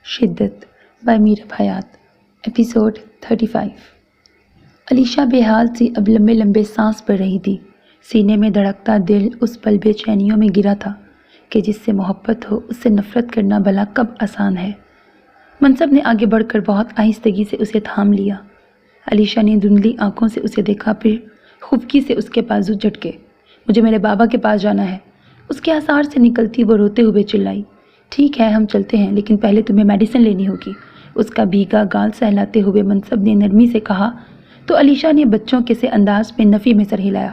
شدت بائی میرا حیات ایپیسوڈ 35۔ علیشا بے حال سی اب لمبے لمبے سانس پڑ رہی تھی۔ سینے میں دھڑکتا دل اس پل بے چینیوں میں گرا تھا کہ جس سے محبت ہو اس سے نفرت کرنا بھلا کب آسان ہے۔ منصب نے آگے بڑھ کر بہت آہستگی سے اسے تھام لیا۔ علیشا نے دھندلی آنکھوں سے اسے دیکھا، پھر خفکی سے اس کے بازو جھٹکے۔ مجھے میرے بابا کے پاس جانا ہے۔ اس کے آثار سے نکلتی وہ روتے ہوئے چلائی۔ ٹھیک ہے، ہم چلتے ہیں، لیکن پہلے تمہیں میڈیسن لینی ہوگی۔ اس کا بھیگا گال سہلاتے ہوئے منصب نے نرمی سے کہا تو علیشا نے بچوں کے سے انداز میں نفی میں سر ہلایا۔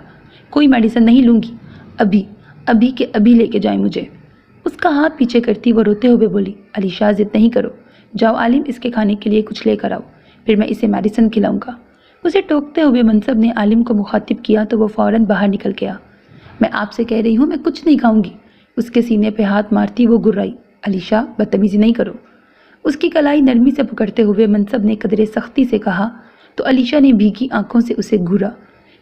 کوئی میڈیسن نہیں لوں گی، ابھی کے ابھی لے کے جائیں مجھے۔ اس کا ہاتھ پیچھے کرتی وہ روتے ہوئے بولی، علیشا ضد نہیں کرو، جاؤ عالم اس کے کھانے کے لیے کچھ لے کر آؤ، پھر میں اسے میڈیسن کھلاؤں گا۔ اسے ٹوکتے ہوئے منصب نے عالم کو مخاطب کیا تو وہ فوراً باہر نکل گیا۔ میں آپ سے کہہ رہی ہوں، میں کچھ نہیں کھاؤں گی۔ اس کے سینے پہ ہاتھ مارتی وہ گرائی، علیشا بدتمیزی نہیں کرو۔ اس کی کلائی نرمی سے پکڑتے ہوئے منصب نے قدرے سختی سے کہا تو علیشا نے بھیگی آنکھوں سے اسے گھورا۔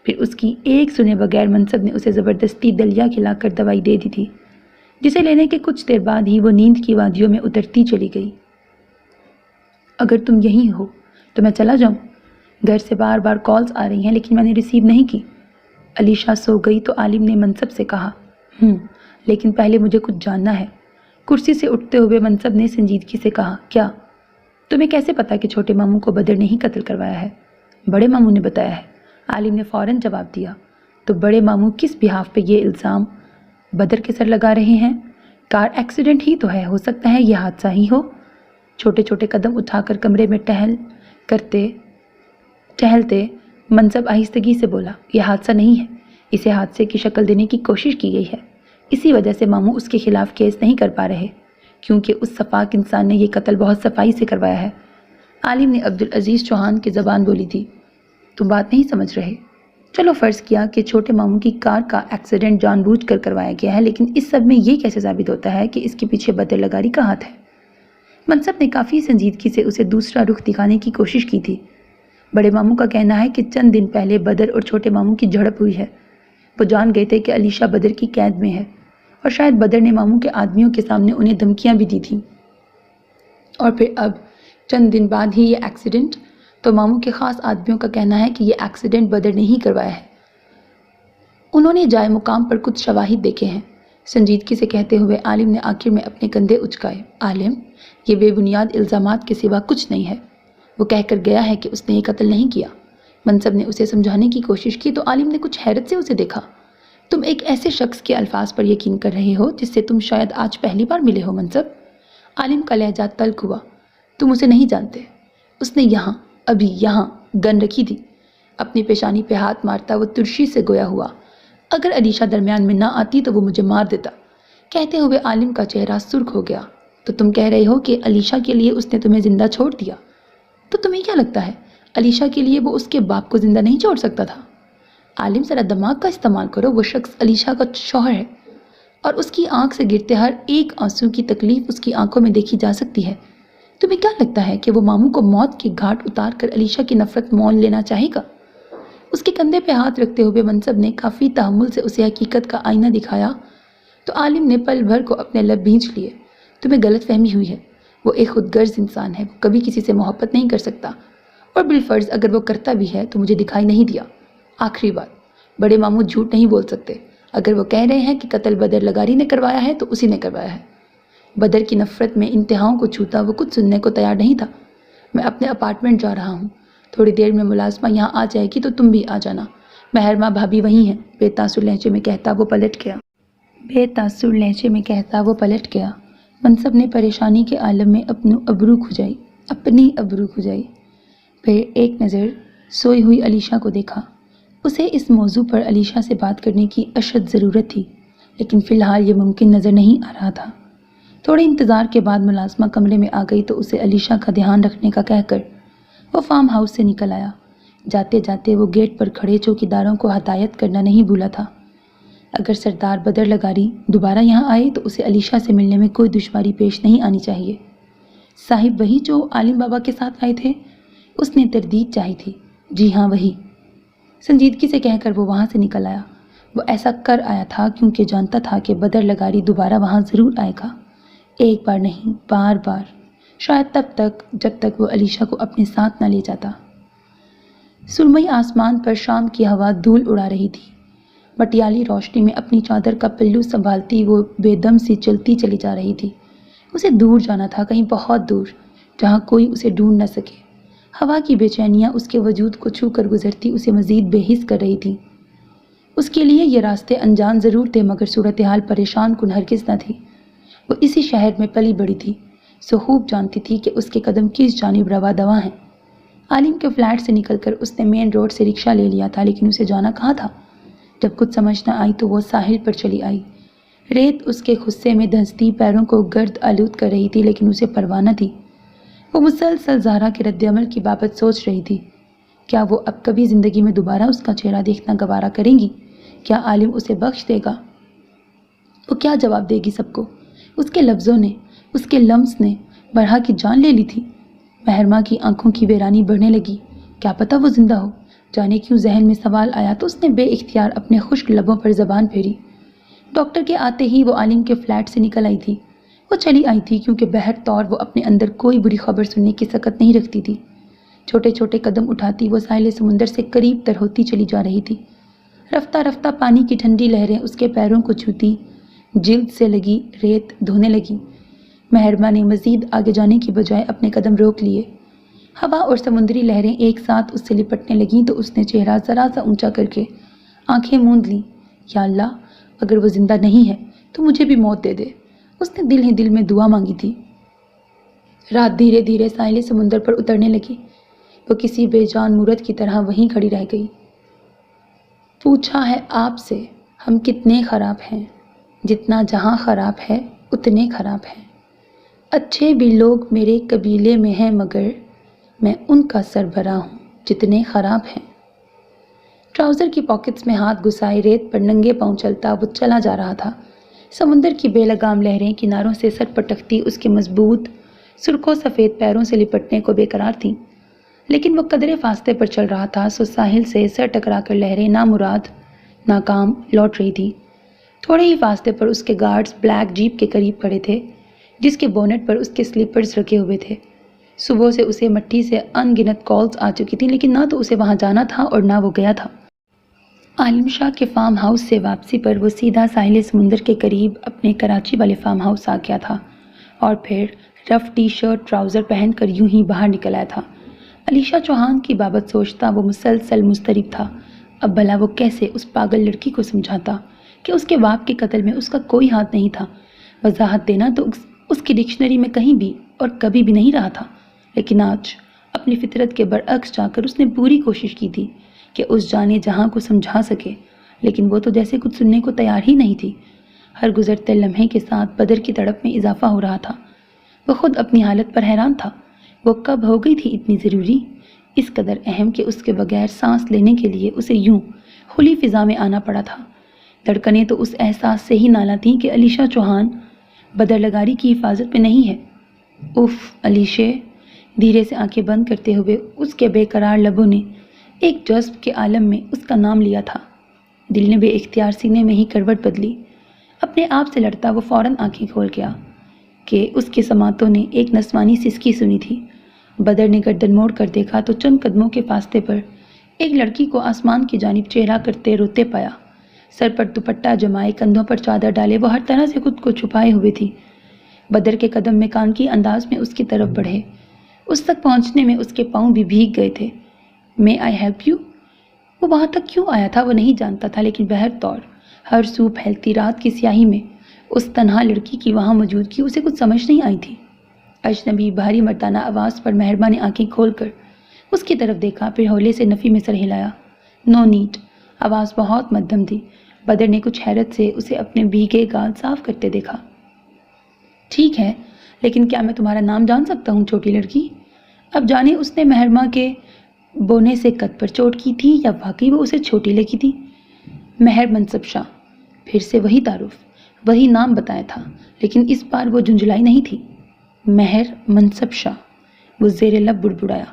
پھر اس کی ایک سنے بغیر منصب نے اسے زبردستی دلیا کھلا کر دوائی دے دی تھی، جسے لینے کے کچھ دیر بعد ہی وہ نیند کی وادیوں میں اترتی چلی گئی۔ اگر تم یہیں ہو تو میں چلا جاؤں؟ گھر سے بار بار کالز آ رہی ہیں لیکن میں نے ریسیو نہیں کی۔ علیشا سو گئی تو عالم نے منصب سے کہا، لیکن پہلے مجھے کچھ جاننا ہے۔ کرسی سے اٹھتے ہوئے منصب نے سنجیدگی سے کہا، کیا؟ تمہیں کیسے پتا کہ چھوٹے ماموں کو بدر نے ہی قتل کروایا ہے؟ بڑے ماموں نے بتایا ہے، عالم نے فوراً جواب دیا۔ تو بڑے ماموں کس بحاف پہ یہ الزام بدر کے سر لگا رہے ہیں؟ کار ایکسیڈنٹ ہی تو ہے، ہو سکتا ہے یہ حادثہ ہی ہو۔ چھوٹے چھوٹے قدم اٹھا کر کمرے میں ٹہلتے منصب آہستگی سے بولا، یہ حادثہ نہیں ہے، اسے حادثے کی شکل دینے کی کوشش کی گئی ہے۔ اسی وجہ سے ماموں اس کے خلاف کیس نہیں کر پا رہے، کیونکہ اس شفاق انسان نے یہ قتل بہت صفائی سے کروایا ہے۔ عالم نے عبدالعزیز چوہان کی زبان بولی تھی، تم بات نہیں سمجھ رہے۔ چلو فرض کیا کہ چھوٹے ماموں کی کار کا ایکسیڈنٹ جان بوجھ کر کروایا گیا ہے، لیکن اس سب میں یہ کیسے ثابت ہوتا ہے کہ اس کے پیچھے بدر لگاری کا ہاتھ ہے؟ منصب نے کافی سنجیدگی سے اسے دوسرا رخ دکھانے کی کوشش کی تھی۔ بڑے ماموں کا کہنا ہے کہ چند دن پہلے بدر اور چھوٹے ماموں کی جھڑپ ہوئی ہے۔ وہ جان گئے تھے کہ علیشا بدر کی قید میں ہے، اور شاید بدر نے ماموں کے آدمیوں کے سامنے انہیں دھمکیاں بھی دی تھیں، اور پھر اب چند دن بعد ہی یہ ایکسیڈنٹ۔ تو ماموں کے خاص آدمیوں کا کہنا ہے کہ یہ ایکسیڈنٹ بدر نے ہی کروایا ہے۔ انہوں نے جائے مقام پر کچھ شواہد دیکھے ہیں، سنجیدگی سے کہتے ہوئے عالم نے آخر میں اپنے کندھے اچکائے۔ عالم، یہ بے بنیاد الزامات کے سوا کچھ نہیں ہے۔ وہ کہہ کر گیا ہے کہ اس نے یہ قتل نہیں کیا۔ منصب نے اسے سمجھانے کی کوشش کی تو عالم نے کچھ حیرت سے اسے دیکھا۔ تم ایک ایسے شخص کے الفاظ پر یقین کر رہے ہو جس سے تم شاید آج پہلی بار ملے ہو منصب؟ عالم کا لہجہ تلخ ہوا۔ تم اسے نہیں جانتے۔ اس نے ابھی یہاں گن رکھی تھی۔ اپنی پیشانی پہ ہاتھ مارتا وہ ترشی سے گویا ہوا، اگر علیشا درمیان میں نہ آتی تو وہ مجھے مار دیتا۔ کہتے ہوئے عالم کا چہرہ سرخ ہو گیا۔ تو تم کہہ رہے ہو کہ علیشا کے لیے اس نے تمہیں زندہ چھوڑ دیا؟ تو تمہیں کیا لگتا ہے علیشا کے لیے وہ اس کے باپ کو زندہ نہیں چھوڑ سکتا تھا؟ عالم، ذرا دماغ کا استعمال کرو۔ وہ شخص علیشا کا شوہر ہے، اور اس کی آنکھ سے گرتے ہر ایک آنسو کی تکلیف اس کی آنکھوں میں دیکھی جا سکتی ہے۔ تمہیں کیا لگتا ہے کہ وہ ماموں کو موت کے گھاٹ اتار کر علیشا کی نفرت مول لینا چاہے گا؟ اس کے کندھے پہ ہاتھ رکھتے ہوئے منصب نے کافی تحمل سے اسے حقیقت کا آئینہ دکھایا تو عالم نے پل بھر کو اپنے لب بھینچ لیے۔ تمہیں غلط فہمی ہوئی ہے، وہ ایک خود غرض انسان ہے، وہ کبھی کسی سے محبت نہیں کر سکتا، اور بالفرض اگر وہ کرتا بھی ہے تو مجھے دکھائی نہیں دیا۔ آخری بات، بڑے ماموں جھوٹ نہیں بول سکتے۔ اگر وہ کہہ رہے ہیں کہ قتل بدر لگاری نے کروایا ہے تو اسی نے کروایا ہے۔ بدر کی نفرت میں انتہاؤں کو چھوتا وہ کچھ سننے کو تیار نہیں تھا۔ میں اپنے اپارٹمنٹ جا رہا ہوں، تھوڑی دیر میں ملازمہ یہاں آ جائے گی تو تم بھی آ جانا۔ محرمہ بھابھی وہیں ہیں، بے تاثر لہجے میں کہتا وہ پلٹ گیا۔ منصب نے پریشانی کے عالم میں اپنی ابرو کھجائی، پھر ایک نظر سوئی ہوئی علیشا کو دیکھا۔ اسے اس موضوع پر علیشا سے بات کرنے کی اشد ضرورت تھی، لیکن فی الحال یہ ممکن نظر نہیں آ رہا تھا۔ تھوڑے انتظار کے بعد ملازمہ کمرے میں آ گئی تو اسے علیشا کا دھیان رکھنے کا کہہ کر وہ فارم ہاؤس سے نکل آیا۔ جاتے جاتے وہ گیٹ پر کھڑے چوکیداروں کو ہدایت کرنا نہیں بھولا تھا، اگر سردار بدر لگاری دوبارہ یہاں آئے تو اسے علیشا سے ملنے میں کوئی دشواری پیش نہیں آنی چاہیے۔ صاحب وہی جو عالم بابا کے ساتھ آئے تھے؟ اس نے تردید چاہی تھی۔ جی ہاں وہی، سنجیدگی سے کہہ کر وہ وہاں سے نکل آیا۔ وہ ایسا کر آیا تھا کیونکہ جانتا تھا کہ بدر لگاری دوبارہ وہاں ضرور آئے گا، ایک بار نہیں بار بار۔ شاید تب تک جب تک وہ علیشہ کو اپنے ساتھ نہ لے جاتا۔ سرمئی آسمان پر شام کی ہوا دھول اڑا رہی تھی۔ مٹیالی روشنی میں اپنی چادر کا پلو سنبھالتی وہ بے دم سی چلتی چلی جا رہی تھی۔ اسے دور جانا تھا، کہیں بہت دور، جہاں کوئی اسے ڈھونڈ نہ سکے۔ ہوا کی بے چینیاں اس کے وجود کو چھو کر گزرتی اسے مزید بے حس کر رہی تھی۔ اس کے لیے یہ راستے انجان ضرور تھے، مگر صورتحال پریشان کن ہرگز نہ تھی۔ وہ اسی شہر میں پلی بڑی تھی، سو خوب جانتی تھی کہ اس کے قدم کس جانب روا دواں ہیں۔ عالم کے فلیٹ سے نکل کر اس نے مین روڈ سے رکشہ لے لیا تھا، لیکن اسے جانا کہاں تھا؟ جب کچھ سمجھ نہ آئی تو وہ ساحل پر چلی آئی۔ ریت اس کے غصے میں دھنستی پیروں کو گرد آلود کر رہی تھی، لیکن اسے پرواہ نہ تھی۔ وہ مسلسل زہرا کے رد عمل کی بابت سوچ رہی تھی۔ کیا وہ اب کبھی زندگی میں دوبارہ اس کا چہرہ دیکھنا گوارا کریں گی؟ کیا عالم اسے بخش دے گا؟ وہ کیا جواب دے گی سب کو؟ اس کے لفظوں نے، اس کے لمس نے برہا کی جان لے لی تھی۔ مہرما کی آنکھوں کی ویرانی بڑھنے لگی۔ کیا پتہ وہ زندہ ہو؟ جانے کیوں ذہن میں سوال آیا تو اس نے بے اختیار اپنے خشک لبوں پر زبان پھیری۔ ڈاکٹر کے آتے ہی وہ عالم کے فلیٹ سے نکل آئی تھی۔ وہ چلی آئی تھی کیونکہ بہر طور وہ اپنے اندر کوئی بری خبر سننے کی سکت نہیں رکھتی تھی۔ چھوٹے چھوٹے قدم اٹھاتی وہ ساحل سمندر سے قریب تر ہوتی چلی جا رہی تھی۔ رفتہ رفتہ پانی کی ٹھنڈی لہریں اس کے پیروں کو چھوتی، جلد سے لگی ریت دھونے لگی۔ مہرما نے مزید آگے جانے کی بجائے اپنے قدم روک لیے۔ ہوا اور سمندری لہریں ایک ساتھ اس سے لپٹنے لگیں تو اس نے چہرہ ذرا سا اونچا کر کے آنکھیں موند لیں۔ یا اللہ، اگر وہ زندہ نہیں ہے تو مجھے بھی موت دے دے، اس نے دل ہی دل میں دعا مانگی تھی۔ رات دھیرے دھیرے ساحل سمندر پر اترنے لگی۔ وہ کسی بے جان مورت کی طرح وہیں کھڑی رہ گئی۔ پوچھا ہے آپ سے ہم کتنے خراب ہیں، جتنا جہاں خراب ہے اتنے خراب ہیں۔ اچھے بھی لوگ میرے قبیلے میں ہیں، مگر میں ان کا سربراہ ہوں جتنے خراب ہیں۔ ٹراؤزر کی پاکٹس میں ہاتھ گھسائے ریت پر ننگے پاؤں چلتا وہ چلا جا رہا تھا۔ سمندر کی بے لگام لہریں کناروں سے سر پٹکتی اس کے مضبوط سرخ سفید پیروں سے لپٹنے کو بے قرار تھیں، لیکن وہ قدرے فاصلے پر چل رہا تھا، سو ساحل سے سر ٹکرا کر لہریں نامراد ناکام لوٹ رہی تھی۔ تھوڑے ہی فاصلے پر اس کے گارڈز بلیک جیپ کے قریب کھڑے تھے، جس کے بونٹ پر اس کے سلیپرز رکھے ہوئے تھے۔ صبح سے اسے مٹھی سے ان گنت کالز آ چکی تھیں، لیکن نہ تو اسے وہاں جانا تھا اور نہ وہ گیا تھا۔ عالم شاہ کے فارم ہاؤس سے واپسی پر وہ سیدھا ساحل سمندر کے قریب اپنے کراچی والے فارم ہاؤس آ گیا تھا، اور پھر رف ٹی شرٹ ٹراؤزر پہن کر یوں ہی باہر نکل آیا تھا۔ علیشہ چوہان کی بابت سوچتا وہ مسلسل مضطرب تھا۔ اب بھلا وہ کیسے اس پاگل لڑکی کو سمجھاتا کہ اس کے باپ کے قتل میں اس کا کوئی ہاتھ نہیں تھا؟ وضاحت دینا تو اس کی ڈکشنری میں کہیں بھی اور کبھی بھی نہیں رہا تھا، لیکن آج اپنی فطرت کے برعکس جا کر اس نے پوری کوشش کی تھی کہ اس جانے جہاں کو سمجھا سکے، لیکن وہ تو جیسے کچھ سننے کو تیار ہی نہیں تھی۔ ہر گزرتے لمحے کے ساتھ بدر کی تڑپ میں اضافہ ہو رہا تھا۔ وہ خود اپنی حالت پر حیران تھا۔ وہ کب ہو گئی تھی اتنی ضروری، اس قدر اہم کہ اس کے بغیر سانس لینے کے لیے اسے یوں کھلی فضا میں آنا پڑا تھا۔ دھڑکنیں تو اس احساس سے ہی نالا تھیں کہ علیشہ چوہان بدر لگاری کی حفاظت میں نہیں ہے۔ اف علیشے، دھیرے سے آنکھیں بند کرتے ہوئے اس کے بے قرار لبوں نے ایک جذب کے عالم میں اس کا نام لیا تھا۔ دل نے بے اختیار سینے میں ہی کروٹ بدلی۔ اپنے آپ سے لڑتا وہ فوراً آنکھیں کھول گیا کہ اس کے سماعتوں نے ایک نسوانی سسکی سنی تھی۔ بدر نے گردن موڑ کر دیکھا تو چند قدموں کے فاصلے پر ایک لڑکی کو آسمان کی جانب چہرہ کرتے روتے پایا۔ سر پر دوپٹہ جمائے، کندھوں پر چادر ڈالے، وہ ہر طرح سے خود کو چھپائے ہوئے تھی۔ بدر کے قدم میں کان کی انداز میں اس کی طرف بڑھے۔ اس تک پہنچنے میں اس کے پاؤں بھی بھیگ گئے تھے۔ میں آئی ہیلپ یو؟ وہ وہاں تک کیوں آیا تھا وہ نہیں جانتا تھا، لیکن بہر طور ہر سو پھیلتی رات کی سیاہی میں اس تنہا لڑکی کی وہاں موجودگی اسے کچھ سمجھ نہیں آئی تھی۔ اجنبی بھاری مردانہ آواز پر مہربا نے آنکھیں کھول کر اس کی طرف دیکھا، پھر ہولے سے نفی میں سر ہلایا۔ No need. آواز بہت مدھم تھی۔ بدر نے کچھ حیرت سے اسے اپنے بھیگے گال صاف کرتے دیکھا۔ ٹھیک ہے، لیکن کیا میں تمہارا نام جان سکتا ہوں چھوٹی لڑکی؟ اب جانے اس نے مہرما کے بونے سے قد پر چوٹ کی تھی یا واقعی وہ اسے چھوٹی لگی تھی۔ مہر منصب شاہ۔ پھر سے وہی تعارف، وہی نام بتایا تھا، لیکن اس بار وہ جھنجھلائی نہیں تھی۔ مہر منصب شاہ، وہ زیر لب بڑبڑایا۔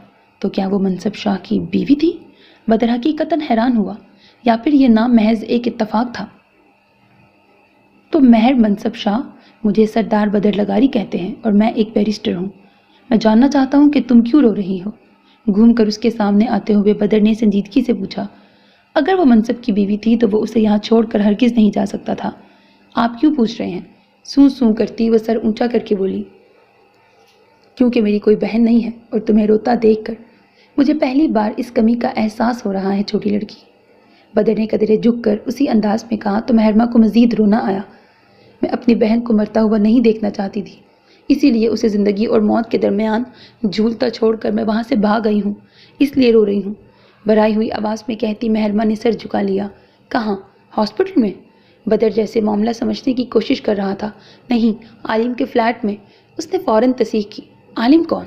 تو کیا وہ منصب شاہ کی بیوی تھی؟ بدر حقیقتاً حیران ہوا، یا پھر یہ نام محض ایک اتفاق تھا؟ تو مہر منصب شاہ، مجھے سردار بدر لگاری کہتے ہیں اور میں ایک بیرسٹر ہوں۔ میں جاننا چاہتا ہوں کہ تم کیوں رو رہی ہو؟ گھوم کر اس کے سامنے آتے ہوئے بدر نے سنجیدگی سے پوچھا۔ اگر وہ منصب کی بیوی تھی تو وہ اسے یہاں چھوڑ کر ہرگز نہیں جا سکتا تھا۔ آپ کیوں پوچھ رہے ہیں؟ سوں سوں کرتی وہ سر اونچا کر کے بولی۔ کیونکہ میری کوئی بہن نہیں ہے اور تمہیں روتا دیکھ کر مجھے پہلی بار اس کمی کا احساس ہو رہا ہے چھوٹی لڑکی۔ بدر نے قدرے جھک کر اسی انداز میں کہا تو مہرمہ کو مزید رونا آیا۔ میں اپنی بہن کو مرتا ہوا نہیں دیکھنا چاہتی تھی، اسی لیے اسے زندگی اور موت کے درمیان جھولتا چھوڑ کر میں وہاں سے بھاگ گئی ہوں، اس لیے رو رہی ہوں، بھرائی ہوئی آواز میں کہتی مہرمہ نے سر جھکا لیا۔ کہاں؟ ہاسپٹل میں؟ بدر جیسے معاملہ سمجھنے کی کوشش کر رہا تھا۔ نہیں، عالم کے فلیٹ میں۔ اس نے فوراً تصدیق کی۔ عالم کون؟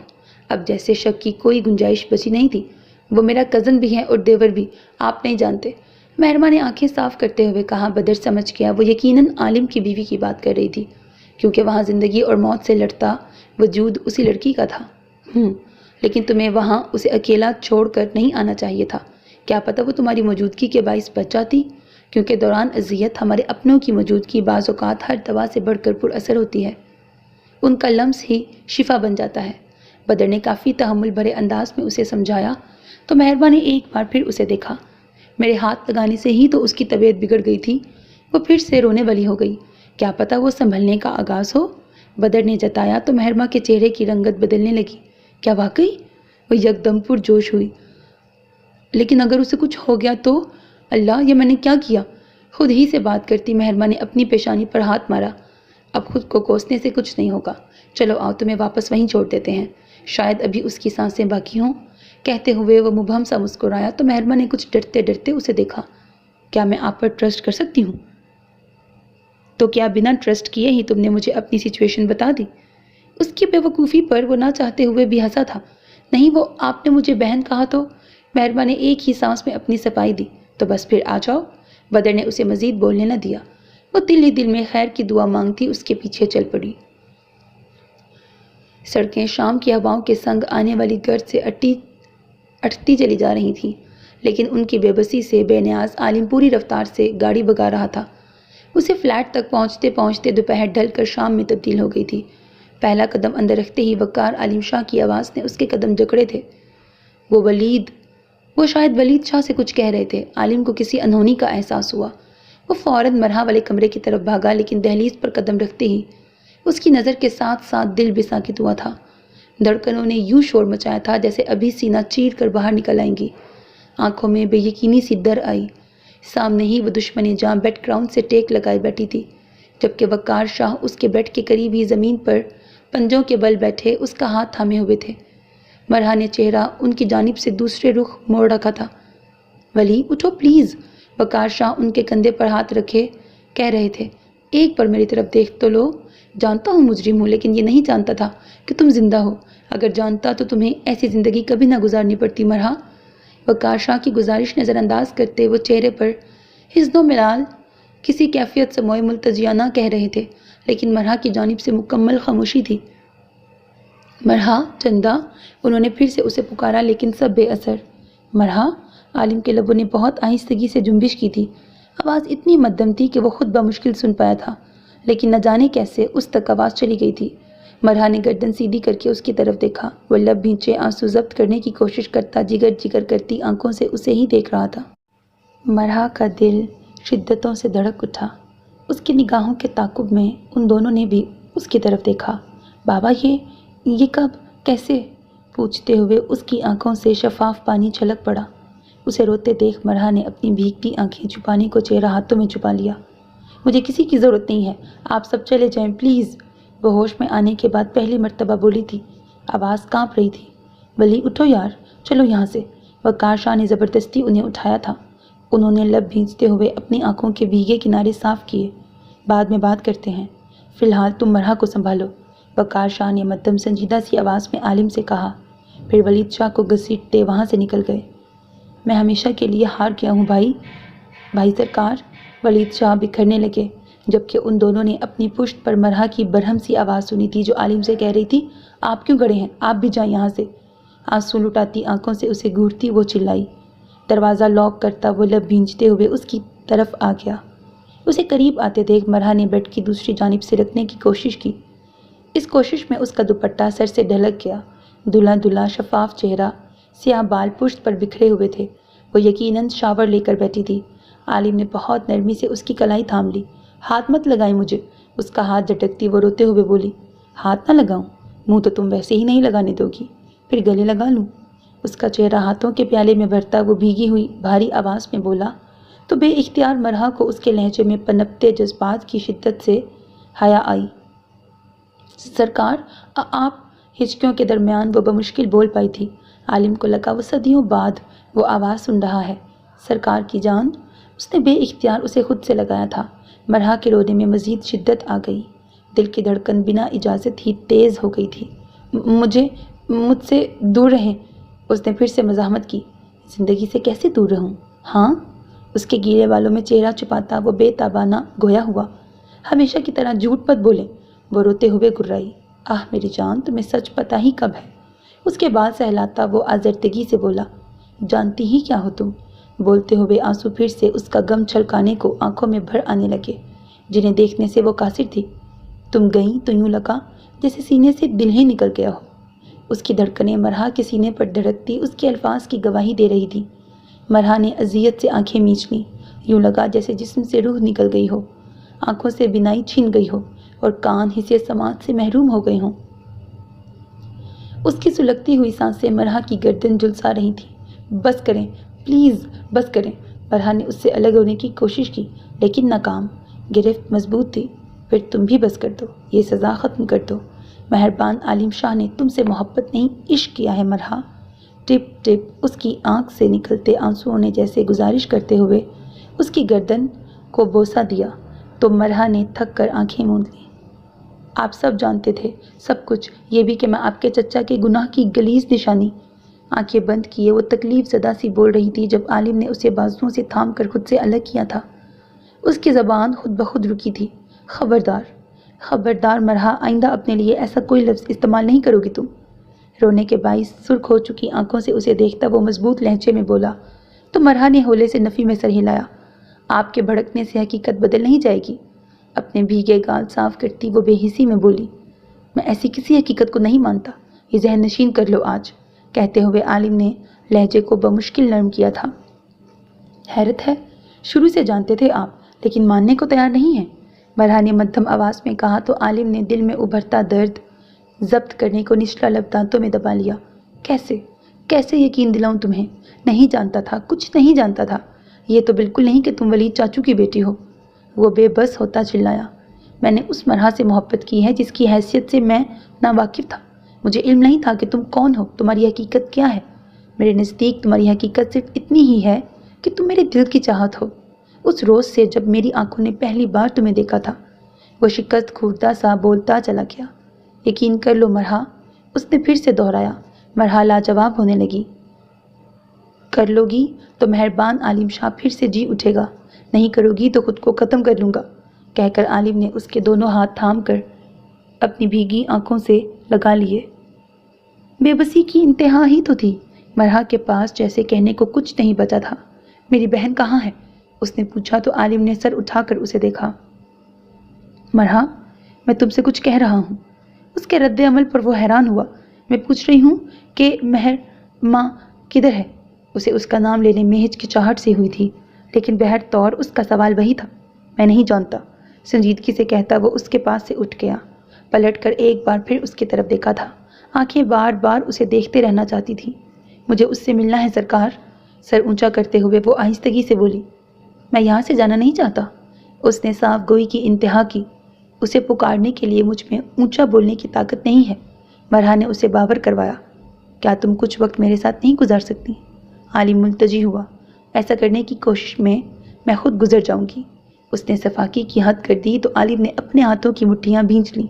اب جیسے شک کی کوئی گنجائش بچی نہیں تھی۔ وہ میرا کزن بھی ہے اور دیور بھی، آپ نہیں جانتے۔ مہرمہ نے آنکھیں صاف کرتے ہوئے کہا۔ بدر سمجھ گیا وہ یقیناً عالم کی بیوی کی بات کر رہی تھی، کیونکہ وہاں زندگی اور موت سے لڑتا وجود اسی لڑکی کا تھا۔ لیکن تمہیں وہاں اسے اکیلا چھوڑ کر نہیں آنا چاہیے تھا۔ کیا پتہ وہ تمہاری موجودگی کے باعث بچ جاتی، کیونکہ دوران اذیت ہمارے اپنوں کی موجودگی بعض اوقات ہر دوا سے بڑھ کر پر اثر ہوتی ہے۔ ان کا لمس ہی شفا بن جاتا ہے۔ بدر نے کافی تحمل بھرے انداز میں اسے سمجھایا تو مہربا نے ایک بار پھر اسے دیکھا۔ میرے ہاتھ لگانے سے ہی تو اس کی طبیعت بگڑ گئی تھی۔ وہ پھر سے رونے والی ہو گئی۔ کیا پتہ وہ سنبھلنے کا آغاز ہو، بدر نے جتایا تو مہربا کے چہرے کی رنگت بدلنے لگی۔ کیا واقعی؟ وہ یکدم پرجوش ہوئی۔ لیکن اگر اسے کچھ ہو گیا تو؟ اللہ، یہ میں نے کیا کیا؟ خود ہی سے بات کرتی مہربا نے اپنی پیشانی پر ہاتھ مارا۔ اب خود کو کوسنے سے کچھ نہیں ہوگا، چلو آؤ تمہیں واپس وہیں چھوڑ دیتے ہیں، شاید ابھی اس کی سانسیں باقی ہوں۔ کہتے ہوئے وہ مبہم سا مسکرایا تو مہربا نے کچھ ڈرتے ڈرتے اسے دیکھا۔ کیا میں آپ پر ٹرسٹ کر سکتی ہوں؟ تو کیا بنا ٹرسٹ کیے ہی تم نے مجھے اپنی سچویشن بتا دی؟ اس کی بے وقوفی پر وہ نہ چاہتے ہوئے بھی ہنسا تھا۔ نہیں، وہ آپ نے مجھے بہن کہا تو؟ مہربا نے ایک ہی سانس میں اپنی صفائی دی۔ تو بس پھر آ جاؤ۔ بدر نے اسے مزید بولنے نہ دیا۔ وہ دل ہی دل میں خیر کی دعا مانگتی اس کے پیچھے چل پڑی۔ سڑکیں شام کی ہواؤں کے سنگ آنے والی گرد سے اٹھتی چلی جا رہی تھیں، لیکن ان کی بے بسی سے بے نیاز عالم پوری رفتار سے گاڑی بگا رہا تھا۔ اسے فلیٹ تک پہنچتے پہنچتے دوپہر ڈھل کر شام میں تبدیل ہو گئی تھی۔ پہلا قدم اندر رکھتے ہی وقار عالم شاہ کی آواز نے اس کے قدم جکڑے تھے۔ وہ شاید ولید شاہ سے کچھ کہہ رہے تھے۔ عالم کو کسی انہونی کا احساس ہوا۔ وہ فوراً مرحا والے کمرے کی طرف بھاگا، لیکن دہلیز پر قدم رکھتے ہی اس کی نظر کے ساتھ ساتھ دل بھی ساکت ہوا تھا۔ دھڑکنوں نے یوں شور مچایا تھا جیسے ابھی سینہ چیر کر باہر نکل آئیں گی۔ آنکھوں میں بے یقینی سی در آئی۔ سامنے ہی وہ دشمن جاں بیڈ گراؤنڈ سے ٹیک لگائے بیٹھی تھی، جبکہ وقار شاہ اس کے بیڈ کے قریب ہی زمین پر پنجوں کے بل بیٹھے اس کا ہاتھ تھامے ہوئے تھے۔ مرحا نے چہرہ ان کی جانب سے دوسرے رخ موڑ رکھا تھا۔ ولی اٹھو پلیز، وقار شاہ ان کے کندھے پر ہاتھ رکھے کہہ رہے تھے۔ ایک بار میری طرف دیکھ تو لو۔ جانتا ہوں مجرم ہوں، لیکن یہ نہیں جانتا تھا کہ تم زندہ ہو۔ اگر جانتا تو تمہیں ایسی زندگی کبھی نہ گزارنی پڑتی مرحا۔ وقار شاہ کی گزارش نظر انداز کرتے وہ چہرے پر حزن و ملال کسی کیفیت سے موئے ملتجیانہ کہہ رہے تھے، لیکن مرحا کی جانب سے مکمل خاموشی تھی۔ مرحا، چندہ، انہوں نے پھر سے اسے پکارا، لیکن سب بے اثر۔ مرحا، عالم کے لبوں نے بہت آہستگی سے جنبش کی تھی۔ آواز اتنی مدھم تھی کہ وہ خود بمشکل سن پایا تھا، لیکن نہ جانے کیسے اس تک آواز چلی گئی تھی۔ مرحا نے گردن سیدھی کر کے اس کی طرف دیکھا۔ وہ لب بھینچے آنسو ضبط کرنے کی کوشش کرتا جگر جگر کرتی آنکھوں سے اسے ہی دیکھ رہا تھا۔ مرحا کا دل شدتوں سے دھڑک اٹھا۔ اس کی نگاہوں کے تعاقب میں ان دونوں نے بھی اس کی طرف دیکھا۔ بابا، یہ کب، کیسے؟ پوچھتے ہوئے اس کی آنکھوں سے شفاف پانی چھلک پڑا۔ اسے روتے دیکھ مرحا نے اپنی بھیگتی آنکھیں چھپانے کو چہرہ ہاتھوں میں چھپا لیا۔ مجھے کسی کی ضرورت نہیں ہے، آپ سب چلے جائیں پلیز، وہ ہوش میں آنے کے بعد پہلی مرتبہ بولی تھی۔ آواز کانپ رہی تھی۔ ولی اٹھو یار، چلو یہاں سے۔ وقار شاہ نے زبردستی انہیں اٹھایا تھا۔ انہوں نے لب بھینچتے ہوئے اپنی آنکھوں کے بھیگے کنارے صاف کیے۔ بعد میں بات کرتے ہیں، فی الحال تم مرحا کو سنبھالو، وقار شاہ نے مدھم سنجیدہ سی آواز میں عالم سے کہا، پھر ولید شاہ کو گھسیٹتے وہاں سے نکل گئے۔ میں ہمیشہ کے لیے ہار گیا ہوں بھائی سرکار، ولید شاہ بکھرنے لگے، جبکہ ان دونوں نے اپنی پشت پر مرحا کی برہم سی آواز سنی تھی جو عالم سے کہہ رہی تھی، آپ کیوں گڑے ہیں، آپ بھی جائیں یہاں سے۔ آنسو لٹاتی آنکھوں سے اسے گھورتی وہ چلائی۔ دروازہ لاک کرتا وہ لب بھینچتے ہوئے اس کی طرف آ گیا۔ اسے قریب آتے دیکھ مرحا نے بیڈ کی دوسری جانب سے رکھنے کی کوشش کی۔ اس کوشش میں اس کا دوپٹہ سر سے ڈھلک گیا دھلا دھلا شفاف چہرہ، سیاہ بال پشت پر بکھرے ہوئے تھے۔ وہ یقیناً شاور لے کر بیٹھی تھی۔ عالم نے بہت نرمی سے اس کی کلائی تھام لی۔ ہاتھ مت لگائیں مجھے، اس کا ہاتھ جھٹکتی وہ روتے ہوئے بولی۔ ہاتھ نہ لگاؤں؟ منہ تو تم ویسے ہی نہیں لگانے دو گی، پھر گلے لگا لوں؟ اس کا چہرہ ہاتھوں کے پیالے میں بھرتا وہ بھیگی ہوئی بھاری آواز میں بولا تو بے اختیار مرحا کو اس کے لہجے میں پنپتے جذبات کی شدت سے حیا آئی۔ سرکار آپ، ہچکیوں کے درمیان وہ بمشکل بول پائی تھی۔ عالم کو لگا وہ صدیوں بعد وہ آواز سن رہا ہے۔ سرکار کی جان، اس نے بے اختیار اسے خود سے لگایا تھا۔ مرحا کے رونے میں مزید شدت آ گئی۔ دل کی دھڑکن بنا اجازت ہی تیز ہو گئی تھی۔ مجھ سے دور رہیں، اس نے پھر سے مزاحمت کی۔ زندگی سے کیسے دور رہوں؟ ہاں؟ اس کے گیلے بالوں میں چہرہ چھپاتا وہ بے تابانہ گویا ہوا۔ ہمیشہ کی طرح جھوٹ مت بولے، وہ روتے ہوئے گرائی۔ آہ میری جان، تمہیں سچ پتہ ہی کب ہے؟ اس کے بعد سہلاتا وہ آزردگی سے بولا۔ جانتی ہی کیا ہو تم؟ بولتے ہوئے آنسو پھر سے اس کا غم چھلکانے کو آنکھوں میں بھر آنے لگے، جنہیں دیکھنے سے وہ قاصر تھی۔ تم گئیں تو یوں لگا جیسے سینے سے دل ہی نکل گیا ہو۔ اس کی دھڑکنیں مرحا کے سینے پر دھڑکتی اس کے الفاظ کی گواہی دے رہی تھی۔ مرحا نے اذیت سے آنکھیں میچ لیں، یوں لگا جیسے جسم سے روح نکل گئی ہو، آنکھوں سے بینائی چھن گئی ہو اور کان حصے سماعت سے محروم ہو گئے ہوں۔ اس کی سلگتی ہوئی سانسیں مرحا کی گردن جھلسا رہی تھیں۔ بس کریں پلیز، بس کریں۔ مرحا نے اس سے الگ ہونے کی کوشش کی لیکن ناکام۔ گرفت مضبوط تھی۔ پھر تم بھی بس کر دو، یہ سزا ختم کر دو۔ مہربان عالم شاہ نے تم سے محبت نہیں عشق کیا ہے مرحا۔ ٹپ ٹپ اس کی آنکھ سے نکلتے آنسوؤں نے جیسے گزارش کرتے ہوئے اس کی گردن کو بوسہ دیا تو مرحا نے تھک کر آنکھیں موند لیں۔ آپ سب جانتے تھے، سب کچھ، یہ بھی کہ میں آپ کے چچا کے گناہ کی غلیظ نشانی۔ آنکھیں بند کیے وہ تکلیف زدہ سی بول رہی تھی جب عالم نے اسے بازوؤں سے تھام کر خود سے الگ کیا تھا۔ اس کی زبان خود بخود رکی تھی۔ خبردار، خبردار مرحا، آئندہ اپنے لیے ایسا کوئی لفظ استعمال نہیں کرو گی تم۔ رونے کے باعث سرخ ہو چکی آنکھوں سے اسے دیکھتا وہ مضبوط لہجے میں بولا تو مرحا نے ہولے سے نفی میں سر ہلایا۔ آپ کے بھڑکنے سے حقیقت بدل نہیں جائے گی۔ اپنے بھیگے گال صاف کرتی وہ بے حسی میں بولی، میں ایسی کسی حقیقت کو نہیں مانتا، یہ ذہن نشین کر لو آج، کہتے ہوئے عالم نے لہجے کو بمشکل نرم کیا تھا۔ حیرت ہے، شروع سے جانتے تھے آپ لیکن ماننے کو تیار نہیں ہیں، مرحا نے مدھم آواز میں کہا تو عالم نے دل میں ابھرتا درد ضبط کرنے کو نچلا لب دانتوں میں دبا لیا۔ کیسے یقین دلاؤں تمہیں؟ نہیں جانتا تھا، کچھ نہیں جانتا تھا۔ یہ تو بالکل نہیں کہ تم ولید چاچو کی بیٹی ہو۔ وہ بے بس ہوتا چلایا۔ میں نے اس مرحا سے محبت کی ہے جس کی حیثیت سے میں ناواقف تھا۔ مجھے علم نہیں تھا کہ تم کون ہو، تمہاری حقیقت کیا ہے۔ میرے نزدیک تمہاری حقیقت صرف اتنی ہی ہے کہ تم میرے دل کی چاہت ہو۔ اس روز سے جب میری آنکھوں نے پہلی بار تمہیں دیکھا تھا، وہ شکست خوردہ سا بولتا چلا گیا۔ یقین کر لو مرحا، اس نے پھر سے دہرایا۔ مرحا لاجواب ہونے لگی۔ کر لو گی تو مہربان عالم شاہ پھر سے جی اٹھے گا، نہیں کرو گی تو خود کو ختم کر لوں گا، کہہ کر عالم نے اس کے دونوں ہاتھ تھام کر اپنی بھیگی آنکھوں سے لگا لیے۔ بے بسی کی انتہا ہی تو تھی۔ مرحا کے پاس جیسے کہنے کو کچھ نہیں بچا تھا۔ میری بہن کہاں ہے؟ اس نے پوچھا تو عالم نے سر اٹھا کر اسے دیکھا۔ مرحا، میں تم سے کچھ کہہ رہا ہوں۔ اس کے رد عمل پر وہ حیران ہوا۔ میں پوچھ رہی ہوں کہ مہر ماں کدھر ہے؟ اسے اس کا نام لینے میں ہچکچاہٹ سی ہوئی تھی لیکن بہر طور اس کا سوال وہی تھا۔ میں نہیں جانتا، سنجیدگی سے کہتا وہ اس کے پاس سے اٹھ گیا۔ پلٹ کر ایک بار پھر اس کی طرف دیکھا تھا۔ آنکھیں بار بار اسے دیکھتے رہنا چاہتی تھیں۔ مجھے اس سے ملنا ہے سرکار، سر اونچا کرتے ہوئے وہ آہستگی سے بولی۔ میں یہاں سے جانا نہیں چاہتا۔ اس نے صاف گوئی کی انتہا کی۔ اسے پکارنے کے لیے مجھ میں اونچا بولنے کی طاقت نہیں ہے۔ مرحا نے اسے باور کروایا۔ کیا تم کچھ وقت میرے ساتھ نہیں گزار سکتی؟ عالم ملتجی ہوا۔ ایسا کرنے کی کوشش میں خود گزر جاؤں گی۔ اس نے صفاقی کی حد کر دی تو عالم نے اپنے ہاتھوں کی مٹھیاں بھینچ لیں۔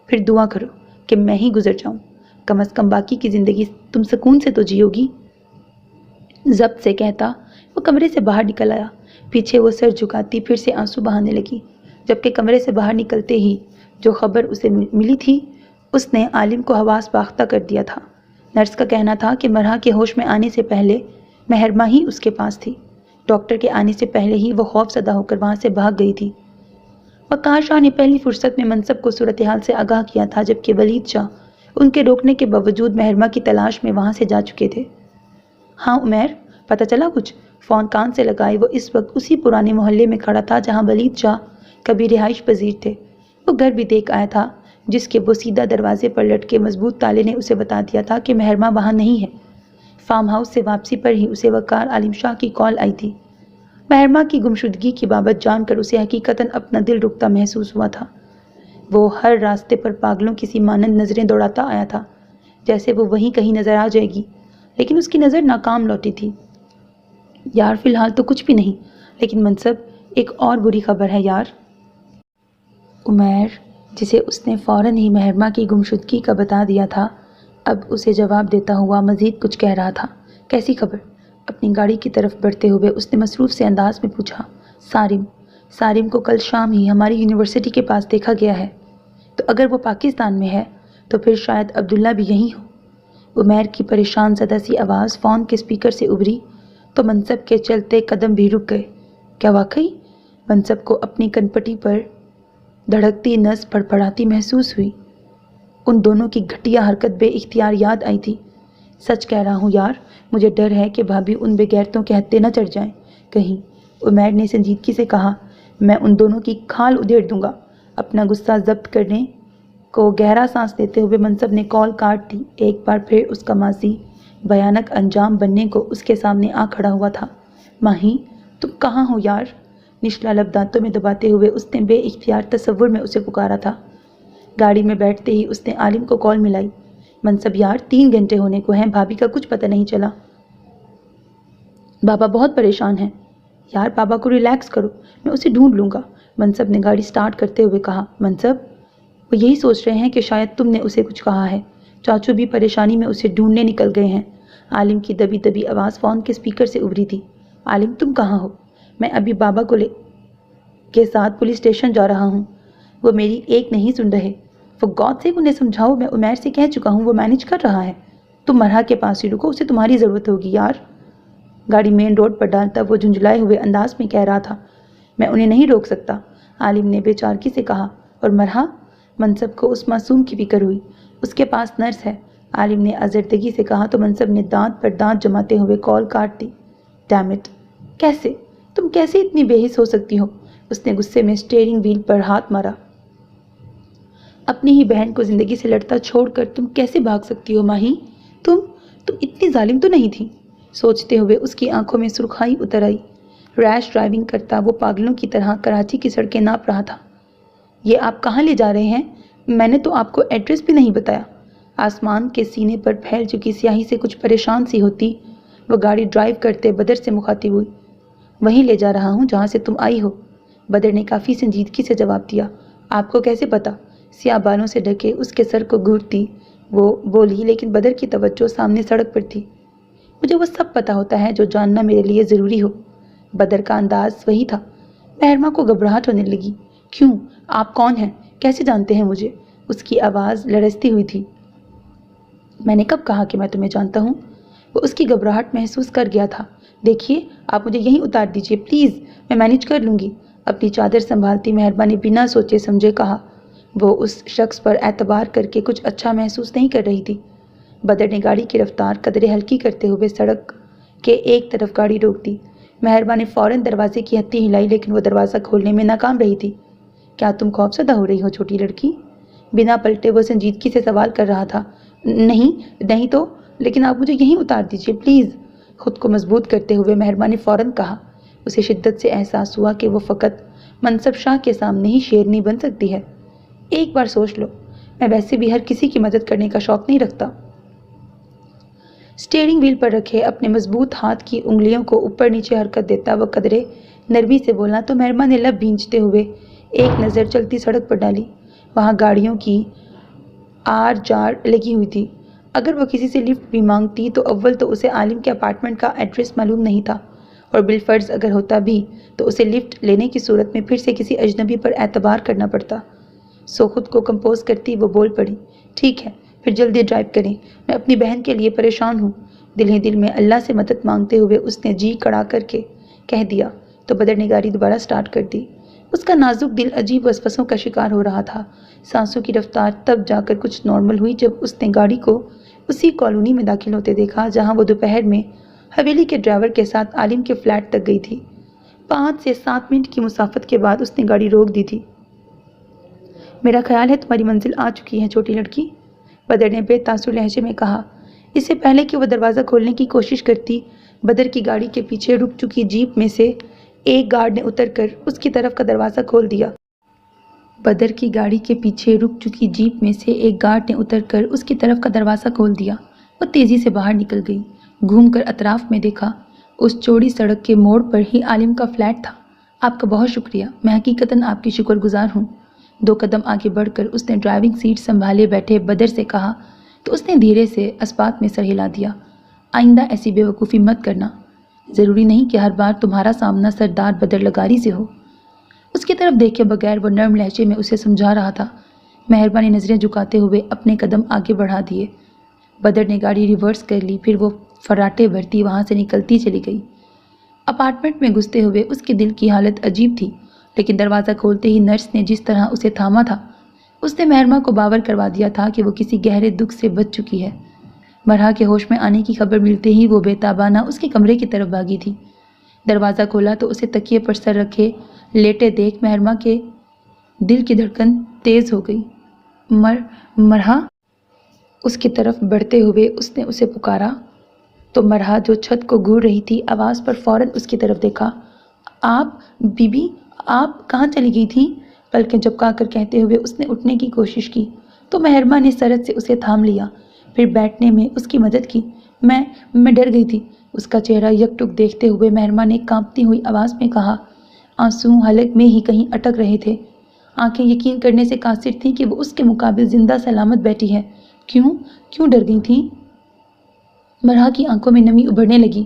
پھر دعا کرو کہ میں ہی گزر جاؤں، کم از کم باقی کی زندگی تم سکون سے تو جیو گی۔ ضبط سے کہتا وہ کمرے سے باہر نکل آیا۔ پیچھے وہ سر جھکاتی پھر سے آنسو بہانے لگی۔ جبکہ کمرے سے باہر نکلتے ہی جو خبر اسے ملی تھی اس نے عالم کو حواس باختہ کر دیا تھا۔ نرس کا کہنا تھا کہ مرحا کے ہوش میں آنے سے پہلے مہرماں ہی اس کے پاس تھی۔ ڈاکٹر کے آنے سے پہلے ہی وہ خوف زدہ ہو کر وہاں سے بھاگ گئی تھی۔ وقار شاہ نے پہلی فرصت میں منصب کو صورتحال سے آگاہ کیا تھا جبکہ ولید شاہ ان کے روکنے کے باوجود مہرما کی تلاش میں وہاں سے جا چکے تھے۔ ہاں عمیر، پتہ چلا کچھ؟ فون کان سے لگائے وہ اس وقت اسی پرانے محلے میں کھڑا تھا جہاں ولید شاہ کبھی رہائش پذیر تھے۔ وہ گھر بھی دیکھ آیا تھا جس کے وہ سیدھا دروازے پر لٹکے مضبوط تالے نے اسے بتا دیا تھا کہ مہرما وہاں نہیں ہے۔ فارم ہاؤس سے واپسی پر ہی اسے وقار عالم شاہ کی کال آئی تھی۔ مہرما کی گمشدگی کی بابت جان کر اسے حقیقتاً اپنا دل رکتا محسوس ہوا تھا۔ وہ ہر راستے پر پاگلوں کسی مانند نظریں دوڑاتا آیا تھا، جیسے وہ وہیں کہیں نظر آ جائے گی، لیکن اس کی نظر ناکام لوٹی تھی۔ یار فی الحال تو کچھ بھی نہیں، لیکن منصب، ایک اور بری خبر ہے یار۔ عمیر، جسے اس نے فوراً ہی مہرما کی گمشدگی کا بتا دیا تھا، اب اسے جواب دیتا ہوا مزید کچھ کہہ رہا تھا۔ کیسی خبر؟ اپنی گاڑی کی طرف بڑھتے ہوئے اس نے مصروف سے انداز میں پوچھا۔ سارم کو کل شام ہی ہماری یونیورسٹی کے پاس دیکھا گیا ہے۔ تو اگر وہ پاکستان میں ہے تو پھر شاید عبداللہ بھی یہیں ہو۔ عمیر کی پریشان زدہ سی آواز فون کے اسپیکر سے ابھری تو منصب کے چلتے قدم بھی رک گئے۔ کیا واقعی؟ منصب کو اپنی کنپٹی پر دھڑکتی نس پڑپڑاتی محسوس ہوئی۔ ان دونوں کی گھٹیا حرکت بے اختیار یاد آئی تھی۔ سچ کہہ رہا ہوں یار، مجھے ڈر ہے کہ بھابھی ان بے غیرتوں کے ہتھے نہ چڑھ جائیں کہیں۔ عمیر نے سنجیدگی سے کہا، میں ان دونوں کی کھال ادھیڑ دوں گا۔ اپنا غصہ ضبط کرنے کو گہرا سانس لیتے ہوئے منصب نے کال کاٹ دی۔ ایک بار پھر اس کا ماضی بھیانک انجام بننے کو اس کے سامنے آ کھڑا ہوا تھا۔ ماہی، تم کہاں ہو یار؟ نچلا لب دانتوں میں دباتے ہوئے اس نے بے اختیار تصور میں اسے پکارا تھا۔ گاڑی میں بیٹھتے ہی اس نے عالم کو کال ملائی۔ منصب یار، 3 گھنٹے ہونے کو ہیں، بھابھی کا کچھ پتہ نہیں چلا۔ بابا بہت پریشان ہیں۔ یار بابا کو ریلیکس کرو، میں اسے ڈھونڈ لوں گا، منصب نے گاڑی سٹارٹ کرتے ہوئے کہا۔ منصب، وہ یہی سوچ رہے ہیں کہ شاید تم نے اسے کچھ کہا ہے۔ چاچو بھی پریشانی میں اسے ڈھونڈنے نکل گئے ہیں۔ عالم کی دبی دبی آواز فون کے اسپیکر سے ابھری تھی۔ عالم، تم کہاں ہو؟ میں ابھی بابا کو کے ساتھ پولیس اسٹیشن جا رہا ہوں۔ وہ میری ایک نہیں سن رہے۔ For God sake انہیں سمجھاؤ، میں عمیر سے کہہ چکا ہوں، وہ مینج کر رہا ہے۔ تم مرحا کے پاس ہی رکو، اسے تمہاری ضرورت ہوگی یار۔ گاڑی مین روڈ پر ڈالتا وہ جھنجھلائے ہوئے انداز میں کہہ رہا تھا۔ میں انہیں نہیں روک سکتا، عالم نے بے چارگی سے کہا۔ اور مرحا؟ منصب کو اس معصوم کی فکر ہوئی۔ اس کے پاس نرس ہے، عالم نے آزردگی سے کہا تو منصب نے دانت پر دانت جماتے ہوئے کال کاٹ دی۔ Dam it! کیسے؟ تم کیسے اتنی بے حس ہو سکتی ہو؟ اس نے غصے میں اسٹیئرنگ وہیل پر ہاتھ مارا۔ اپنی ہی بہن کو زندگی سے لڑتا چھوڑ کر تم کیسے بھاگ سکتی ہو ماہی؟ تم اتنی ظالم تو نہیں تھی؟ سوچتے ہوئے اس کی آنکھوں میں سرخائی اتر آئی۔ ریش ڈرائیونگ کرتا وہ پاگلوں کی طرح کراچی کی سڑکیں ناپ رہا تھا۔ یہ آپ کہاں لے جا رہے ہیں؟ میں نے تو آپ کو ایڈریس بھی نہیں بتایا۔ آسمان کے سینے پر پھیل چکی سیاہی سے کچھ پریشان سی ہوتی وہ گاڑی ڈرائیو کرتے بدر سے مخاطب ہوئی۔ وہیں لے جا رہا ہوں جہاں سے تم آئی ہو، بدر نے کافی سنجیدگی سے جواب دیا۔ آپ کو کیسے پتا؟ سیاہ بالوں سے ڈھکے اس کے سر کو گھورتی وہ بولی، لیکن بدر کی توجہ سامنے سڑک پر تھی۔ مجھے وہ سب پتا ہوتا ہے جو جاننا میرے لیے ضروری ہو۔ بدر کا انداز وہی تھا۔ مہرما کو گھبراہٹ ہونے لگی۔ کیوں؟ آپ کون ہیں؟ کیسے جانتے ہیں مجھے؟ اس کی آواز لرزتی ہوئی تھی۔ میں نے کب کہا کہ میں تمہیں جانتا ہوں؟ وہ اس کی گھبراہٹ محسوس کر گیا تھا۔ دیکھیے، آپ مجھے یہیں اتار دیجیے پلیز، میں مینج کر لوں گی، اپنی چادر سنبھالتی مہربا نے بنا سوچے سمجھے کہا۔ وہ اس شخص پر اعتبار کر کے کچھ اچھا محسوس نہیں کر رہی تھی۔ بدر نے گاڑی کی رفتار قدرے ہلکی کرتے ہوئے سڑک کے ایک طرف گاڑی روک دی۔ مہربا نے فوراً دروازے کی ہتھی ہلائی، لیکن وہ دروازہ کھولنے میں ناکام رہی تھی۔ کیا تم خوفزدہ ہو رہی ہو چھوٹی لڑکی؟ بنا پلٹے وہ سنجیدگی سے سوال کر رہا تھا۔ نہیں تو، لیکن آپ مجھے یہیں اتار دیجیے پلیز، خود کو مضبوط کرتے ہوئے مہربا نے فوراً کہا۔ اسے شدت سے احساس ہوا کہ وہ فقط منصب شاہ کے سامنے ہی شیرنی بن سکتی ہے۔ ایک بار سوچ لو، میں ویسے بھی ہر کسی کی مدد کرنے کا شوق نہیں رکھتا۔ اسٹیئرنگ وہیل پر رکھے اپنے مضبوط ہاتھ کی انگلیوں کو اوپر نیچے حرکت دیتا وہ قدرے نرمی سے بولا تو مہربا نے لب بھینچتے ہوئے ایک نظر چلتی سڑک پر ڈالی۔ وہاں گاڑیوں کی آر جار لگی ہوئی تھی۔ اگر وہ کسی سے لفٹ بھی مانگتی تو اول تو اسے عالم کے اپارٹمنٹ کا ایڈریس معلوم نہیں تھا، اور بالفرض اگر ہوتا بھی تو اسے لفٹ لینے کی صورت میں پھر سے کسی اجنبی پر اعتبار کرنا پڑتا۔ سو خود کو کمپوز کرتی وہ بول پڑی، ٹھیک ہے پھر جلدی ڈرائیو کریں، میں اپنی بہن کے لیے پریشان ہوں۔ دل ہی دل میں اللہ سے مدد مانگتے ہوئے اس نے جی کڑا کر کے کہہ دیا تو بدر نے گاڑی دوبارہ سٹارٹ کر دی۔ اس کا نازک دل عجیب وسوسوں کا شکار ہو رہا تھا۔ سانسوں کی رفتار تب جا کر کچھ نارمل ہوئی جب اس نے گاڑی کو اسی کالونی میں داخل ہوتے دیکھا جہاں وہ دوپہر میں حویلی کے ڈرائیور کے ساتھ عالم کے فلیٹ تک گئی تھی۔ 5 سے 7 منٹ کی مسافت کے بعد اس نے گاڑی روک دی تھی۔ میرا خیال ہے تمہاری منزل آ چکی ہے چھوٹی لڑکی، بدر نے بے تاثر لہجے میں کہا۔ اس سے پہلے کہ وہ دروازہ کھولنے کی کوشش کرتی، بدر کی گاڑی کے پیچھے رک چکی جیپ میں سے ایک گارڈ نے اتر کر اس کی طرف کا دروازہ کھول دیا۔ بدر کی گاڑی کے پیچھے رک چکی جیپ میں سے ایک گارڈ نے اتر کر اس کی طرف کا دروازہ کھول دیا۔ وہ تیزی سے باہر نکل گئی، گھوم کر اطراف میں دیکھا۔ اس چوڑی سڑک کے موڑ پر ہی عالم کا فلیٹ تھا۔ آپ کا بہت شکریہ، میں حقیقتاً آپ کی شکر گزار ہوں۔ 2 قدم آگے بڑھ کر اس نے ڈرائیونگ سیٹ سنبھالے بیٹھے بدر سے کہا تو اس نے دھیرے سے اسبات میں سر ہلا دیا۔ آئندہ ایسی بے وقوفی مت کرنا، ضروری نہیں کہ ہر بار تمہارا سامنا سردار بدر لگاری سے ہو۔ اس کی طرف دیکھے بغیر وہ نرم لہجے میں اسے سمجھا رہا تھا۔ مہربانی نظریں جھکاتے ہوئے اپنے قدم آگے بڑھا دیے۔ بدر نے گاڑی ریورس کر لی، پھر وہ فراٹے بھرتی وہاں سے نکلتی چلی گئی۔ اپارٹمنٹ میں گھستے ہوئے اس کے دل کی حالت عجیب تھی، لیکن دروازہ کھولتے ہی نرس نے جس طرح اسے تھاما تھا، اس نے مہرما کو باور کروا دیا تھا کہ وہ کسی گہرے دکھ سے بچ چکی ہے۔ مرحا کے ہوش میں آنے کی خبر ملتے ہی وہ بے تابانہ اس کے کمرے کی طرف بھاگی تھی۔ دروازہ کھولا تو اسے تکیے پر سر رکھے لیٹے دیکھ مہرما کے دل کی دھڑکن تیز ہو گئی۔ مرحا، اس کی طرف بڑھتے ہوئے اس نے اسے پکارا تو مرحا جو چھت کو گھور رہی تھی آواز پر فوراً اس کی طرف دیکھا۔ آپ بی بی، آپ کہاں چلی گئی تھیں؟ پلکیں جھپکا کر کہتے ہوئے اس نے اٹھنے کی کوشش کی تو مہرما نے سرت سے اسے تھام لیا، پھر بیٹھنے میں اس کی مدد کی۔ میں ڈر گئی تھی، اس کا چہرہ یک ٹک دیکھتے ہوئے مہرما نے کانپتی ہوئی آواز میں کہا۔ آنسو حلق میں ہی کہیں اٹک رہے تھے، آنکھیں یقین کرنے سے قاصر تھیں کہ وہ اس کے مقابل زندہ سلامت بیٹھی ہے۔ کیوں ڈر گئی تھیں؟ مرحا کی آنکھوں میں نمی ابھرنے لگی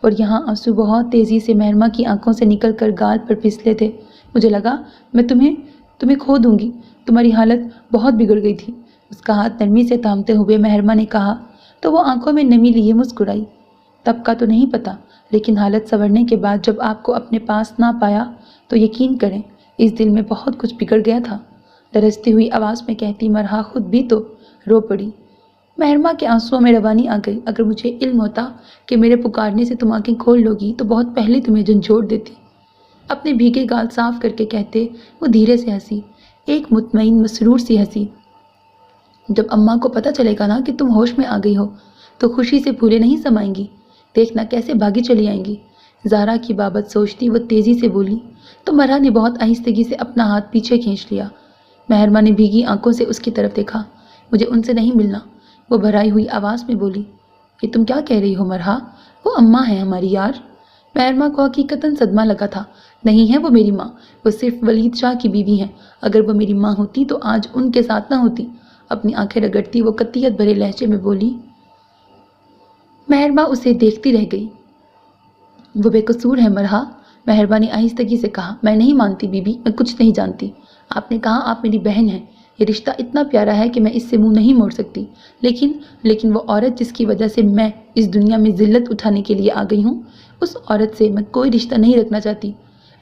اور یہاں آنسو بہت تیزی سے مہرما کی آنکھوں سے نکل کر گال پر پھسلے تھے۔ مجھے لگا میں تمہیں کھو دوں گی، تمہاری حالت بہت بگڑ گئی تھی۔ اس کا ہاتھ نرمی سے تھامتے ہوئے مہرما نے کہا تو وہ آنکھوں میں نمی لیے مسکرائی۔ تب کا تو نہیں پتا، لیکن حالت سنورنے کے بعد جب آپ کو اپنے پاس نہ پایا تو یقین کریں اس دل میں بہت کچھ بگڑ گیا تھا، لرزتی ہوئی آواز میں کہتی مرحا خود بھی تو رو پڑی۔ مہرما کے آنسوؤں میں روانی آ گئی۔ اگر مجھے علم ہوتا کہ میرے پکارنے سے تم آنکھیں کھول لو گی تو بہت پہلے تمہیں جھنجھوڑ دیتی، اپنے بھیگے گال صاف کر کے کہتے وہ دھیرے سے ہنسی، ایک مطمئن مسرور سی ہنسی۔ جب اماں کو پتہ چلے گا نا کہ تم ہوش میں آ گئی ہو تو خوشی سے پھولے نہیں سمائیں گی، دیکھنا کیسے بھاگی چلی آئیں گی۔ زارا کی بابت سوچتی وہ تیزی سے بولی تو مرحا نے بہت آہستگی سے اپنا ہاتھ پیچھے کھینچ لیا۔ مہرما نے بھیگی آنکھوں سے اس کی طرف دیکھا۔ مجھے ان سے نہیں ملنا، وہ بھرائی ہوئی آواز میں بولی۔ یہ تم کیا کہہ رہی ہو مرحا؟ وہ اماں ہیں ہماری یار۔ مہرما کو حقیقتاً صدمہ لگا تھا۔ نہیں ہے وہ میری ماں، وہ صرف ولید شاہ کی بیوی ہیں۔ اگر وہ میری ماں ہوتی تو آج ان کے ساتھ نہ ہوتی۔ اپنی آنکھیں رگڑتی وہ قطعیت بھرے لہجے میں بولی۔ مہرما اسے دیکھتی رہ گئی۔ وہ بے قصور ہے مرحا، مہربا نے آہستگی سے کہا۔ میں نہیں مانتی بی بی، میں کچھ نہیں جانتی۔ آپ نے کہا آپ میری بہن ہیں، یہ رشتہ اتنا پیارا ہے کہ میں اس سے منہ نہیں موڑ سکتی، لیکن وہ عورت جس کی وجہ سے میں اس دنیا میں ذلت اٹھانے کے لیے آ گئی ہوں، اس عورت سے میں کوئی رشتہ نہیں رکھنا چاہتی۔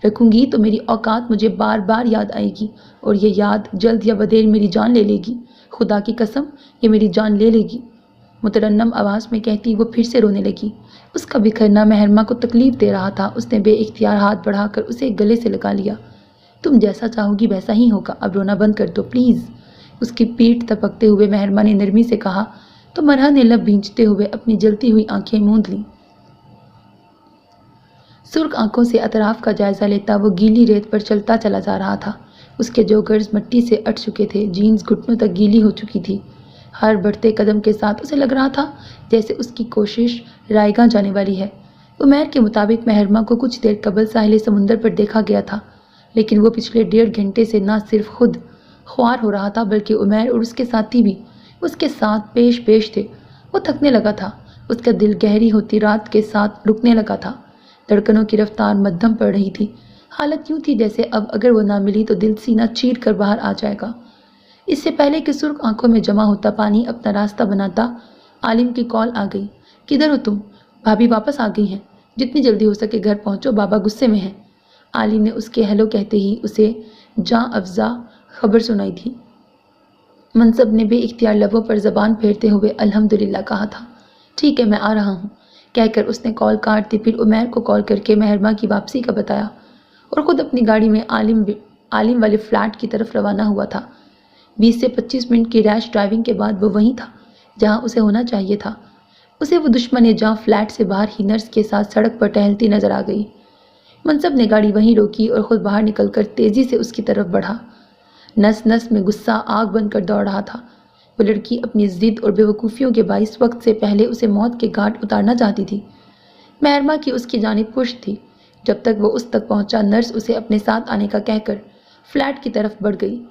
رکھوں گی تو میری اوقات مجھے بار بار یاد آئے گی اور یہ یاد جلد یا بدیر میری جان لے لے گی۔ خدا کی قسم یہ میری جان لے لے گی، مترنم آواز میں کہتی وہ پھر سے رونے لگی۔ اس کا بکھرنا مہرما کو تکلیف دے رہا تھا۔ اس نے بے اختیار ہاتھ بڑھا کر اسے گلے سے لگا لیا۔ تم جیسا چاہو گی ویسا ہی ہوگا، اب رونا بند کر دو پلیز، اس کی پیٹھ تپکتے ہوئے مہرما نے نرمی سے کہا تو مرحا نے لب بھینچتے ہوئے اپنی جلتی ہوئی آنکھیں موند لیں۔ سرخ آنکھوں سے اطراف کا جائزہ لیتا وہ گیلی ریت پر چلتا چلا جا رہا تھا۔ اس کے جوگرز مٹی سے اٹ چکے تھے، جینز گھٹنوں تک گیلی ہو چکی تھی۔ ہر بڑھتے قدم کے ساتھ اسے لگ رہا تھا جیسے اس کی کوشش رائیگاں جانے والی ہے۔ عمیر کے مطابق مہرما کو کچھ دیر قبل ساحل سمندر پر دیکھا گیا تھا، لیکن وہ پچھلے 1.5 گھنٹے سے نہ صرف خود خوار ہو رہا تھا بلکہ عمیر اور اس کے ساتھی بھی اس کے ساتھ پیش تھے۔ وہ تھکنے لگا تھا، اس کا دل گہری ہوتی رات کے ساتھ رکنے لگا تھا، دھڑکنوں کی رفتار مدھم پڑ رہی تھی۔ حالت یوں تھی جیسے اب اگر وہ نہ ملی تو دل سینہ چیر کر باہر آ جائے گا۔ اس سے پہلے کہ سرخ آنکھوں میں جمع ہوتا پانی اپنا راستہ بناتا، عالم کی کال آ گئی۔ کدھر ہو تم؟ بھابھی واپس آ گئی ہیں، جتنی جلدی ہو سکے گھر پہنچو، بابا غصے میں ہیں۔ عالم نے اس کے ہیلو کہتے ہی اسے جاں افزا خبر سنائی تھی۔ منصب نے بے اختیار لبوں پر زبان پھیرتے ہوئے الحمدللہ کہا تھا۔ ٹھیک ہے، میں آ رہا ہوں کہہ کر اس نے کال کاٹ دی۔ پھر عمیر کو کال کر کے مہرماں کی واپسی کا بتایا اور خود اپنی گاڑی میں عالم والے فلیٹ کی طرف روانہ ہوا تھا۔ 20 سے 25 منٹ کی ریش ڈرائیونگ کے بعد وہ وہیں تھا جہاں اسے ہونا چاہیے تھا۔ اسے وہ دشمن جاں فلیٹ سے باہر ہی نرس کے ساتھ سڑک پر ٹہلتی نظر آ گئی۔ منصب نے گاڑی وہیں روکی اور خود باہر نکل کر تیزی سے اس کی طرف بڑھا۔ نس نس میں غصہ آگ بن کر دوڑ رہا تھا۔ وہ لڑکی اپنی ضد اور بے وقوفیوں کے باعث وقت سے پہلے اسے موت کے گھاٹ اتارنا چاہتی تھی۔ مہرماں کی اس کی جانب پشت تھی۔ جب تک وہ اس تک پہنچا، نرس اسے اپنے ساتھ آنے کا کہہ کر فلیٹ کی طرف بڑھ گئی۔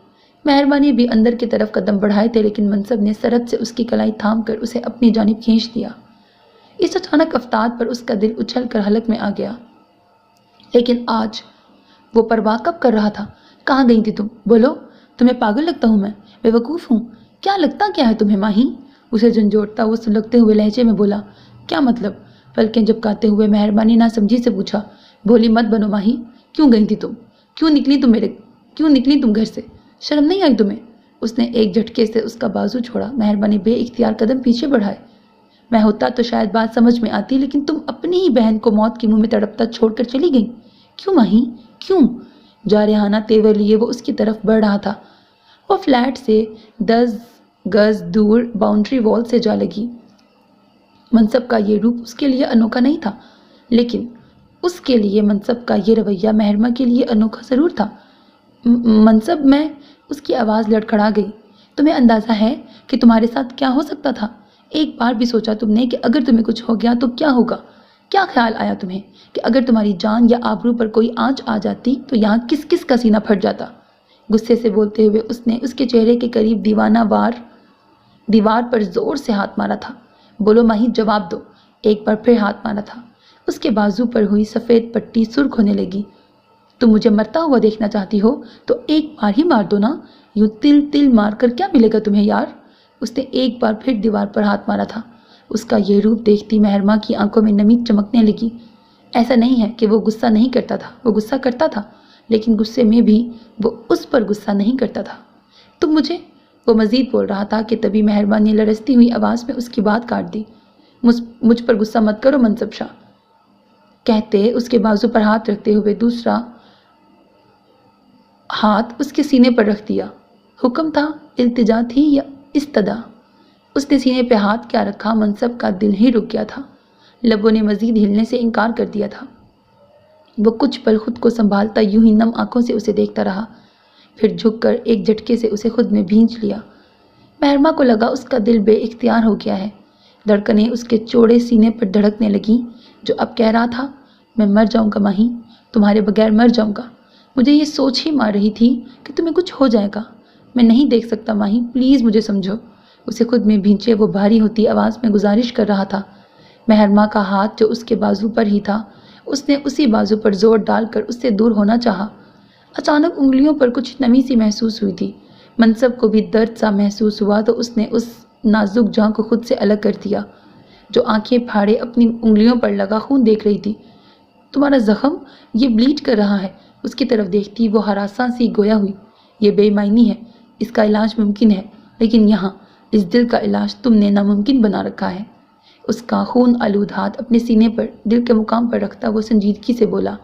مہرماں نے بھی اندر کی طرف قدم بڑھائے تھے، لیکن منصب نے سرعت سے اس کی کلائی تھام کر اسے اپنی جانب کھینچ دیا۔ اس اچانک افتاد پر اس کا دل اچھل کر حلق میں آ گیا۔ لیکن آج وہ پرواہ کب کر رہا تھا؟ کہاں گئی تھی تم؟ بولو، تمہیں پاگل لگتا ہوں میں؟ بے وقوف ہوں؟ کیا لگتا کیا ہے تمہیں ماہی؟ اسے جھنجھوڑتا وہ سلگتے ہوئے لہجے میں بولا۔ کیا مطلب؟ پلکیں جھپکاتے ہوئے مہرباں نے ناسمجھی سے پوچھا۔ بولی مت بنو ماہی، کیوں گئی تھی تم؟ کیوں نکلی تم گھر سے؟ شرم نہیں آئی تمہیں؟ اس نے ایک جھٹکے سے اس کا بازو چھوڑا۔ مہرباں نے بے اختیار قدم پیچھے بڑھائے۔ میں ہوتا تو شاید بات سمجھ میں آتی، لیکن تم اپنی ہی بہن کو موت کے منہ میں تڑپتا چھوڑ کر چلی گئی۔ کیوں ماہی، کیوں؟ جارحانہ تیور لیے وہ اس کی طرف بڑھ رہا تھا۔ وہ فلیٹ سے 10 گز دور باؤنڈری وال سے جا لگی۔ منصب کا یہ روپ اس کے لیے انوکھا نہیں تھا، لیکن اس کے لیے منصب کا یہ رویہ مہرماں کے لیے انوکھا ضرور تھا۔ منصب، میں، اس کی آواز لڑکھڑا گئی۔ تمہیں اندازہ ہے کہ تمہارے ساتھ کیا ہو سکتا تھا؟ ایک بار بھی سوچا تم نے کہ اگر تمہیں کچھ ہو گیا تو کیا ہوگا؟ کیا خیال آیا تمہیں کہ اگر تمہاری جان یا آبرو پر کوئی آنچ آ جاتی تو یہاں کس کس کا سینہ پھٹ جاتا؟ غصے سے بولتے ہوئے اس نے اس کے چہرے کے قریب دیوار پر زور سے ہاتھ مارا تھا۔ بولو ماہی، جواب دو۔ ایک بار پھر ہاتھ مارا تھا۔ اس کے بازو پر ہوئی سفید پٹی سرخ ہونے لگی۔ تم مجھے مرتا ہوا دیکھنا چاہتی ہو تو ایک بار ہی مار دو نا، یوں تل تل مار کر کیا ملے گا تمہیں یار؟ اس نے ایک بار پھر دیوار پر ہاتھ مارا تھا۔ اس کا یہ روپ دیکھتی مہرماں کی آنکھوں میں نمی چمکنے لگی۔ ایسا نہیں ہے کہ وہ غصہ نہیں کرتا تھا، وہ غصہ کرتا تھا، لیکن غصے میں بھی وہ اس پر غصہ نہیں کرتا تھا۔ تم مجھے، وہ مزید بول رہا تھا کہ تبھی مہرباں نے لرزتی ہوئی آواز میں اس کی بات کاٹ دی۔ مجھ پر غصہ مت کرو منصب شاہ، کہتے اس کے بازو پر ہاتھ رکھتے ہوئے دوسرا ہاتھ اس کے سینے پر رکھ دیا۔ حکم تھا، التجا تھی یا استدا؟ اس نے سینے پہ ہاتھ کیا رکھا، منصب کا دل ہی رک گیا تھا۔ لبوں نے مزید ہلنے سے انکار کر دیا تھا۔ وہ کچھ پل خود کو سنبھالتا یوں ہی نم آنکھوں سے اسے دیکھتا رہا، پھر جھک کر ایک جھٹکے سے اسے خود میں بھینچ لیا۔ مہرماں کو لگا اس کا دل بے اختیار ہو گیا ہے۔ دھڑکنیں اس کے چوڑے سینے پر دھڑکنے لگیں۔ جو اب کہہ رہا تھا، میں مر جاؤں گا ماہی، تمہارے بغیر مر جاؤں گا۔ مجھے یہ سوچ ہی مار رہی تھی کہ تمہیں کچھ ہو جائے گا۔ میں نہیں دیکھ سکتا ماہی، پلیز مجھے سمجھو۔ اسے خود میں بھینچے وہ بھاری ہوتی آواز میں گزارش کر رہا تھا۔ مہرماں کا ہاتھ جو اس کے بازو پر ہی تھا، اس نے اسی بازو پر زور ڈال کر اس سے دور ہونا چاہا۔ اچانک انگلیوں پر کچھ نمی سی محسوس ہوئی تھی۔ منصب کو بھی درد سا محسوس ہوا تو اس نے اس نازک جاں کو خود سے الگ کر دیا، جو آنکھیں پھاڑے اپنی انگلیوں پر لگا خون دیکھ رہی تھی۔ تمہارا زخم، یہ بلیڈ کر رہا ہے۔ اس کی طرف دیکھتی وہ ہراساں سی گویا ہوئی۔ یہ بے معنی ہے، اس کا علاج ممکن ہے، لیکن یہاں اس دل کا علاج تم نے ناممکن بنا رکھا ہے۔ اس کا خون آلود ہاتھ اپنے سینے پر دل کے مقام پر رکھتا وہ سنجیدگی سے بولا،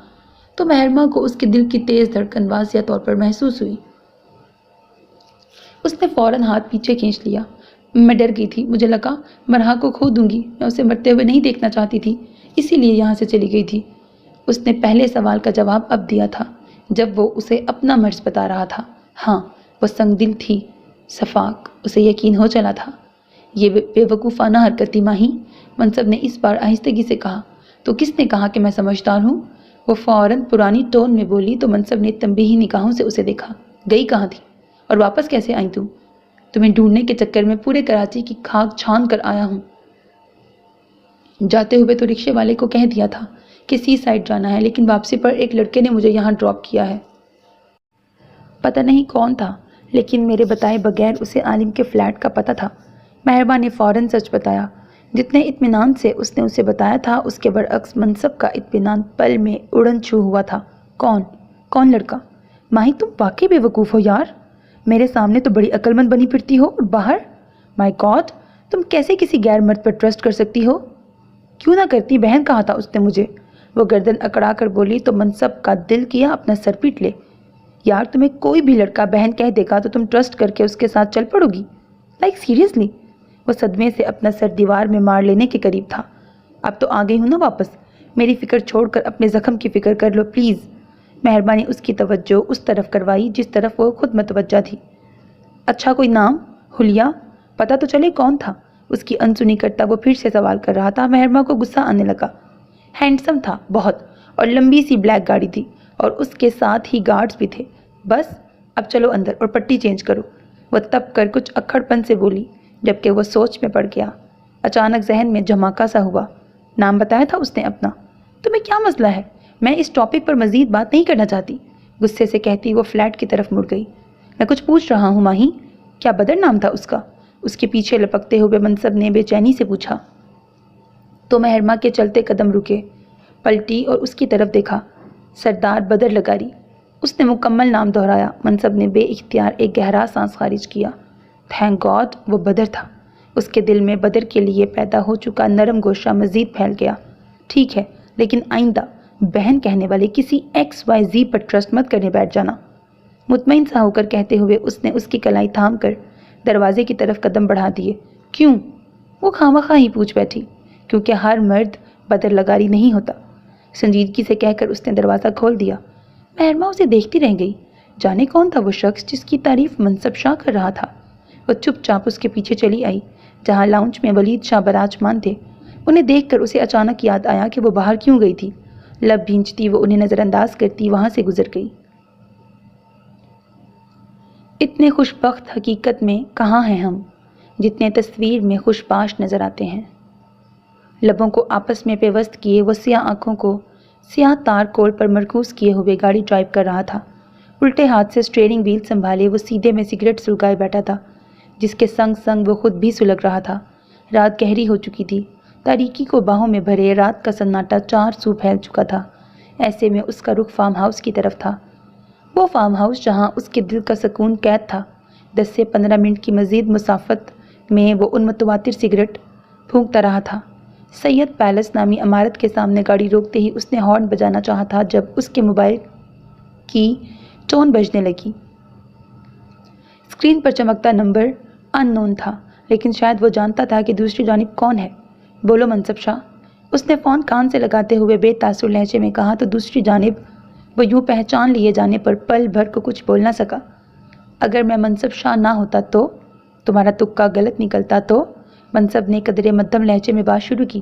تو مہرماں کو اس کے دل کی تیز دھڑکن واضح طور پر محسوس ہوئی۔ اس نے فوراً ہاتھ پیچھے کھینچ لیا۔ میں ڈر گئی تھی، مجھے لگا مرہا کو کھو دوں گی، میں اسے مرتے ہوئے نہیں دیکھنا چاہتی تھی، اسی لیے یہاں سے چلی گئی تھی۔ اس نے پہلے سوال کا جواب اب دیا تھا جب وہ اسے اپنا مرض بتا رہا تھا۔ ہاں، وہ سنگ دل تھی، صفاق، اسے یقین ہو چلا تھا۔ یہ بے وقوفانہ حرکت تھی ماہی، منصب نے اس بار آہستگی سے کہا۔ تو کس نے کہا کہ میں سمجھدار ہوں؟ وہ فوراً پرانی ٹون میں بولی تو منصب نے تنبیہی نگاہوں سے اسے دیکھا۔ گئی کہاں تھی اور واپس کیسے آئی تم؟ تمہیں ڈھونڈنے کے چکر میں پورے کراچی کی کھاک چھان کر آیا ہوں۔ جاتے ہوئے تو رکشے والے کو کہہ دیا تھا کہ سی سائڈ جانا ہے، لیکن واپسی پر ایک لڑکے نے مجھے یہاں ڈراپ کیا ہے۔ پتہ نہیں کون تھا، لیکن میرے بتائے بغیر اسے عالم کے فلیٹ کا پتہ تھا۔ مہرباں نے فوراً سچ بتایا۔ جتنے اطمینان سے اس نے اسے بتایا تھا، اس کے برعکس منصب کا اطمینان پل میں اڑن چھو ہوا تھا۔ کون کون لڑکا؟ ماہی تم واقعی بے وقوف ہو یار، میرے سامنے تو بڑی عقل مند بنی پھرتی ہو اور باہر، مائی گاڈ، تم کیسے کسی غیر مرد پر ٹرسٹ کر سکتی ہو؟ کیوں نہ کرتی، بہن کہا تھا اس نے مجھے، وہ گردن اکڑا کر بولی تو منصب کا دل کیا اپنا سر پیٹ لے۔ یار تمہیں کوئی بھی لڑکا بہن کہہ دے گا تو تم ٹرسٹ کر کے اس کے ساتھ چل پڑو گی؟ Like seriously? وہ صدمے سے اپنا سر دیوار میں مار لینے کے قریب تھا۔ اب تو آ گئی ہوں نا واپس، میری فکر چھوڑ کر اپنے زخم کی فکر کر لو پلیز۔ مہربا نے اس کی توجہ اس طرف کروائی جس طرف وہ خود متوجہ تھی۔ اچھا کوئی نام؟ حلیہ؟ پتہ تو چلے کون تھا؟ اس کی انسنی کرتا وہ پھر سے سوال کر رہا تھا۔ مہربا کو غصہ آنے لگا۔ ہینڈسم تھا بہت، اور لمبی سی بلیک گاڑی تھی، اور اس کے ساتھ ہی گارڈز بھی تھے۔ بس اب چلو اندر اور پٹی چینج کرو، وہ تب کر کچھ اکھڑ پن سے بولی، جبکہ وہ سوچ میں پڑ گیا۔ اچانک ذہن میں جھماکا سا ہوا۔ نام بتایا تھا اس نے اپنا؟ تمہیں کیا مسئلہ ہے؟ میں اس ٹاپک پر مزید بات نہیں کرنا چاہتی، غصے سے کہتی وہ فلیٹ کی طرف مڑ گئی۔ میں کچھ پوچھ رہا ہوں ماہی، کیا بدر نام تھا اس کا؟ اس کے پیچھے لپکتے ہوئے منصب نے بے چینی سے پوچھا۔ تو مہرما کے چلتے قدم رکے، پلٹی اور اس کی طرف دیکھا۔ سردار بدر لگاری، اس نے مکمل نام دہرایا۔ منصب نے بے اختیار ایک گہرا سانس خارج کیا۔ تھینک گاڈ وہ بدر تھا۔ اس کے دل میں بدر کے لیے پیدا ہو چکا نرم گوشہ مزید پھیل گیا۔ ٹھیک ہے، لیکن آئندہ بہن کہنے والے کسی XYZ پر ٹرسٹ مت کرنے بیٹھ جانا، مطمئن سا ہو کر کہتے ہوئے اس نے اس کی کلائی تھام کر دروازے کی طرف قدم بڑھا دیے۔ کیوں؟ وہ خامخواہ ہی پوچھ بیٹھی۔ کیونکہ ہر مرد بدر لگاری نہیں ہوتا، سنجیدگی سے کہہ کر اس نے دروازہ کھول دیا۔ مہرما اسے دیکھتی رہ گئی، جانے کون تھا وہ شخص جس کی تعریف منصب شاہ کر رہا تھا۔ وہ چپ چاپ اس کے پیچھے چلی آئی جہاں لاؤنج میں ولید شاہ براجمان تھے۔ انہیں دیکھ کر اسے اچانک یاد آیا کہ وہ باہر کیوں گئی تھی۔ لب بھینچتی وہ انہیں نظر انداز کرتی وہاں سے گزر گئی۔ اتنے خوش بخت حقیقت میں کہاں ہیں ہم، جتنے تصویر میں خوش باش نظر آتے ہیں۔ لبوں کو آپس میں پیوست کیے وہ سیاہ آنکھوں کو سیاہ تار کول پر مرکوز کیے ہوئے گاڑی ڈرائیو کر رہا تھا۔ الٹے ہاتھ سے اسٹیئرنگ وہیل سنبھالے وہ سیدھے میں سگریٹ سلگائے بیٹھا تھا، جس کے سنگ سنگ وہ خود بھی سلگ رہا تھا۔ رات گہری ہو چکی تھی، تاریکی کو باہوں میں بھرے رات کا سناٹا چار سو پھیل چکا تھا۔ ایسے میں اس کا رخ فارم ہاؤس کی طرف تھا، وہ فارم ہاؤس جہاں اس کے دل کا سکون قید تھا۔ 10 سے 15 منٹ کی مزید مسافت میں وہ ان متواتر سگریٹ پھونکتا رہا تھا۔ سید پیلس نامی عمارت کے سامنے گاڑی روکتے ہی اس نے ہارن بجانا چاہا تھا جب اس کے موبائل کی ٹون بجنے لگی۔ اسکرین پر چمکتا نمبر ان نون تھا، لیکن شاید وہ جانتا تھا کہ دوسری جانب کون ہے۔ بولو منصب شاہ، اس نے فون کان سے لگاتے ہوئے بے تاثر لہجے میں کہا تو دوسری جانب وہ یوں پہچان لیے جانے پر پل بھر کو کچھ بول نہ سکا۔ اگر میں منصب شاہ نہ ہوتا تو؟ تمہارا تکا غلط نکلتا تو؟ منصب نے قدرے مدھم لہجے میں بات شروع کی۔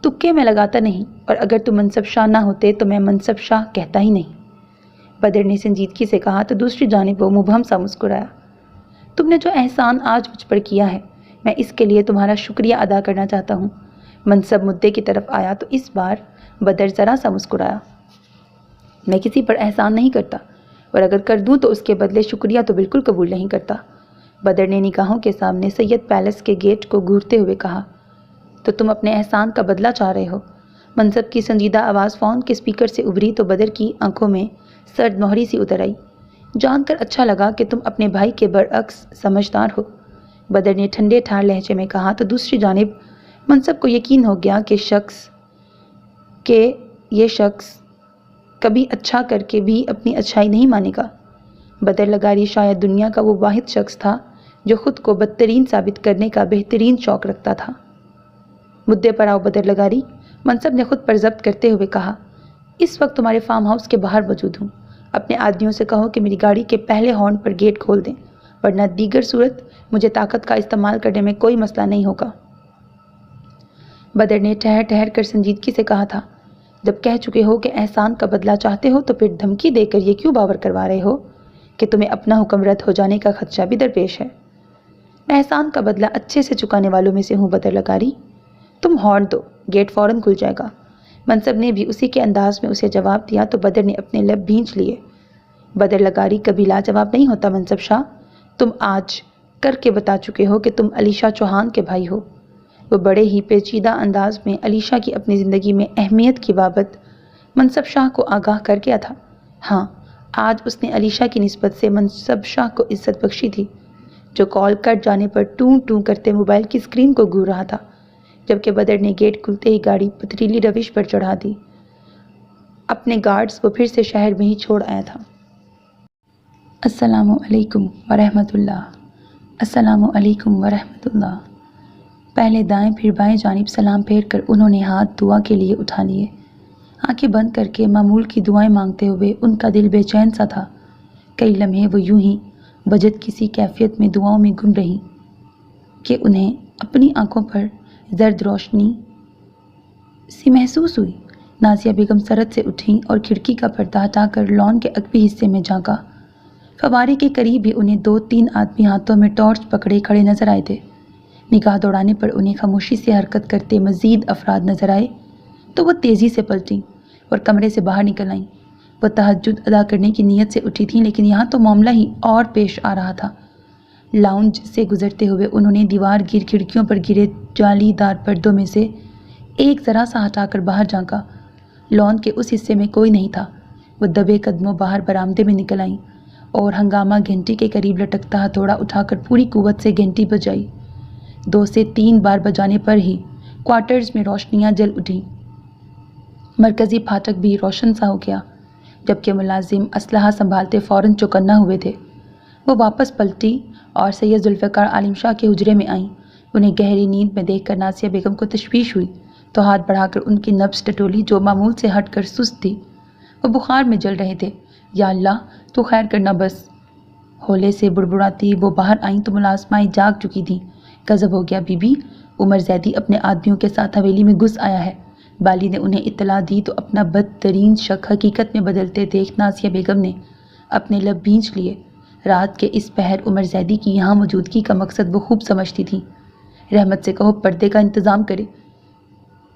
تکے میں لگاتا نہیں، اور اگر تم منصب شاہ نہ ہوتے تو میں منصب شاہ کہتا ہی نہیں، بدر نے سنجیدگی سے کہا تو دوسری جانب وہ مبہم سا مسکرایا۔ تم نے جو احسان آج مجھ پر کیا ہے، میں اس کے لیے تمہارا شکریہ ادا کرنا چاہتا ہوں۔ منصب مدعے کی طرف آیا تو اس بار بدر ذرا سا مسکرایا۔ میں کسی پر احسان نہیں کرتا، اور اگر کر دوں تو اس کے بدلے شکریہ تو بالکل قبول نہیں کرتا۔ بدر نے نگاہوں کے سامنے سید پیلس کے گیٹ کو گھورتے ہوئے کہا۔ تو تم اپنے احسان کا بدلہ چاہ رہے ہو؟ منصب کی سنجیدہ آواز فون کے اسپیکر سے ابھری تو بدر کی آنکھوں میں سرد مہری سی اتر آئی۔ جان کر اچھا لگا کہ تم اپنے بھائی کے برعکس سمجھدار ہو، بدر نے ٹھنڈے ٹھار لہجے میں کہا تو دوسری جانب منصب کو یقین ہو گیا کہ یہ شخص کبھی اچھا کر کے بھی اپنی اچھائی نہیں مانے گا۔ بدر لگاری شاید دنیا کا وہ واحد شخص تھا جو خود کو بدترین ثابت کرنے کا بہترین شوق رکھتا تھا۔ مدعے پر آؤ بدر لگاری، منصب نے خود پر ضبط کرتے ہوئے کہا۔ اس وقت تمہارے فارم ہاؤس کے باہر موجود ہوں، اپنے آدمیوں سے کہو کہ میری گاڑی کے پہلے ہارن پر گیٹ کھول دیں، ورنہ دیگر صورت مجھے طاقت کا استعمال کرنے میں کوئی مسئلہ نہیں ہوگا۔ بدر نے ٹھہر ٹھہر کر سنجیدگی سے کہا تھا، جب کہہ چکے ہو کہ احسان کا بدلہ چاہتے ہو تو پھر دھمکی دے کر یہ کیوں باور کروا رہے ہو کہ تمہیں اپنا حکم رد ہو جانے کا خدشہ بھی درپیش ہے؟ میں احسان کا بدلہ اچھے سے چکانے والوں میں سے ہوں بدر لگاری۔ تم ہارن دو، گیٹ فوراً کھل جائے گا۔ منصب نے بھی اسی کے انداز میں اسے جواب دیا تو بدر نے اپنے لب بھینچ لیے۔ بدر لگاری کبھی لاجواب نہیں ہوتا منصب شاہ، تم آج کر کے بتا چکے ہو کہ تم علیشا چوہان کے بھائی ہو۔ وہ بڑے ہی پیچیدہ انداز میں علیشا کی اپنی زندگی میں اہمیت کی بابت منصب شاہ کو آگاہ کر گیا تھا۔ ہاں، آج اس نے علیشہ کی نسبت سے منصب شاہ کو عزت بخشی تھی، جو کال کٹ جانے پر ٹوں ٹوں کرتے موبائل کی اسکرین کو گھور رہا تھا، جبکہ بدر نے گیٹ کھلتے ہی گاڑی پتریلی روش پر چڑھا دی۔ اپنے گارڈز وہ پھر سے شہر میں ہی چھوڑ آیا تھا۔ السلام علیکم ورحمۃ اللہ، السلام علیکم ورحمۃ اللہ۔ پہلے دائیں پھر بائیں جانب سلام پھیر کر انہوں نے ہاتھ دعا کے لیے اٹھا لیے۔ آنکھیں بند کر کے معمول کی دعائیں مانگتے ہوئے ان کا دل بے چین سا تھا۔ کئی لمحے وہ یوں ہی بجد کسی کیفیت میں دعاؤں میں گم رہی کہ انہیں اپنی آنکھوں پر زرد روشنی سی محسوس ہوئی۔ نازیہ بیگم سرد سے اٹھیں اور کھڑکی کا پردہ ہٹا کر لان کے عقبی حصے میں جھانکا۔ فوارے کے قریب ہی انہیں 2-3 آدمی ہاتھوں میں ٹارچ پکڑے کھڑے نظر آئے تھے۔ نگاہ دوڑانے پر انہیں خاموشی سے حرکت کرتے مزید افراد نظر آئے تو وہ تیزی سے پلٹیں اور کمرے سے باہر نکل آئیں۔ وہ تہجد ادا کرنے کی نیت سے اٹھی تھیں، لیکن یہاں تو معاملہ ہی اور پیش آ رہا تھا۔ لاؤنج سے گزرتے ہوئے انہوں نے دیوار گیر کھڑکیوں پر گرے جالی دار پردوں میں سے ایک ذرا سا ہٹا کر باہر جھانکا۔ لان کے اس حصے میں کوئی نہیں تھا۔ وہ دبے قدموں باہر برآمدے میں نکل آئیں اور ہنگامہ گھنٹی کے قریب لٹکتا ہتھوڑا اٹھا کر پوری قوت سے گھنٹی بجائی۔ 2 سے 3 بار بجانے پر ہی کوارٹرز میں روشنیاں جل اٹھیں۔ مرکزی پھاٹک بھی روشن سا ہو گیا، جبکہ ملازم اسلحہ سنبھالتے فوراً چوکنا ہوئے تھے۔ وہ واپس پلٹی اور سید ذوالفقار عالم شاہ کے حجرے میں آئیں۔ انہیں گہری نیند میں دیکھ کر نازیہ بیگم کو تشویش ہوئی تو ہاتھ بڑھا کر ان کی نبض ٹٹولی جو معمول سے ہٹ کر سست تھی۔ وہ بخار میں جل رہے تھے۔ یا اللہ تو خیر کرنا بس۔ ہولے سے بڑبڑاتی وہ باہر آئیں تو ملازمائیں جاگ چکی تھیں۔ غضب ہو گیا بی بی، عمر زیدی اپنے آدمیوں کے ساتھ حویلی میں گھس آیا ہے۔ بالی نے انہیں اطلاع دی تو اپنا بدترین شک حقیقت میں بدلتے دیکھ نازیہ بیگم نے اپنے لب بھینچ لیے۔ رات کے اس پہر عمر زیدی کی یہاں موجودگی کا مقصد وہ خوب سمجھتی تھیں۔ رحمت سے کہو پردے کا انتظام کرے،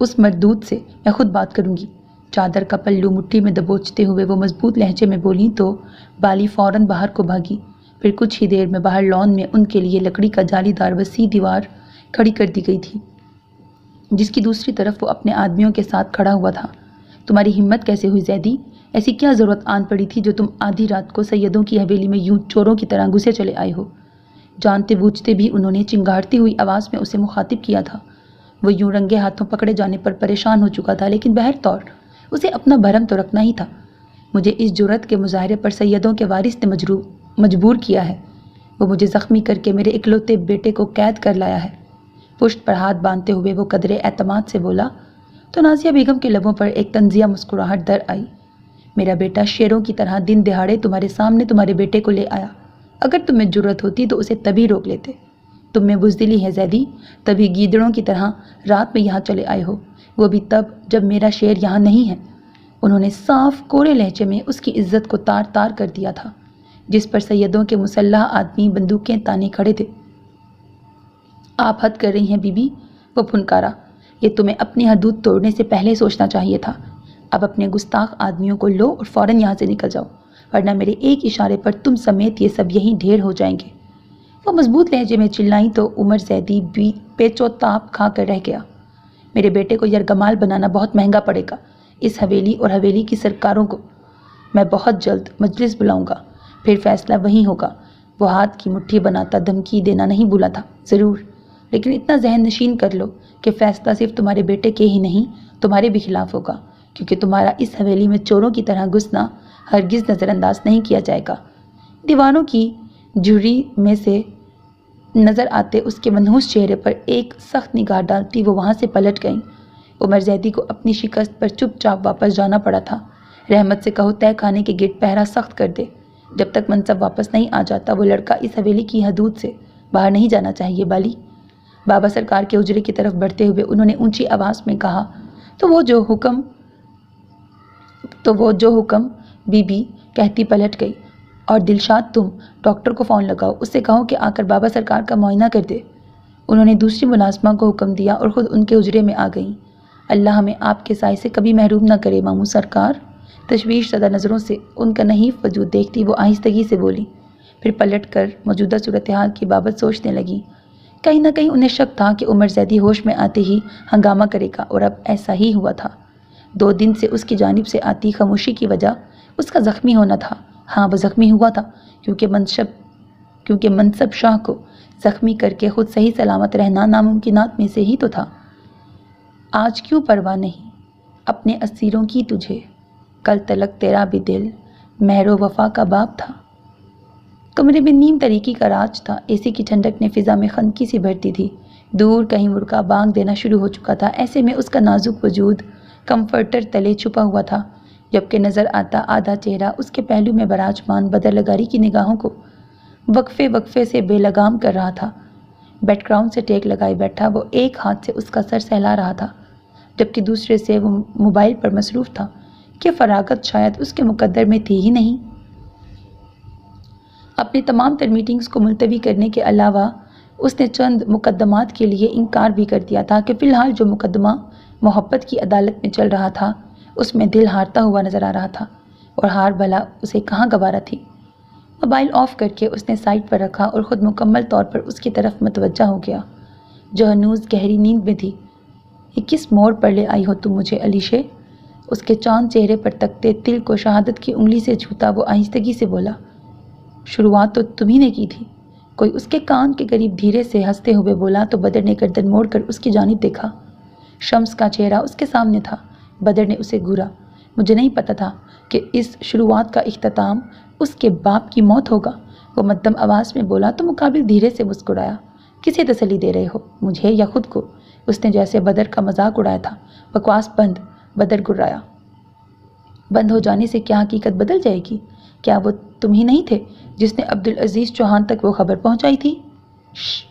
اس مردود سے میں خود بات کروں گی۔ چادر کا پلو مٹھی میں دبوچتے ہوئے وہ مضبوط لہجے میں بولیں تو بالی فوراً باہر کو بھاگی۔ پھر کچھ ہی دیر میں باہر لان میں ان کے لیے لکڑی کا جالی دار وسیع دیوار کھڑی کر دی گئی تھی، جس کی دوسری طرف وہ اپنے آدمیوں کے ساتھ کھڑا ہوا تھا۔ تمہاری ہمت کیسے ہوئی زیدی؟ ایسی کیا ضرورت آن پڑی تھی جو تم آدھی رات کو سیدوں کی حویلی میں یوں چوروں کی طرح گھسے چلے آئے ہو؟ جانتے بوجھتے بھی انہوں نے چنگھاڑتی ہوئی آواز میں اسے مخاطب کیا تھا۔ وہ یوں رنگے ہاتھوں پکڑے جانے پر پریشان ہو چکا تھا، لیکن بہرطور اسے اپنا بھرم تو رکھنا ہی تھا۔ مجھے اس جرأت کے مظاہرے پر سیدوں کے وارث نے مجبور کیا ہے۔ وہ مجھے زخمی کر کے میرے اکلوتے بیٹے کو قید کر لایا ہے۔ پشت پر ہاتھ باندھتے ہوئے وہ قدرے اعتماد سے بولا تو نازیہ بیگم کے لبوں پر ایک طنزیہ مسکراہٹ در آئی۔ میرا بیٹا شیروں کی طرح دن دہاڑے تمہارے سامنے تمہارے بیٹے کو لے آیا۔ اگر تم میں جرأت ہوتی تو اسے تبھی روک لیتے۔ تم میں بزدلی ہے زیدی، تبھی گیدڑوں کی طرح رات میں یہاں چلے آئے ہو، وہ بھی تب جب میرا شیر یہاں نہیں ہے۔ انہوں نے صاف کورے لہجے میں اس کی عزت کو تار تار کر دیا تھا، جس پر سیدوں کے مسلح آدمی بندوقیں تانے کھڑے تھے۔ آپ حد کر رہی ہیں بی بی، وہ پھنکارا۔ یہ تمہیں اپنی حدود توڑنے سے پہلے سوچنا چاہیے تھا۔ اب اپنے گستاخ آدمیوں کو لو اور فوراً یہاں سے نکل جاؤ، ورنہ میرے ایک اشارے پر تم سمیت یہ سب یہیں ڈھیر ہو جائیں گے۔ وہ مضبوط لہجے میں چلائیں تو عمر زیدی بھی پیچو تاپ کھا کر رہ گیا۔ میرے بیٹے کو یرغمال بنانا بہت مہنگا پڑے گا اس حویلی اور حویلی کی سرکاروں کو۔ میں بہت جلد مجلس بلاؤں گا، پھر فیصلہ وہیں ہوگا۔ وہ ہاتھ کی مٹھی بناتا دھمکی دینا نہیں بھولا تھا۔ ضرور، لیکن اتنا ذہن نشین کر لو کہ فیصلہ صرف تمہارے بیٹے کے ہی نہیں تمہارے بھی خلاف ہوگا، کیونکہ تمہارا اس حویلی میں چوروں کی طرح گھسنا ہرگز نظر انداز نہیں کیا جائے گا۔ دیواروں کی جھری میں سے نظر آتے اس کے منحوس چہرے پر ایک سخت نگاہ ڈالتی وہ وہاں سے پلٹ گئیں۔ عمر زیدی کو اپنی شکست پر چپ چاپ واپس جانا پڑا تھا۔ رحمت سے کہو تہہ خانے کے گیٹ پہرا سخت کر دے۔ جب تک منصب واپس نہیں آ جاتا وہ لڑکا اس حویلی کی حدود سے باہر نہیں جانا چاہیے بالی۔ بابا سرکار کے حجرے کی طرف بڑھتے ہوئے انہوں نے اونچی آواز میں کہا تو وہ جو حکم بی بی کہتی پلٹ گئی۔ اور دلشاد تم ڈاکٹر کو فون لگاؤ، اس سے کہو کہ آ کر بابا سرکار کا معائنہ کر دے۔ انہوں نے دوسری ملازمہ کو حکم دیا اور خود ان کے حجرے میں آ گئیں۔ اللہ ہمیں آپ کے سائے سے کبھی محروم نہ کرے ماموں سرکار۔ تشویش زدہ نظروں سے ان کا نحیف وجود دیکھتی وہ آہستگی سے بولی، پھر پلٹ کر موجودہ صورتحال کی بابت سوچنے لگی۔ کہیں نہ کہیں انہیں شک تھا کہ عمر زیدی ہوش میں آتے ہی ہنگامہ کرے گا، اور اب ایسا ہی ہوا تھا۔ 2 دن سے اس کی جانب سے آتی خاموشی کی وجہ اس کا زخمی ہونا تھا۔ ہاں وہ زخمی ہوا تھا کیونکہ منصب شاہ کو زخمی کر کے خود صحیح سلامت رہنا ناممکنات میں سے ہی تو تھا۔ آج کیوں پرواہ نہیں اپنے اسیروں کی تجھے، کل تلک تیرا بھی دل مہر و وفا کا باب تھا۔ کمرے میں نیم تاریکی کا راج تھا۔ اے سی کی ٹھنڈک نے فضا میں خنکی سی بھرتی تھی۔ دور کہیں مرغا بانگ دینا شروع ہو چکا تھا۔ ایسے میں اس کا نازک وجود کمفرٹر تلے چھپا ہوا تھا، جبکہ نظر آتا آدھا چہرہ اس کے پہلو میں براجمان بدر لگاری کی نگاہوں کو وقفے سے بے لگام کر رہا تھا۔ بیک گراؤنڈ سے ٹیک لگائے بیٹھا وہ ایک ہاتھ سے اس کا سر سہلا رہا تھا، جبکہ دوسرے سے وہ موبائل پر مصروف تھا کہ فراغت شاید اس کے مقدر میں تھی ہی نہیں۔ اپنے تمام تر میٹنگز کو ملتوی کرنے کے علاوہ اس نے چند مقدمات کے لیے انکار بھی کر دیا تھا کہ فی الحال جو مقدمہ محبت کی عدالت میں چل رہا تھا اس میں دل ہارتا ہوا نظر آ رہا تھا، اور ہار بھلا اسے کہاں گوارا تھی۔ موبائل آف کر کے اس نے سائٹ پر رکھا اور خود مکمل طور پر اس کی طرف متوجہ ہو گیا، جو ہنوز گہری نیند میں تھی۔ یہ کس موڑ پر لے آئی ہو تم مجھے علیشے؟ اس کے چاند چہرے پر تکتے تل کو شہادت کی انگلی سے چھوتا وہ آہستگی سے بولا، شروعات تو تمہیں نے کی تھی۔ کوئی اس کے کان کے قریب دھیرے سے ہنستے ہوئے بولا تو بدر نے گردن موڑ کر اس کی جانب دیکھا۔ شمس کا چہرہ اس کے سامنے تھا۔ بدر نے اسے گھورا۔ مجھے نہیں پتا تھا کہ اس شروعات کا اختتام اس کے باپ کی موت ہوگا، وہ مدھم آواز میں بولا تو مقابل دھیرے سے مسکرایا۔ کسے تسلی دے رہے ہو، مجھے یا خود کو؟ اس نے جیسے بدر کا مذاق اڑایا تھا۔ بکواس بند، بدر گرایا۔ بند ہو جانے سے کیا حقیقت بدل جائے گی؟ کیا وہ تم ہی نہیں تھے جس نے عبدالعزیز چوہان تک وہ خبر پہنچائی تھی؟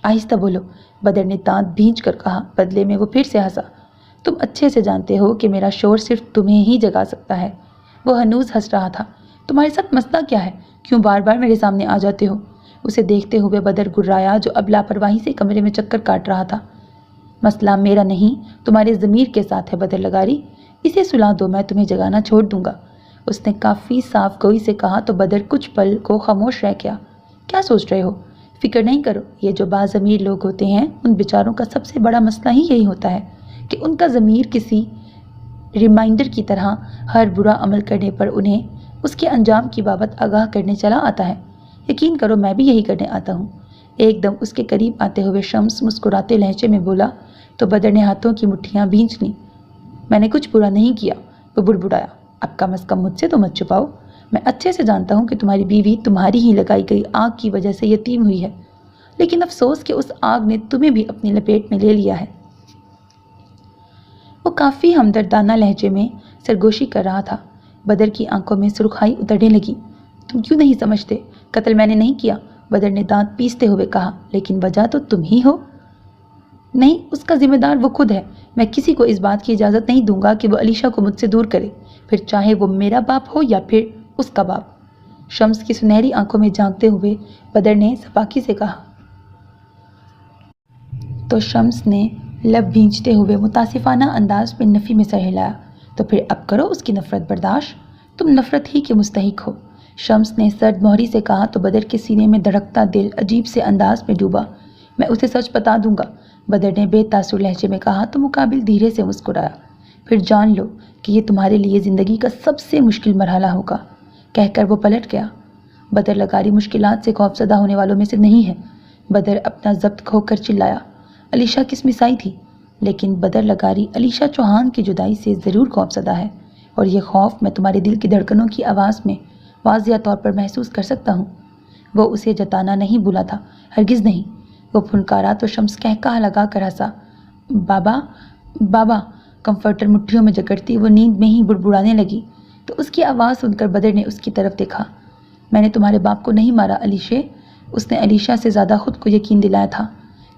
آہستہ بولو، بدر نے دانت بھینچ کر کہا۔ بدلے میں وہ پھر سے ہنسا۔ تم اچھے سے جانتے ہو کہ میرا شور صرف تمہیں ہی جگا سکتا ہے۔ وہ ہنوز ہنس رہا تھا۔ تمہارے ساتھ مسئلہ کیا ہے؟ کیوں بار بار میرے سامنے آ جاتے ہو؟ اسے دیکھتے ہوئے بدر گرایا جو اب لاپرواہی سے کمرے میں چکر کاٹ رہا تھا۔ مسئلہ میرا نہیں، تمہارے ضمیر کے ساتھ ہے بدر لگاری۔ اسے سلا دو، میں تمہیں جگانا چھوڑ دوں گا۔ اس نے کافی صاف گوئی سے کہا تو بدر کچھ پل کو خاموش رہ گیا۔ کیا سوچ رہے ہو؟ فکر نہیں کرو، یہ جو باضمیر لوگ ہوتے ہیں ان بیچاروں کا سب سے بڑا مسئلہ ہی یہی ہوتا ہے کہ ان کا ضمیر کسی ریمائنڈر کی طرح ہر برا عمل کرنے پر انہیں اس کے انجام کی بابت آگاہ کرنے چلا آتا ہے۔ یقین کرو میں بھی یہی کرنے آتا ہوں۔ ایک دم اس کے قریب آتے ہوئے شمس مسکراتے لہجے میں بولا تو بدر نے ہاتھوں کی مٹھیاں بھینچ لیں۔ میں نے کچھ برا نہیں کیا، وہ بڑبڑایا۔ اب کم از کم مجھ سے تو مت چھپاؤ۔ میں اچھے سے جانتا ہوں کہ تمہاری بیوی تمہاری ہی لگائی گئی آگ کی وجہ سے یتیم ہوئی ہے، لیکن افسوس کہ اس آگ نے تمہیں بھی اپنی لپیٹ میں لے لیا ہے۔ وہ کافی ہمدردانہ لہجے میں سرگوشی کر رہا تھا۔ بدر کی آنکھوں میں سرخائی اترنے لگی۔ تم کیوں نہیں سمجھتے؟ قتل میں نے نہیں کیا، بدر نے دانت پیستے ہوئے کہا، لیکن وجہ تو تم ہی ہو۔ نہیں، اس کا ذمہ دار وہ خود ہے۔ میں کسی کو اس بات کی اجازت نہیں دوں گا کہ وہ علیشہ کو مجھ سے دور کرے، پھر چاہے وہ میرا باپ ہو یا پھر اس کا باپ۔ شمس کی سنہری آنکھوں میں جھانکتے ہوئے بدر نے سپاکی سے کہا۔ تو شمس نے لب بھینچتے ہوئے متاسفانہ انداز میں نفی میں سر ہلایا۔ تو پھر اب کرو اس کی نفرت برداشت، تم نفرت ہی کے مستحق ہو، شمس نے سرد مہری سے کہا تو بدر کے سینے میں دھڑکتا دل عجیب سے انداز میں ڈوبا۔ میں اسے سچ بتا دوں گا، بدر نے بے تاثر لہجے میں کہا تو مقابل دھیرے سے مسکرایا۔ پھر جان لو کہ یہ تمہارے لیے زندگی کا سب سے مشکل مرحلہ ہوگا، کہہ کر وہ پلٹ گیا۔ بدر لگاری مشکلات سے خوفزدہ ہونے والوں میں سے نہیں ہے۔ بدر اپنا ضبط کھو کر چلایا۔ علیشہ کس مسائی تھی، لیکن بدر لگاری علیشہ چوہان کی جدائی سے ضرور خوفزدہ ہے، اور یہ خوف میں تمہارے دل کی دھڑکنوں کی آواز میں واضح طور پر محسوس کر سکتا ہوں۔ وہ اسے جتانا نہیں بھولا تھا، ہرگز نہیں۔ وہ پھنکارا تو شمس کہا لگا کر ہنسا۔ بابا بابا، کمفرٹر مٹھیوں میں جکڑتی وہ نیند میں ہی بڑبڑانے لگی تو اس کی آواز سن کر بدر نے اس کی طرف دیکھا۔ میں نے تمہارے باپ کو نہیں مارا علیشے، اس نے علیشہ سے زیادہ خود کو یقین دلایا تھا۔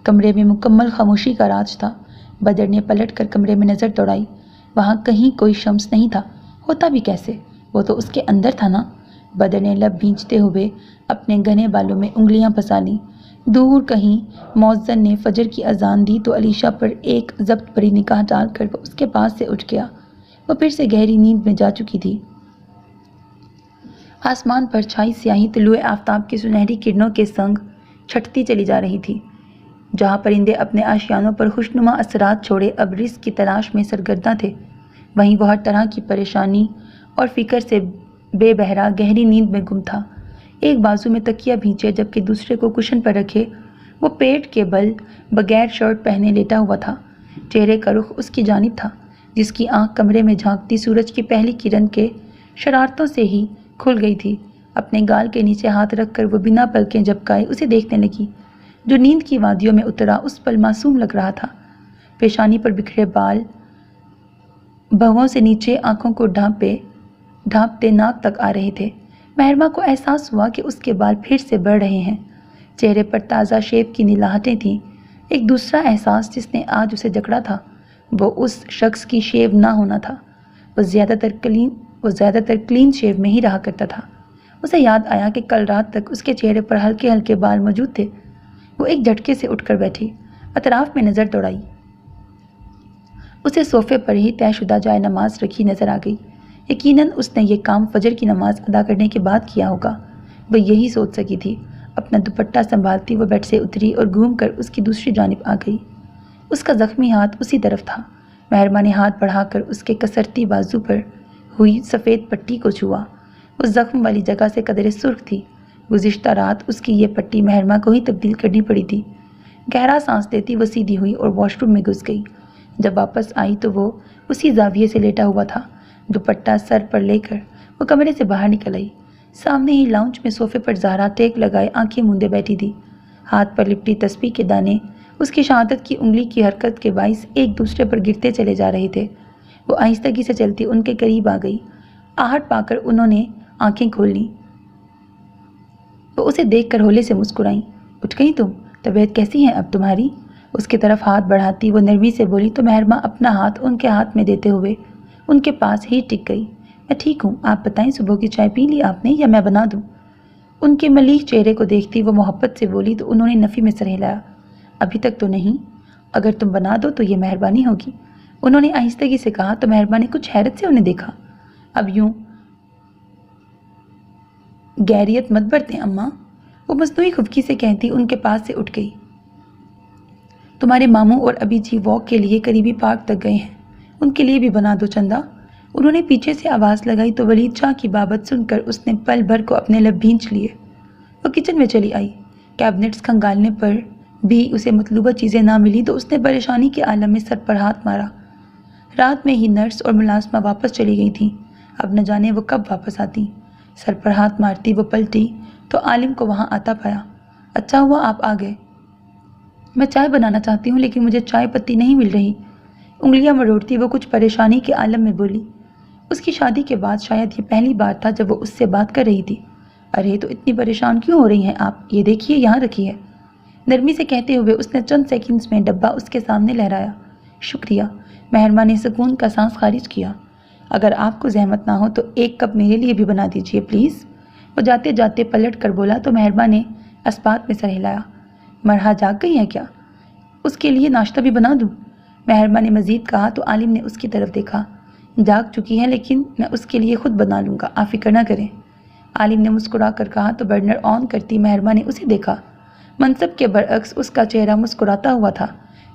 کمرے میں مکمل خاموشی کا راج تھا۔ بدر نے پلٹ کر کمرے میں نظر دوڑائی۔ وہاں کہیں کوئی شمس نہیں تھا، ہوتا بھی کیسے، وہ تو اس کے اندر تھا نا۔ بدر نے لب بھینچتے ہوئے اپنے گھنے بالوں میں انگلیاں پھنسا لیں۔ دور کہیں مؤذن نے فجر کی اذان دی تو علیشہ پر ایک ضبط بری نگاہ ڈال کر وہ اس کے پاس سے اٹھ گیا۔ وہ پھر سے گہری نیند میں جا چکی تھی۔ آسمان پر چھائی سیاہی طلوع آفتاب کی سنہری کرنوں کے سنگ چھٹتی چلی جا رہی تھی۔ جہاں پرندے اپنے آشیانوں پر خوشنما اثرات چھوڑے اب رزق کی تلاش میں سرگرداں تھے، وہیں وہ ہر طرح کی پریشانی اور فکر سے بے بہرا گہری نیند میں گم تھا۔ ایک بازو میں تکیہ بھینچے جبکہ دوسرے کو کشن پر رکھے وہ پیٹ کے بل بغیر شرٹ پہنے لیٹا ہوا تھا۔ چہرے کا رخ اس کی جانب تھا، جس کی آنکھ کمرے میں جھانکتی سورج کی پہلی کرن کے شرارتوں سے ہی کھل گئی تھی۔ اپنے گال کے نیچے ہاتھ رکھ کر وہ بنا پلکیں جھپکائے اسے دیکھنے لگی۔ جو نیند کی وادیوں میں اترا اس پل معصوم لگ رہا تھا۔ پیشانی پر بکھرے بال بھووں سے نیچے آنکھوں کو ڈھانپتے ناک تک آ رہے تھے۔ مہرماں کو احساس ہوا کہ اس کے بال پھر سے بڑھ رہے ہیں۔ چہرے پر تازہ شیو کی نیلاہٹیں تھیں۔ ایک دوسرا احساس جس نے آج اسے جکڑا تھا وہ اس شخص کی شیو نہ ہونا تھا۔ وہ زیادہ تر کلین شیو میں ہی رہا کرتا تھا۔ اسے یاد آیا کہ کل رات تک اس کے چہرے پر ہلکے ہلکے بال موجود تھے۔ وہ ایک جھٹکے سے اٹھ کر بیٹھی، اطراف میں نظر دوڑائی۔ اسے صوفے پر ہی طے شدہ جائے نماز رکھی نظر آ گئی۔ یقیناً اس نے یہ کام فجر کی نماز ادا کرنے کے بعد کیا ہوگا۔ وہ یہی سوچ سکی تھی۔ اپنا دوپٹہ سنبھالتی وہ بیڈ سے اتری اور گھوم کر اس کی دوسری جانب آ گئی۔ اس کا زخمی ہاتھ اسی طرف تھا۔ مہرماں نے ہاتھ بڑھا کر اس کے کسرتی بازو پر ہوئی سفید پٹی کو چھوا۔ اس زخم والی جگہ سے قدرے سرخ تھی۔ گزشتہ رات اس کی یہ پٹی مہرماں کو ہی تبدیل کرنی پڑی تھی۔ گہرا سانس لیتی وہ سیدھی ہوئی اور واش روم میں گھس گئی۔ جب واپس آئی تو وہ اسی زاویے سے لیٹا ہوا تھا۔ دوپٹہ سر پر لے کر وہ کمرے سے باہر نکل آئی۔ سامنے ہی لاؤنج میں صوفے پر زہرا ٹیک لگائے آنکھیں موندے بیٹھی تھی۔ ہاتھ پر لپٹی تسبیح کے دانے اس کی شہادت کی انگلی کی حرکت کے باعث ایک دوسرے پر گرتے چلے جا رہے تھے۔ وہ آہستگی سے چلتی ان کے قریب آ گئی۔ آہٹ پا کر انہوں نے آنکھیں کھول لیں۔ وہ اسے دیکھ کر ہولے سے مسکرائیں۔ اٹھ گئی تم؟ طبیعت کیسی ہے اب تمہاری؟ اس کی طرف ہاتھ بڑھاتی وہ نرمی سے بولی تو مہرماں اپنا ہاتھ ان کے ہاتھ میں دیتے ہوئے ان کے پاس ہی ٹک گئی۔ میں ٹھیک ہوں، آپ بتائیں صبح کی چائے پی لی آپ نے یا میں بنا دوں؟ ان کے ملیح چہرے کو دیکھتی وہ محبت سے بولی تو انہوں نے نفی میں سر ہلایا۔ ابھی تک تو نہیں، اگر تم بنا دو تو یہ مہربانی ہوگی، انہوں نے آہستگی سے کہا تو مہرباں نے کچھ حیرت سے انہیں دیکھا۔ اب یوں گیریت مت برتیں اماں، وہ مصنوعی خفگی سے کہتی ان کے پاس سے اٹھ گئی۔ تمہارے ماموں اور ابھی جی واک کے لیے قریبی پارک تک گئے ہیں، ان کے لیے بھی بنا دو چندہ، انہوں نے پیچھے سے آواز لگائی تو ولید شاہ کی بابت سن کر اس نے پل بھر کو اپنے لب بھینچ لیے۔ وہ کچن میں چلی آئی۔ کیبنٹس کھنگالنے پر بھی اسے مطلوبہ چیزیں نہ ملی تو اس نے پریشانی کے عالم میں سر پر ہاتھ مارا۔ رات میں ہی نرس اور ملازمہ واپس چلی گئی تھیں، اب نہ جانے وہ کب واپس آتی۔ سر پر ہاتھ مارتی وہ پلٹی تو عالم کو وہاں آتا پایا۔ اچھا ہوا آپ آ گئے، میں چائے بنانا چاہتی ہوں لیکن مجھے چائے پتی نہیں مل رہی، انگلیاں مروڑتی وہ کچھ پریشانی کے عالم میں بولی۔ اس کی شادی کے بعد شاید یہ پہلی بار تھا جب وہ اس سے بات کر رہی تھی۔ ارے تو اتنی پریشان کیوں ہو رہی ہیں آپ، یہ دیکھیے یہاں رکھی ہے، نرمی سے کہتے ہوئے اس نے چند سیکنڈز میں ڈبہ اس کے سامنے لہرایا۔ شکریہ، مہرباں نے سکون کا سانس خارج کیا۔ اگر آپ کو زحمت نہ ہو تو ایک کپ میرے لیے بھی بنا دیجیے پلیز، وہ جاتے جاتے پلٹ کر بولا تو مہرباں نے اسبات میں سر ہلایا۔ مرحا جاگ گئی ہے کیا؟ اس کے لیے ناشتہ بھی بنا دوں؟ مہرباں نے مزید کہا تو عالم نے اس کی طرف دیکھا۔ جاگ چکی ہے لیکن میں اس کے لیے خود بنا لوں گا، آپ فکر نہ کریں، عالم نے مسکرا کر کہا تو برنر آن کرتی مہرباں نے اسے دیکھا۔ منصب کے برعکس اس کا چہرہ مسکراتا ہوا تھا،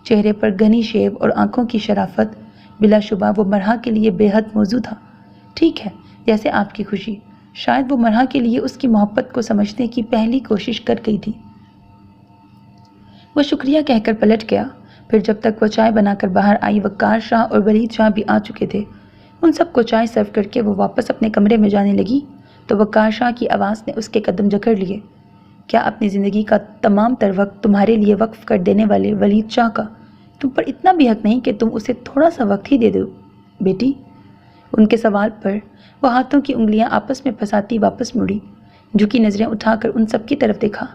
چہرے پر گھنی شیو اور آنکھوں کی شرافت، بلا شبہ وہ مرحا کے لیے بے حد موزوں تھا۔ ٹھیک ہے، جیسے آپ کی خوشی، شاید وہ مرحا کے لیے اس کی محبت کو سمجھنے کی پہلی کوشش کر گئی تھی۔ وہ شکریہ کہہ کر پلٹ گیا۔ پھر جب تک وہ چائے بنا کر باہر آئی وقار شاہ اور ولید شاہ بھی آ چکے تھے۔ ان سب کو چائے سرو کر کے وہ واپس اپنے کمرے میں جانے لگی تو وقار شاہ کی آواز نے اس کے قدم جکڑ لیے۔ کیا اپنی زندگی کا تمام تر وقت تمہارے لیے وقف کر دینے والے ولید شاہ کا تم پر اتنا بھی حق نہیں کہ تم اسے تھوڑا سا وقت ہی دے دو بیٹی؟ ان کے سوال پر وہ ہاتھوں کی انگلیاں آپس میں پھنساتی واپس مڑی، جھکی نظریں اٹھا کر ان سب کی طرف دیکھا۔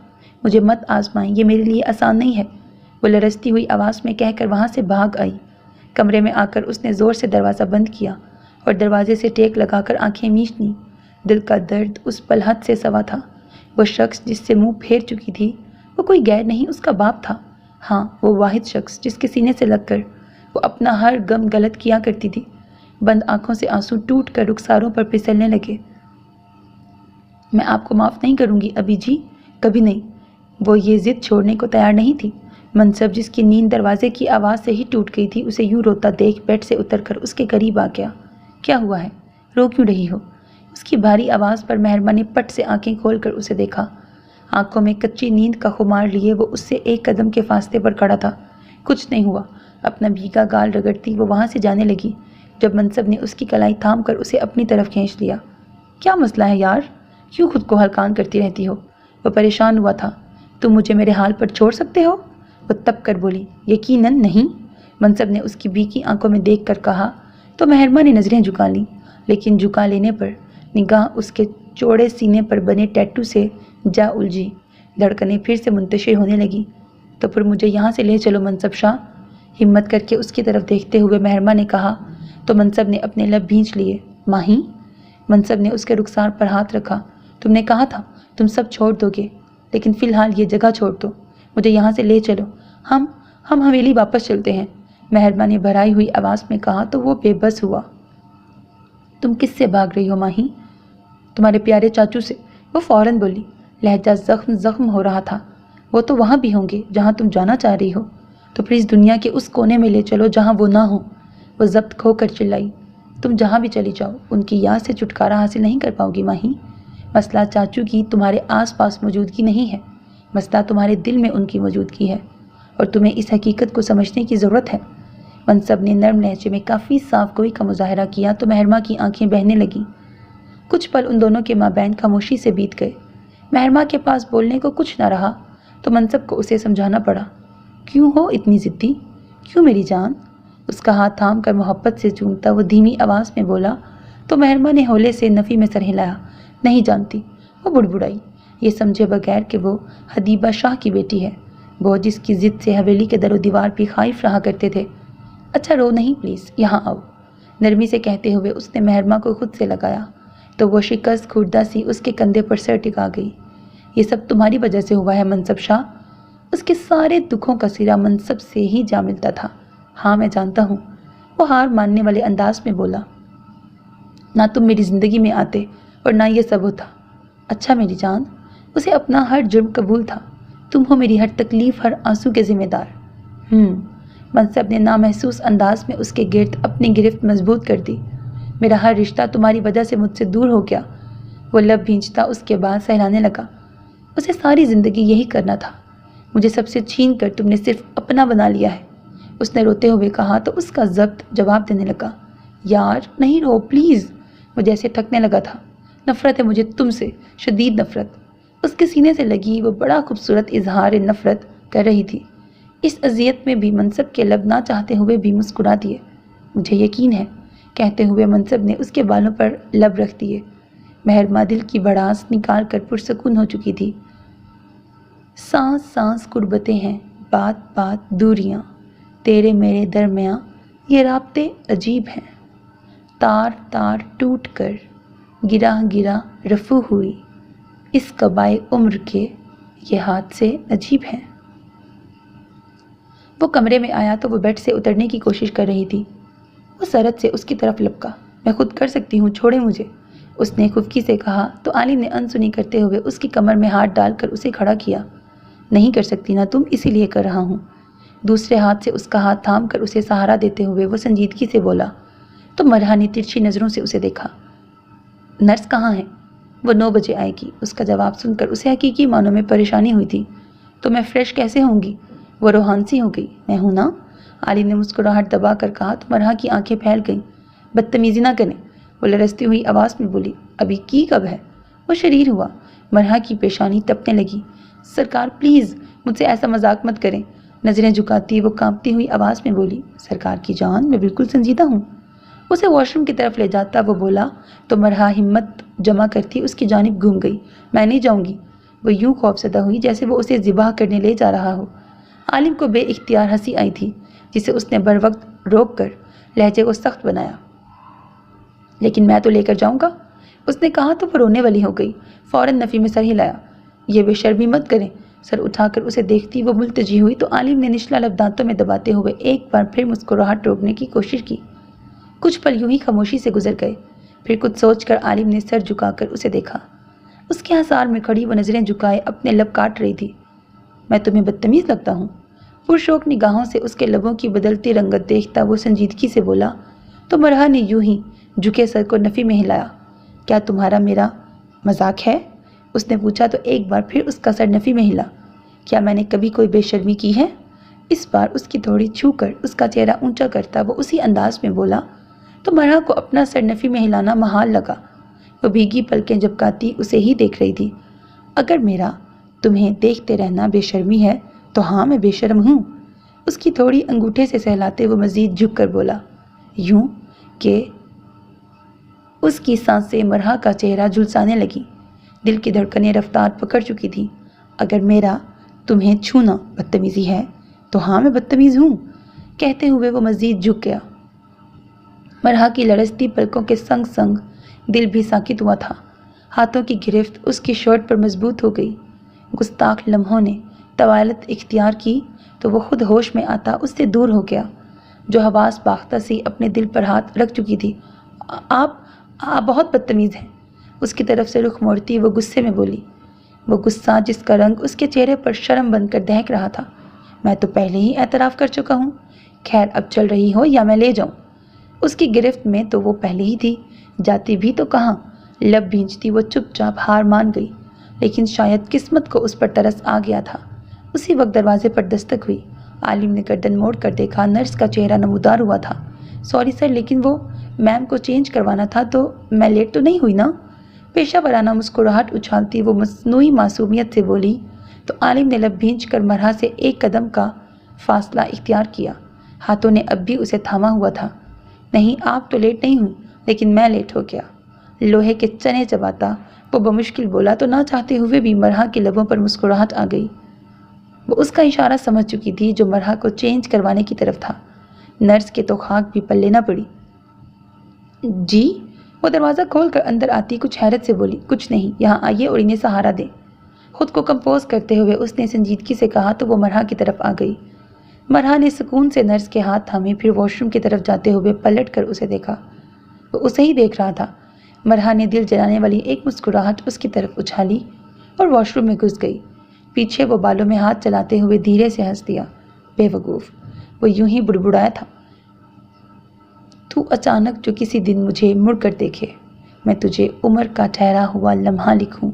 مجھے مت آزمائیں، یہ میرے لیے آسان نہیں ہے، وہ لرزتی ہوئی آواز میں کہہ کر وہاں سے بھاگ آئی۔ کمرے میں آ کر اس نے زور سے دروازہ بند کیا اور دروازے سے ٹیک لگا کر آنکھیں میچ لیں۔ دل کا درد اس پل حد سے سوا تھا۔ وہ شخص جس سے منہ پھیر چکی تھی وہ کوئی غیر نہیں، اس کا باپ تھا۔ ہاں، وہ واحد شخص جس کے سینے سے لگ کر وہ اپنا ہر غم غلط کیا کرتی تھی۔ بند آنکھوں سے آنسو ٹوٹ کر رخساروں پر پھسلنے لگے۔ میں آپ کو معاف نہیں کروں گی ابھی جی، کبھی نہیں۔ وہ یہ ضد چھوڑنے کو تیار نہیں تھی۔ منصب جس کی نیند دروازے کی آواز سے ہی ٹوٹ گئی تھی اسے یوں روتا دیکھ بیڈ سے اتر کر اس کے قریب آ گیا۔ کیا ہوا ہے؟ رو کیوں رہی ہو؟ اس کی بھاری آواز پر مہربا نے پٹ سے آنکھیں کھول کر اسے دیکھا۔ آنکھوں میں کچی نیند کا خمار لیے وہ اس سے ایک قدم کے فاصلے پر کھڑا تھا۔ کچھ نہیں ہوا۔ اپنا بھیگا گال رگڑتی وہ وہاں سے جانے لگی جب منصب نے اس کی کلائی تھام کر اسے اپنی طرف کھینچ لیا۔ کیا مسئلہ ہے یار؟ کیوں خود کو ہلکان کرتی رہتی ہو؟ وہ پریشان ہوا تھا۔ تم مجھے میرے حال پر چھوڑ سکتے ہو؟ وہ تب کر بولی۔ یقیناً نہیں، منصب نے اس کی بھیگی آنکھوں میں دیکھ کر کہا تو مہربا نے نظریں جھکا لیں، لیکن جھکا لینے پر نگاہ اس کے چوڑے سینے پر بنے ٹیٹو سے جا الجھی۔ دھڑکنیں پھر سے منتشر ہونے لگی۔ تو پھر مجھے یہاں سے لے چلو منصب شاہ، ہمت کر کے اس کی طرف دیکھتے ہوئے مہربا نے کہا تو منصب نے اپنے لب بھینچ لیے۔ ماہی، منصب نے اس کے رخسار پر ہاتھ رکھا، تم نے کہا تھا تم سب چھوڑ دو گے، لیکن فی الحال یہ جگہ چھوڑ دو، مجھے یہاں سے لے چلو، ہم حویلی واپس چلتے ہیں، مہربا نے بھرائی ہوئی آواز میں کہا تو وہ بے بس ہوا۔ تم کس سے بھاگ رہی ہو ماہی؟ تمہارے پیارے چاچو سے، وہ فوراً بولی، لہجہ زخم ہو رہا تھا۔ وہ تو وہاں بھی ہوں گے جہاں تم جانا چاہ رہی ہو، تو پھر اس دنیا کے اس کونے میں لے چلو جہاں وہ نہ ہو۔ وہ ضبط کھو کر چلائی، تم جہاں بھی چلی جاؤ ان کی یاد سے چھٹکارا حاصل نہیں کر پاؤ گی ماہی۔ مسئلہ چاچو کی تمہارے آس پاس موجودگی نہیں ہے، مسئلہ تمہارے دل میں ان کی موجودگی ہے، اور تمہیں اس حقیقت کو سمجھنے کی ضرورت ہے۔ منصب نے نرم لہجے میں کافی صاف گوئی کا مظاہرہ کیا تو مہربا کی آنکھیں بہنے لگیں۔ کچھ پل ان دونوں کے مابین خاموشی سے بیت گئے۔ مہربا کے پاس بولنے کو کچھ نہ رہا تو منصب کو اسے سمجھانا پڑا۔ کیوں ہو اتنی ضدی؟ کیوں میری جان؟ اس کا ہاتھ تھام کر محبت سے چومتا وہ دھیمی آواز میں بولا تو مہربا نے ہولے سے نفی میں سر ہلایا۔ نہیں جانتی، وہ بڑبڑائی، یہ سمجھے بغیر کہ وہ حدیبہ شاہ کی بیٹی ہے، وہ جس کی ضد سے حویلی کے در و دیوار بھی خائف رہا کرتے تھے۔ اچھا رو نہیں، پلیز یہاں آؤ، نرمی سے کہتے ہوئے اس نے مہربا کو خود سے لگایا تو وہ شکست خوردہ سی اس کے کندھے پر سر ٹکا گئی۔ یہ سب تمہاری وجہ سے ہوا ہے منصب شاہ۔ اس کے سارے دکھوں کا سرا منصب سے ہی جا ملتا تھا۔ ہاں میں جانتا ہوں، وہ ہار ماننے والے انداز میں بولا۔ نہ تم میری زندگی میں آتے اور نہ یہ سب ہوتا۔ اچھا میری جان، اسے اپنا ہر جرم قبول تھا، تم ہو میری ہر تکلیف، ہر آنسو کے ذمہ دار۔ منصب نے نامحسوس انداز میں اس کے گرد اپنی گرفت مضبوط کر دی۔ میرا ہر رشتہ تمہاری وجہ سے مجھ سے دور ہو گیا۔ وہ لب بھینچتا اس کے بعد سہلانے لگا۔ اسے ساری زندگی یہی کرنا تھا، مجھے سب سے چھین کر تم نے صرف اپنا بنا لیا ہے، اس نے روتے ہوئے کہا تو اس کا ضبط جواب دینے لگا۔ یار نہیں رو پلیز، وہ جیسے تھکنے لگا تھا۔ نفرت ہے مجھے تم سے، شدید نفرت۔ اس کے سینے سے لگی وہ بڑا خوبصورت اظہار نفرت کر رہی تھی۔ اس اذیت میں بھی منصب کے لب نہ چاہتے ہوئے بھی مسکرا دیے۔ مجھے یقین ہے، کہتے ہوئے منصب نے اس کے بالوں پر لب رکھ دیے۔ مہربا دل کی بڑاس نکال کر پرسکون ہو چکی تھی۔ سانس سانس قربتیں ہیں، بات بات دوریاں، تیرے میرے درمیاں یہ رابطے عجیب ہیں، تار تار ٹوٹ کر گرا گرا رفو ہوئی، اس قبائے عمر کے یہ حادثے عجیب ہیں۔ وہ کمرے میں آیا تو وہ بیڈ سے اترنے کی کوشش کر رہی تھی۔ وہ سرد سے اس کی طرف لپکا۔ میں خود کر سکتی ہوں، چھوڑے مجھے، اس نے خفکی سے کہا تو عالم نے انسنی کرتے ہوئے اس کی کمر میں ہاتھ ڈال کر اسے کھڑا کیا۔ نہیں کر سکتی نا تم، اسی لیے کر رہا ہوں۔ دوسرے ہاتھ سے اس کا ہاتھ تھام کر اسے سہارا دیتے ہوئے وہ سنجیدگی سے بولا تو مرحا نے ترچھی نظروں سے اسے دیکھا۔ نرس کہاں ہے؟ وہ 9 بجے آئے گی، اس کا جواب سن کر اسے حقیقی معنوں میں پریشانی ہوئی تھی۔ تو میں فریش کیسے ہوں گی؟ وہ روحان سی ہو گئی۔ میں ہوں نا، عالم نے مسکراہٹ دبا کر کہا تو مرحا کی آنکھیں پھیل گئیں۔ بدتمیزی نہ کریں، وہ لرزتی ہوئی آواز میں بولی۔ ابھی کی کب ہے؟ وہ شریر ہوا۔ مرحا کی پیشانی تپنے لگی۔ سرکار پلیز مجھ سے ایسا مذاق مت کریں، نظریں جھکاتی وہ کانپتی ہوئی آواز میں بولی۔ سرکار کی جان، میں بالکل سنجیدہ ہوں۔ اسے واش روم کی طرف لے جاتا وہ بولا تو مرحا ہمت جمع کرتی اس کی جانب گھوم گئی۔ میں نہیں جاؤں گی، وہ یوں خوفزدہ ہوئی جیسے وہ اسے ذبح کرنے لے جا رہا ہو۔ عالم کو بے اختیار ہنسی آئی تھی جسے اس نے بروقت روک کر لہجے کو سخت بنایا۔ لیکن میں تو لے کر جاؤں گا، اس نے کہا تو وہ رونے والی ہو گئی۔ فوراً نفی میں سر ہلایا۔ یہ بے شرمی مت کریں، سر اٹھا کر اسے دیکھتی وہ ملتجی ہوئی تو عالم نے نچلا لب دانتوں میں دباتے ہوئے ایک بار پھر مسکراہٹ روکنے کی کوشش کی۔ کچھ پل یوں ہی خاموشی سے گزر گئے، پھر کچھ سوچ کر عالم نے سر جھکا کر اسے دیکھا۔ اس کے آثار میں کھڑی وہ نظریں جھکائے اپنے لب کاٹ رہی تھی۔ میں تمہیں بدتمیز لگتا ہوں؟ پرشوق نگاہوں سے اس کے لبوں کی بدلتی رنگت دیکھتا وہ سنجیدگی سے بولا تو مرحا نے یوں ہی جھکے سر کو نفی میں ہلایا۔ کیا تمہارا میرا مذاق ہے؟ اس نے پوچھا تو ایک بار پھر اس کا سر نفی میں ہلا۔ کیا میں نے کبھی کوئی بے شرمی کی ہے؟ اس بار اس کی تھوڑی چھو کر اس کا چہرہ اونچا کرتا وہ اسی انداز میں بولا تو مرحا کو اپنا سر نفی میں ہلانا محال لگا۔ وہ بھیگی پلکیں جھپکاتی اسے ہی دیکھ رہی تھی۔ اگر میرا تمہیں دیکھتے رہنا بے شرمی ہے تو ہاں میں بے شرم ہوں۔ اس کی تھوڑی انگوٹھے سے سہلاتے وہ مزید جھک کر بولا، یوں کہ اس کی سانسیں مرحا کا چہرہ جھلسانے لگی، دل کی دھڑکنیں رفتار پکڑ چکی تھی۔ اگر میرا تمہیں چھونا بدتمیزی ہے تو ہاں میں بدتمیز ہوں، کہتے ہوئے وہ مزید جھک گیا۔ مرحا کی لرزتی پلکوں کے سنگ سنگ دل بھی ساکت ہوا تھا۔ ہاتھوں کی گرفت اس کی شرٹ پر مضبوط ہو گئی۔ گستاخ لمحوں نے طوالت اختیار کی تو وہ خود ہوش میں آتا اس سے دور ہو گیا، جو حواس باختہ سی اپنے دل پر ہاتھ رکھ چکی تھی۔ آپ بہت بدتمیز ہیں۔ اس کی طرف سے رخ موڑتی وہ غصے میں بولی، وہ غصہ جس کا رنگ اس کے چہرے پر شرم بن کر دہک رہا تھا۔ میں تو پہلے ہی اعتراف کر چکا ہوں، خیر اب چل رہی ہو یا میں لے جاؤں؟ اس کی گرفت میں تو وہ پہلے ہی تھی، جاتی بھی تو کہاں؟ لب بھینچتی وہ چپ چاپ ہار مان گئی، لیکن شاید قسمت کو اس پر ترس آ گیا تھا۔ اسی وقت دروازے پر دستک ہوئی۔ عالم نے گردن موڑ کر دیکھا، نرس کا چہرہ نمودار ہوا تھا۔ سوری سر، لیکن وہ میم کو چینج کروانا تھا، تو میں لیٹ تو نہیں ہوئی نا؟ پیشہ ورانہ مسکراہٹ اچھالتی وہ مصنوعی معصومیت سے بولی تو عالم نے لب بھینچ کر مرحا سے ایک قدم کا فاصلہ اختیار کیا۔ ہاتھوں نے اب بھی اسے تھاما ہوا تھا۔ نہیں، آپ تو لیٹ نہیں ہوئی، لیکن میں لیٹ ہو گیا۔ لوہے کے چنے چباتا وہ بمشکل بولا تو نہ چاہتے ہوئے بھی مرحا کے لبوں پر مسکراہٹ آ گئی۔ وہ اس کا اشارہ سمجھ چکی تھی جو مرحا کو چینج کروانے کی طرف تھا۔ نرس کے تو خاک بھی پلے نہ پڑی۔ جی؟ وہ دروازہ کھول کر اندر آتی کچھ حیرت سے بولی، کچھ نہیں، یہاں آئیے اور انہیں سہارا دیں۔ خود کو کمپوز کرتے ہوئے اس نے سنجیدگی سے کہا تو وہ مرحا کی طرف آ گئی۔ مرحا نے سکون سے نرس کے ہاتھ تھامے، پھر واش روم کی طرف جاتے ہوئے پلٹ کر اسے دیکھا۔ وہ اسے ہی دیکھ رہا تھا۔ مرحا نے دل جلانے والی ایک مسکراہٹ اس کی طرف اچھالی اور واش روم میں گھس گئی۔ پیچھے وہ بالوں میں ہاتھ چلاتے ہوئے دھیرے سے ہنس دیا۔ بے وقوف، وہ یوں ہی بڑبڑایا تھا، تو اچانک جو کسی دن مجھے مڑ کر دیکھے، میں تجھے عمر کا ٹھہرا ہوا لمحہ لکھوں۔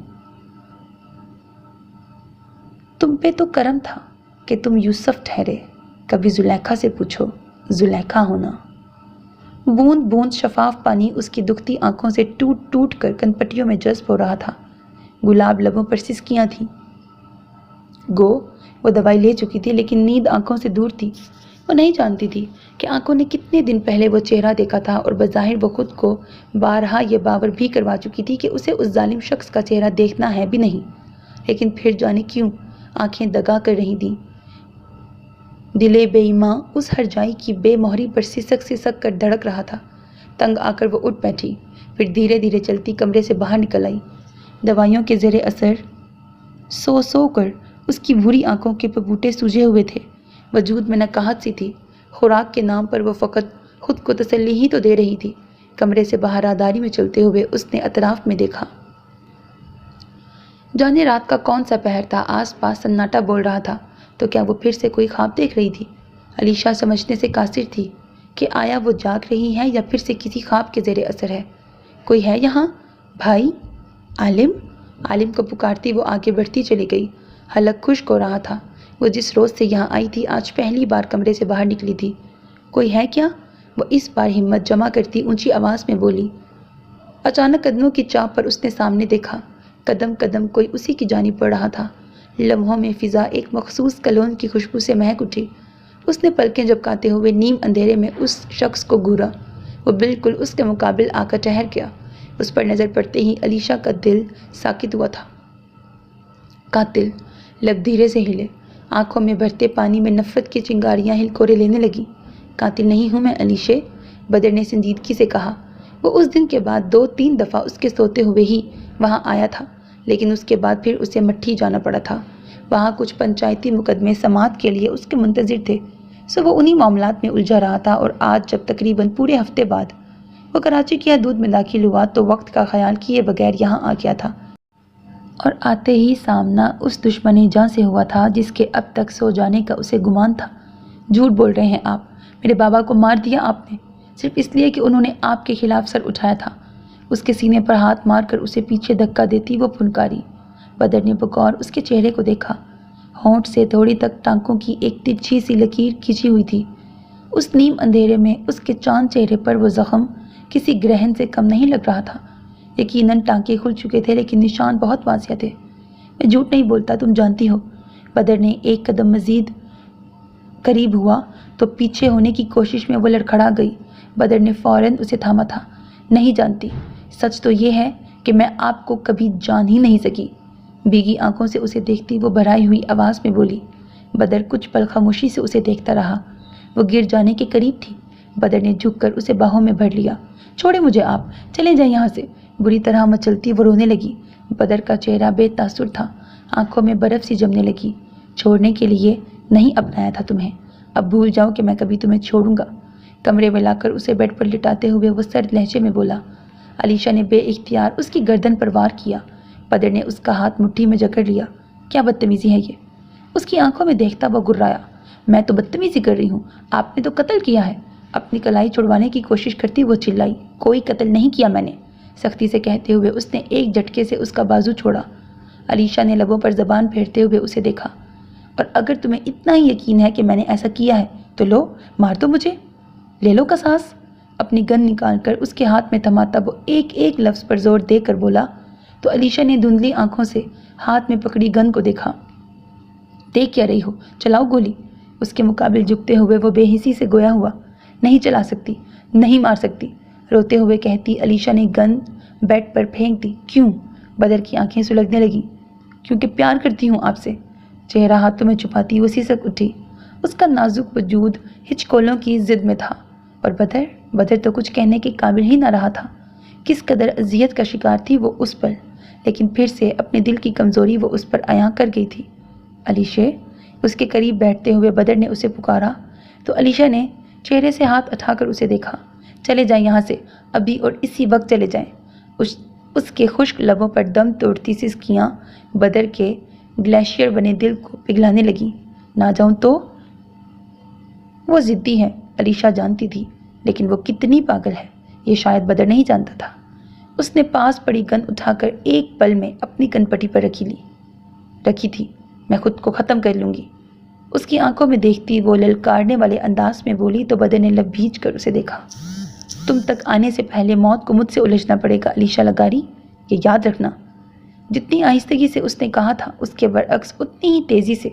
تم پہ تو کرم تھا کہ تم یوسف ٹھہرے، کبھی زلیخا سے پوچھو زلیخا ہونا۔ بوند بوند شفاف پانی اس کی دکھتی آنکھوں سے ٹوٹ ٹوٹ کر کنپٹیوں میں جذب ہو رہا تھا۔ گلاب لبوں پر سسکیاں تھیں۔ گو وہ دوائی لے چکی تھی، لیکن نیند آنکھوں سے دور تھی۔ وہ نہیں جانتی تھی کہ آنکھوں نے کتنے دن پہلے وہ چہرہ دیکھا تھا، اور بظاہر وہ خود کو بارہا یہ باور بھی کروا چکی تھی کہ اسے اس ظالم شخص کا چہرہ دیکھنا ہے بھی نہیں، لیکن پھر جانے کیوں آنکھیں دگا کر رہی تھیں۔ دلے بے ایماں اس ہرجائی کی بے مہری پر سسک سسک کر دھڑک رہا تھا۔ تنگ آ کر وہ اٹھ بیٹھی، پھر دھیرے دھیرے چلتی کمرے سے باہر نکل آئی۔ دوائیوں کے زیر اثر سو سو کر اس کی بھوری آنکھوں کے پپوٹے سوجے ہوئے تھے۔ وجود میں نکاہت سی تھی۔ خوراک کے نام پر وہ فقط خود کو تسلی ہی تو دے رہی تھی۔ کمرے سے باہر راہداری میں چلتے ہوئے اس نے اطراف میں دیکھا۔ جانے رات کا کون سا پہر تھا، آس پاس سناٹا بول رہا تھا، تو کیا وہ پھر سے کوئی خواب دیکھ رہی تھی؟ علیشا سمجھنے سے قاصر تھی کہ آیا وہ جاگ رہی ہے یا پھر سے کسی خواب کے زیر اثر ہے۔ کوئی ہے یہاں؟ بھائی؟ عالم؟ عالم کو پکارتی وہ آگے بڑھتی چلی گئی۔ حلق خشک ہو رہا تھا۔ وہ جس روز سے یہاں آئی تھی آج پہلی بار کمرے سے باہر نکلی تھی۔ کوئی ہے کیا؟ وہ اس بار ہمت جمع کرتی اونچی آواز میں بولی۔ اچانک قدموں کی چاپ پر اس نے سامنے دیکھا۔ قدم قدم کوئی اسی کی جانب بڑھ رہا تھا۔ لمحوں میں فضا ایک مخصوص کلون کی خوشبو سے مہک اٹھی۔ اس نے پلکیں جھپکاتے ہوئے نیم اندھیرے میں اس شخص کو گھورا۔ وہ بالکل اس کے مقابل آ کر ٹھہر گیا۔ اس پر نظر پڑتے ہی علیشا کا دل ساکت ہوا تھا۔ قاتل! لب دھیرے سے ہلے، آنکھوں میں بھرتے پانی میں نفرت کی چنگاریاں ہلکورے لینے لگیں۔ قاتل نہیں ہوں میں علیشے، بدر نے سنجیدگی سے کہا۔ وہ اس دن کے بعد 2-3 دفعہ اس کے سوتے ہوئے ہی وہاں آیا تھا، لیکن اس کے بعد پھر اسے مٹھی جانا پڑا تھا۔ وہاں کچھ پنچایتی مقدمے سماعت کے لیے اس کے منتظر تھے، سو وہ انہی معاملات میں الجھا رہا تھا، اور آج جب تقریباً پورے ہفتے بعد وہ کراچی کی حدود میں داخل ہوا تو وقت کا خیال کیے بغیر یہاں آ گیا تھا، اور آتے ہی سامنا اس دشمن جاں سے ہوا تھا جس کے اب تک سو جانے کا اسے گمان تھا۔ جھوٹ بول رہے ہیں آپ، میرے بابا کو مار دیا آپ نے، صرف اس لیے کہ انہوں نے آپ کے خلاف سر اٹھایا تھا۔ اس کے سینے پر ہاتھ مار کر اسے پیچھے دھکا دیتی وہ پھنکاری۔ بدر نے بغور اس کے چہرے کو دیکھا۔ ہونٹ سے تھوڑی تک ٹانکوں کی ایک ترچھی سی لکیر کھینچی ہوئی تھی۔ اس نیم اندھیرے میں اس کے چاند چہرے پر وہ زخم کسی گرہن سے کم نہیں لگ رہا تھا۔ یقیناً ٹانکے کھل چکے تھے لیکن نشان بہت واضح تھے۔ میں جھوٹ نہیں بولتا، تم جانتی ہو۔ بدر نے ایک قدم مزید قریب ہوا تو پیچھے ہونے کی کوشش میں وہ لڑکھڑا گئی۔ بدر نے فوراً اسے تھاما تھا۔ نہیں جانتی، سچ تو یہ ہے کہ میں آپ کو کبھی جان ہی نہیں سکی۔ بھیگی آنکھوں سے اسے دیکھتی وہ بھرائی ہوئی آواز میں بولی۔ بدر کچھ پل خاموشی سے اسے دیکھتا رہا۔ وہ گر جانے کے قریب تھی۔ بدر نے جھک کر اسے باہوں میں بھر لیا۔ چھوڑے مجھے آپ، چلے جائیں یہاں سے۔ بری طرح مچلتی وہ رونے لگی۔ بدر کا چہرہ بے تاثر تھا، آنکھوں میں برف سی جمنے لگی۔ چھوڑنے کے لیے نہیں اپنایا تھا تمہیں، اب بھول جاؤ کہ میں کبھی تمہیں چھوڑوں گا۔ کمرے میں لا کر اسے بیڈ پر لٹاتے ہوئے وہ سرد لہجے میں بولا۔ علیشہ نے بے اختیار اس کی گردن پر وار کیا۔ بدر نے اس کا ہاتھ مٹھی میں جکڑ لیا۔ کیا بدتمیزی ہے یہ؟ اس کی آنکھوں میں دیکھتا وہ گرایا۔ میں تو بدتمیزی کر رہی ہوں، آپ نے تو قتل کیا ہے۔ اپنی کلائی چھڑوانے کی کوشش کرتی وہ چلائی۔ کوئی قتل نہیں کیا میں نے، سختی سے کہتے ہوئے اس نے ایک جھٹکے سے اس کا بازو چھوڑا۔ علیشہ نے لبوں پر زبان پھیرتے ہوئے اسے دیکھا۔ اور اگر تمہیں اتنا ہی یقین ہے کہ میں نے ایسا کیا ہے تو لو، مار دو مجھے، لے لو قصاص۔ اپنی گن نکال کر اس کے ہاتھ میں تھماتا وہ ایک ایک لفظ پر زور دے کر بولا تو علیشہ نے دھندلی آنکھوں سے ہاتھ میں پکڑی گن کو دیکھا۔ دیکھ کیا رہی ہو، چلاؤ گولی۔ اس کے مقابل جھکتے ہوئے وہ بے حسی سے گویا ہوا۔ نہیں چلا سکتی، نہیں مار سکتی، روتے ہوئے کہتی علیشہ نے گن بیڈ پر پھینک دی۔ کیوں؟ بدر کی آنکھیں سلگنے لگیں۔ کیونکہ پیار کرتی ہوں آپ سے۔ چہرہ ہاتھوں میں چھپاتی وہ سسک اٹھی۔ اس کا نازک وجود ہچکولوں کی ضد میں تھا۔ اور بدر تو کچھ کہنے کے قابل ہی نہ رہا تھا۔ کس قدر اذیت کا شکار تھی وہ اس پر، لیکن پھر سے اپنے دل کی کمزوری وہ اس پر عیاں کر گئی تھی۔ علیشہ، اس کے قریب بیٹھتے ہوئے بدر نے اسے پکارا تو علیشہ نے چہرے سے ہاتھ اٹھا کر اسے دیکھا۔ چلے جائیں یہاں سے، ابھی اور اسی وقت چلے جائیں۔ اس کے خشک لبوں پر دم توڑتی سسکیاں بدر کے گلیشیئر بنے دل کو پگھلانے لگیں۔ نہ جاؤں تو؟ وہ ضدی ہے، علیشہ جانتی تھی، لیکن وہ کتنی پاگل ہے یہ شاید بدر نہیں جانتا تھا۔ اس نے پاس پڑی گن اٹھا کر ایک پل میں اپنی کن پٹی پر رکھی تھی۔ میں خود کو ختم کر لوں گی۔ اس کی آنکھوں میں دیکھتی وہ للکارنے والے انداز میں بولی تو بدر نے لب بھیج کر اسے دیکھا۔ تم تک آنے سے پہلے موت کو مجھ سے الجھنا پڑے گا علیشہ لگاری، یہ یاد رکھنا۔ جتنی آہستگی سے اس نے کہا تھا اس کے برعکس اتنی ہی تیزی سے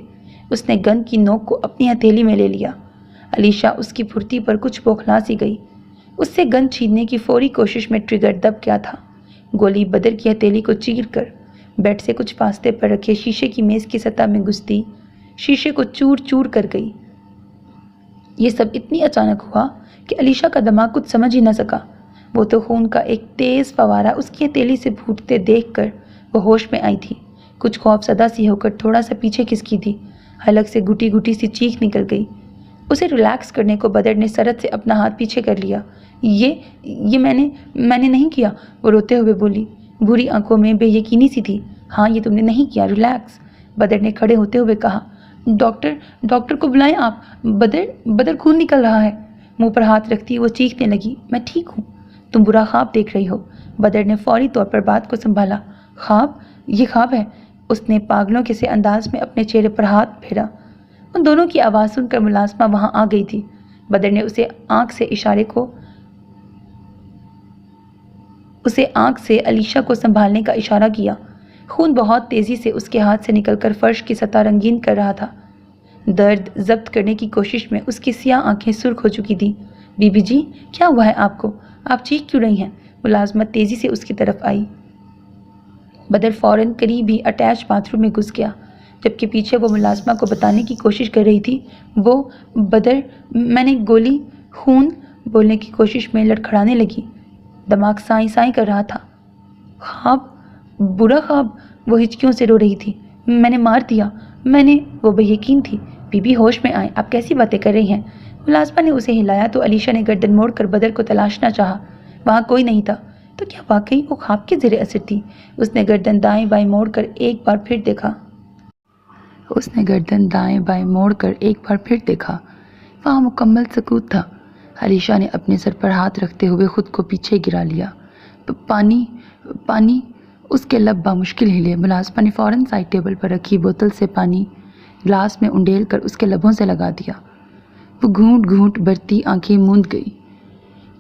اس نے گن کی نوک کو اپنی ہتھیلی میں لے لیا۔ علیشہ اس کی پھرتی پر کچھ بوکھلا سی گئی۔ اس سے گن چھیننے کی فوری کوشش میں ٹریگر دب گیا تھا۔ گولی بدر کی ہتھیلی کو چیر کر بیڈ سے کچھ فاصلے پر رکھے شیشے کی میز کی سطح میں گھستی شیشے کو چور چور کر گئی۔ یہ سب اتنی اچانک ہوا کہ علیشہ کا دماغ کچھ سمجھ ہی نہ سکا۔ وہ تو خون کا ایک تیز فوارہ اس کی ہتھیلی سے پھوٹتے دیکھ کر وہ ہوش میں آئی تھی۔ کچھ خوف زدہ سی ہو کر تھوڑا سا پیچھے کھسکی تھی۔ حلق سے گھٹی گھٹی سی چیخ نکل گئی۔ اسے ریلیکس کرنے کو بدر نے سرت سے اپنا ہاتھ پیچھے کر لیا۔ یہ میں نے نہیں کیا، وہ روتے ہوئے بولی۔ بری آنکھوں میں بے یقینی سی تھی۔ ہاں، یہ تم نے نہیں کیا، ریلیکس، بدر نے کھڑے ہوتے ہوئے کہا۔ ڈاکٹر کو بلائیں آپ، بدر خون نکل رہا ہے۔ منہ پر ہاتھ رکھتی وہ چیخنے لگی۔ میں ٹھیک ہوں، تم برا خواب دیکھ رہی ہو۔ بدر نے فوری طور پر بات کو سنبھالا۔ خواب؟ یہ خواب ہے؟ اس نے پاگلوں کے سے انداز میں اپنے چہرے پر ہاتھ پھیرا۔ ان دونوں کی آواز سن کر ملازمہ وہاں آ گئی تھی۔ بدر نے اسے آنکھ سے علیشہ کو سنبھالنے کا اشارہ کیا۔ خون بہت تیزی سے اس کے ہاتھ سے نکل کر فرش کی سطح رنگین کر رہا تھا۔ درد ضبط کرنے کی کوشش میں اس کی سیاہ آنکھیں سرخ ہو چکی تھیں۔ بی بی جی، کیا ہوا ہے آپ کو؟ آپ چیخ کیوں رہی ہیں؟ ملازمت تیزی سے اس کی طرف آئی۔ بدر فوراً قریب ہی اٹیچ باتھ روم میں گھس گیا، جبکہ پیچھے وہ ملازمہ کو بتانے کی کوشش کر رہی تھی۔ وہ بدر، میں نے گولی، خون، بولنے کی کوشش میں لڑکھڑانے لگی۔ دماغ سائیں سائیں کر رہا تھا۔ خواب؟ برا خواب؟ وہ ہچکیوں سے رو رہی تھی۔ میں نے مار دیا، وہ بے یقین تھی۔ بی بی ہوش میں آئیں، آپ کیسی باتیں کر رہی ہیں؟ ملازمہ نے اسے ہلایا تو علیشہ نے گردن موڑ کر بدر کو تلاشنا چاہا۔ وہاں کوئی نہیں تھا۔ تو کیا واقعی وہ خواب کے زیر اثر تھی؟ اس نے گردن دائیں بائیں موڑ کر ایک بار پھر دیکھا۔ وہاں مکمل سکوت تھا۔ علیشہ نے اپنے سر پر ہاتھ رکھتے ہوئے خود کو پیچھے گرا لیا۔ پانی پانی اس کے لب بامشکل ہلے۔ ملازمہ نے فوراً سائڈ ٹیبل پر رکھی بوتل سے پانی گلاس میں انڈیل کر اس کے لبوں سے لگا دیا۔ وہ گھونٹ گھونٹ بھرتی آنکھیں موند گئی،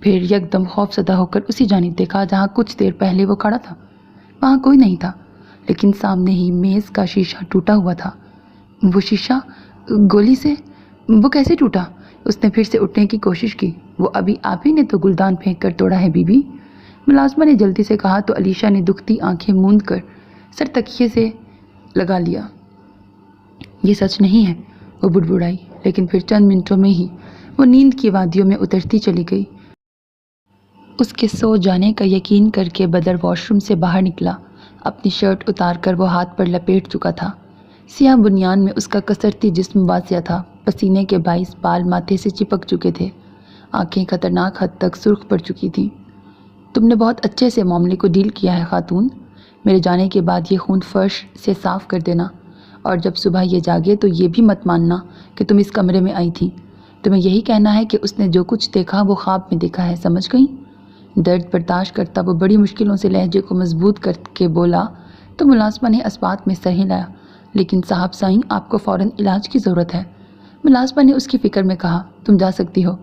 پھر یکدم خوف زدہ ہو کر اسی جانب دیکھا جہاں کچھ دیر پہلے وہ کھڑا تھا۔ وہاں کوئی نہیں تھا، لیکن سامنے ہی میز کا شیشہ ٹوٹا ہوا تھا۔ وہ شیشہ گولی سے وہ کیسے ٹوٹا؟ اس نے پھر سے اٹھنے کی کوشش کی۔ وہ ابھی آپ ہی نے تو گلدان پھینک کر توڑا ہے بی بی، ملازمہ نے جلدی سے کہا تو علیشہ نے دکھتی آنکھیں موند کر سر تکیے سے لگا لیا۔ یہ سچ نہیں ہے، وہ بڑبڑائی، لیکن پھر چند منٹوں میں ہی وہ نیند کی وادیوں میں اترتی چلی گئی۔ اس کے سو جانے کا یقین کر کے بدر واش روم سے باہر نکلا۔ اپنی شرٹ اتار کر وہ ہاتھ پر لپیٹ چکا تھا۔ سیاہ بنیان میں اس کا کسرتی جسم واضح تھا، پسینے کے باعث بال ماتھے سے چپک چکے تھے، آنکھیں خطرناک حد تک سرخ پڑ چکی تھیں۔ تم نے بہت اچھے سے معاملے کو ڈیل کیا ہے خاتون، میرے جانے کے بعد یہ خون فرش سے صاف کر دینا، اور جب صبح یہ جاگے تو یہ بھی مت ماننا کہ تم اس کمرے میں آئی تھی۔ تمہیں یہی کہنا ہے کہ اس نے جو کچھ دیکھا وہ خواب میں دیکھا ہے، سمجھ گئی؟ درد برداشت کرتا وہ بڑی مشکلوں سے لہجے کو مضبوط کر کے بولا تو ملازمہ نے اسبات میں سر ہلایا۔ لیکن صاحب سائیں، آپ کو فوراً علاج کی ضرورت ہے، ملازمہ نے اس کی فکر میں کہا۔ تم جا سکتی ہو،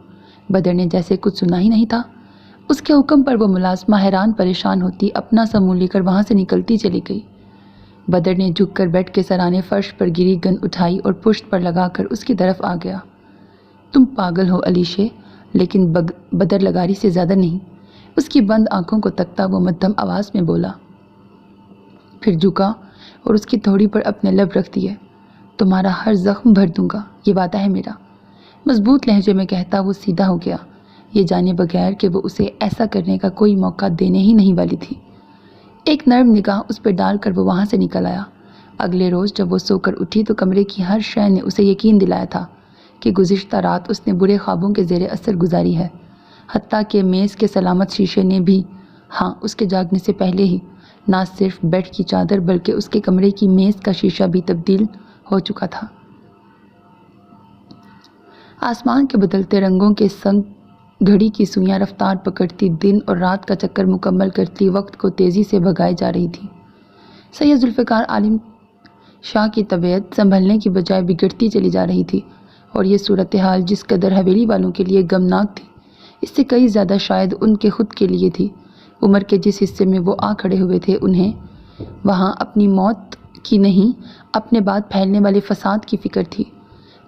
بدر نے جیسے کچھ سنا ہی نہیں تھا۔ اس کے حکم پر وہ ملازمہ حیران پریشان ہوتی اپنا سمو لے کر وہاں سے نکلتی چلی گئی۔ بدر نے جھک کر بیڈ کے سرانے فرش پر گری گن اٹھائی اور پشت پر لگا کر اس کی طرف آ گیا۔ تم پاگل ہو علیشے، لیکن بدر لگاری سے زیادہ نہیں۔ اس کی بند آنکھوں کو تکتا وہ مدھم آواز میں بولا، پھر جھکا اور اس کی تھوڑی پر اپنے لب رکھ دیے۔ تمہارا ہر زخم بھر دوں گا، یہ وعدہ ہے میرا، مضبوط لہجے میں کہتا وہ سیدھا ہو گیا، یہ جانے بغیر کہ وہ اسے ایسا کرنے کا کوئی موقع دینے ہی نہیں والی تھی۔ ایک نرم نگاہ اس پہ ڈال کر وہ وہاں سے نکل آیا۔ اگلے روز جب وہ سو کر اٹھی تو کمرے کی ہر شے نے اسے یقین دلایا تھا کہ گزشتہ رات اس نے برے خوابوں کے زیر اثر گزاری ہے، حتیٰ کہ میز کے سلامت شیشے نے بھی، ہاں، اس کے جاگنے سے پہلے ہی نہ صرف بیڈ کی چادر بلکہ اس کے کمرے کی میز کا شیشہ بھی تبدیل ہو چکا تھا۔ آسمان کے بدلتے رنگوں کے سنگ گھڑی کی سوئیاں رفتار پکڑتی دن اور رات کا چکر مکمل کرتی وقت کو تیزی سے بھگائے جا رہی تھی۔ سید ذوالفقار عالم شاہ کی طبیعت سنبھلنے کی بجائے بگڑتی چلی جا رہی تھی، اور یہ صورتحال جس قدر حویلی والوں کے لیے غمناک تھی، اس سے کئی زیادہ شاید ان کے خود کے لیے تھی۔ عمر کے جس حصے میں وہ آ کھڑے ہوئے تھے انہیں وہاں اپنی موت کی نہیں، اپنے بعد پھیلنے والے فساد کی فکر تھی۔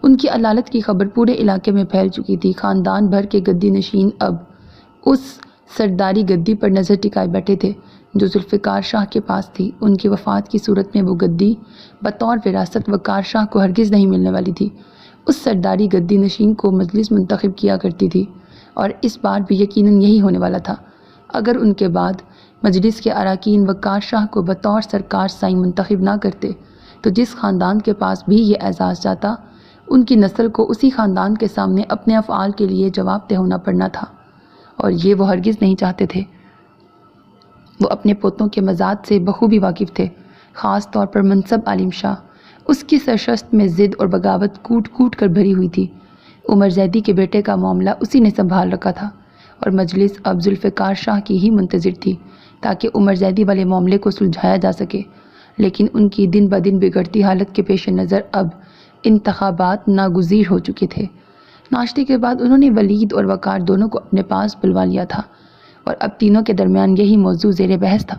ان کی علالت کی خبر پورے علاقے میں پھیل چکی تھی۔ خاندان بھر کے گدی نشین اب اس سرداری گدی پر نظر ٹکائے بیٹھے تھے جو ذوالفقار شاہ کے پاس تھی۔ ان کی وفات کی صورت میں وہ گدی بطور وراثت وقار شاہ کو ہرگز نہیں ملنے والی تھی۔ اس سرداری گدی نشین کو مجلس منتخب کیا کرتی تھی، اور اس بار بھی یقیناً یہی ہونے والا تھا۔ اگر ان کے بعد مجلس کے اراکین وقار شاہ کو بطور سرکار سائیں منتخب نہ کرتے تو جس خاندان کے پاس بھی یہ اعزاز جاتا، ان کی نسل کو اسی خاندان کے سامنے اپنے افعال کے لیے جواب دہ ہونا پڑنا تھا، اور یہ وہ ہرگز نہیں چاہتے تھے۔ وہ اپنے پوتوں کے مزاج سے بخوبی واقف تھے، خاص طور پر منصب عالم شاہ۔ اس کی سرشست میں ضد اور بغاوت کوٹ کوٹ کر بھری ہوئی تھی۔ عمر زیدی کے بیٹے کا معاملہ اسی نے سنبھال رکھا تھا، اور مجلس اب ذوالفقار شاہ کی ہی منتظر تھی تاکہ عمر زیدی والے معاملے کو سلجھایا جا سکے۔ لیکن ان کی دن بدن بگڑتی حالت کے پیش نظر اب انتخابات ناگزیر ہو چکے تھے۔ ناشتے کے بعد انہوں نے ولید اور وقار دونوں کو اپنے پاس بلوا لیا تھا، اور اب تینوں کے درمیان یہی موضوع زیر بحث تھا۔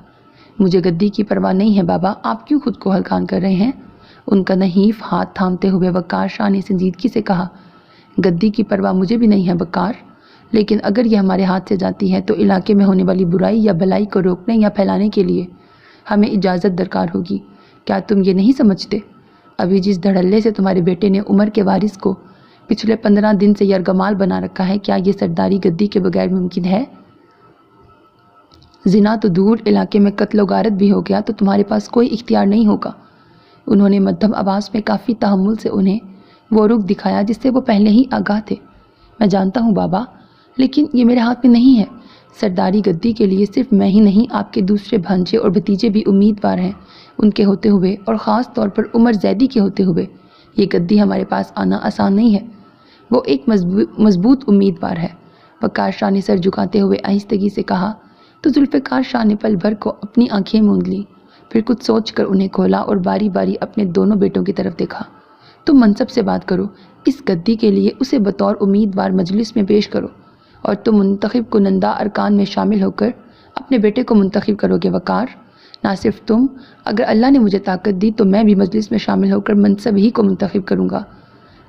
مجھے گدی کی پرواہ نہیں ہے بابا، آپ کیوں خود کو ہلکان کر رہے ہیں؟ ان کا نحیف ہاتھ تھامتے ہوئے وقار شاہ نے سنجیدگی سے کہا، گدی کی پرواہ مجھے بھی نہیں ہے وقار، لیکن اگر یہ ہمارے ہاتھ سے جاتی ہے تو علاقے میں ہونے والی برائی یا بھلائی کو روکنے یا پھیلانے کے لیے ہمیں اجازت درکار ہوگی۔ کیا تم یہ نہیں سمجھتے؟ ابھی جس دھڑلے سے تمہارے بیٹے نے عمر کے وارث کو پچھلے 15 دن سے یرغمال بنا رکھا ہے، کیا یہ سرداری گدی کے بغیر ممکن ہے؟ زنا تو دور، علاقے میں قتل و غارت بھی ہو گیا تو تمہارے پاس کوئی اختیار نہیں ہوگا۔ انہوں نے مدھم آواز میں کافی تحمل سے انہیں وہ رخ دکھایا جس سے وہ پہلے ہی آگاہ تھے۔ میں جانتا ہوں بابا، لیکن یہ میرے ہاتھ میں نہیں ہے۔ سرداری گدی کے لیے صرف میں ہی نہیں، آپ کے دوسرے بھانجے اور بھتیجے بھی امیدوار ہیں۔ ان کے ہوتے ہوئے، اور خاص طور پر عمر زیدی کے ہوتے ہوئے، یہ گدی ہمارے پاس آنا آسان نہیں ہے۔ وہ ایک مضبوط امیدوار ہے۔ وقار شاہ نے سر جھکاتے ہوئے آہستگی سے کہا، تو ذوالفقار شاہ نے پل بھر کو اپنی آنکھیں موند لیں، پھر کچھ سوچ کر انہیں کھولا اور باری باری اپنے دونوں بیٹوں کی طرف دیکھا۔ تم منصب سے بات کرو، اس گدی کے لیے اسے بطور امیدوار مجلس میں پیش کرو، اور تم منتخب کنندہ ارکان میں شامل ہو کر اپنے بیٹے کو منتخب کرو گے وقار۔ نہ صرف تم، اگر اللہ نے مجھے طاقت دی تو میں بھی مجلس میں شامل ہو کر منصب ہی کو منتخب کروں گا۔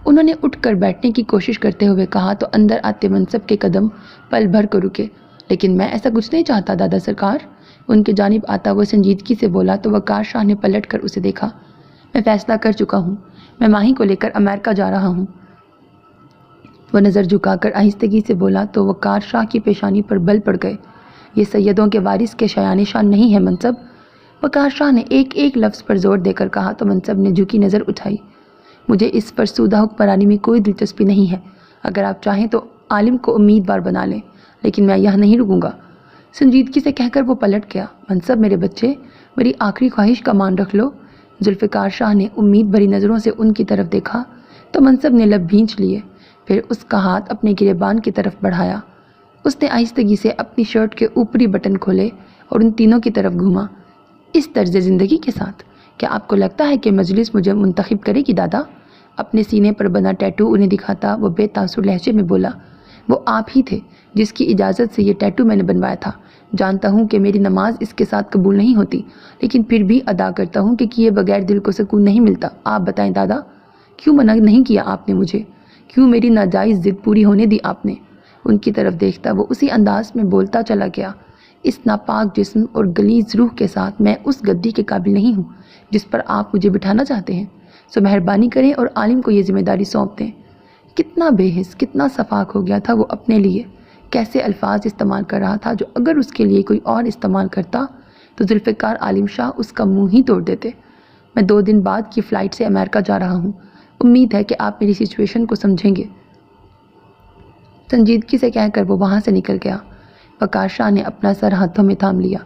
انہوں نے اٹھ کر بیٹھنے کی کوشش کرتے ہوئے کہا تو اندر آتے منصب کے قدم پل بھر کو رکے۔ لیکن میں ایسا کچھ نہیں چاہتا دادا سرکار، ان کی جانب آتا وہ سنجیدگی سے بولا تو وقار شاہ نے پلٹ کر اسے دیکھا۔ میں فیصلہ کر چکا ہوں، میں ماہی کو لے کر امریکہ جا رہا ہوں۔ وہ نظر جھکا کر آہستگی سے بولا تو وقار شاہ کی پیشانی پر بل پڑ گئے۔ یہ سیدوں کے وارث کے شایان شان نہیں ہے منصب، وقار شاہ نے ایک ایک لفظ پر زور دے کر کہا تو منصب نے جھکی نظر اٹھائی۔ مجھے اس فرسودہ حکمرانی میں کوئی دلچسپی نہیں ہے، اگر آپ چاہیں تو عالم کو امیدوار بنا لیں، لیکن میں یہاں نہیں رکوں گا۔ سنجیدگی سے کہہ کر وہ پلٹ گیا۔ منصب میرے بچے، میری آخری خواہش کا مان رکھ لو۔ ذوالفقار شاہ نے امید بھری نظروں سے ان کی طرف دیکھا تو منصب نے لب بھینچ لیے، پھر اس کا ہاتھ اپنے گریبان کی طرف بڑھایا۔ اس نے آہستگی سے اپنی شرٹ کے اوپری بٹن کھولے اور ان تینوں کی طرف گھوما۔ اس طرز زندگی کے ساتھ کیا آپ کو لگتا ہے کہ مجلس مجھے منتخب کرے گی دادا؟ اپنے سینے پر بنا ٹیٹو انہیں دکھاتا وہ بے تاثر لہجے میں بولا۔ وہ آپ ہی تھے جس کی اجازت سے یہ ٹیٹو میں نے بنوایا تھا۔ جانتا ہوں کہ میری نماز اس کے ساتھ قبول نہیں ہوتی، لیکن پھر بھی ادا کرتا ہوں کہ کیے بغیر دل کو سکون نہیں ملتا۔ آپ بتائیں دادا، کیوں منع نہیں کیا آپ نے مجھے؟ کیوں میری ناجائز ضد پوری ہونے دی آپ نے؟ ان کی طرف دیکھتا وہ اسی انداز میں بولتا چلا گیا۔ اس ناپاک جسم اور غلیظ روح کے ساتھ میں اس گدی کے قابل نہیں ہوں جس پر آپ مجھے بٹھانا چاہتے ہیں، سو مہربانی کریں اور عالم کو یہ ذمہ داری سونپ دیں۔ کتنا بے حس، کتنا صفاق ہو گیا تھا وہ اپنے لیے، کیسے الفاظ استعمال کر رہا تھا جو اگر اس کے لیے کوئی اور استعمال کرتا تو ذوالفقار عالم شاہ اس کا منہ ہی توڑ دیتے۔ میں 2 دن بعد کی فلائٹ سے امریکہ جا رہا ہوں، امید ہے کہ آپ میری سچویشن کو سمجھیں گے۔ سنجیدگی سے کہہ کر وہ وہاں سے نکل گیا۔ وقار شاہ نے اپنا سر ہاتھوں میں تھام لیا۔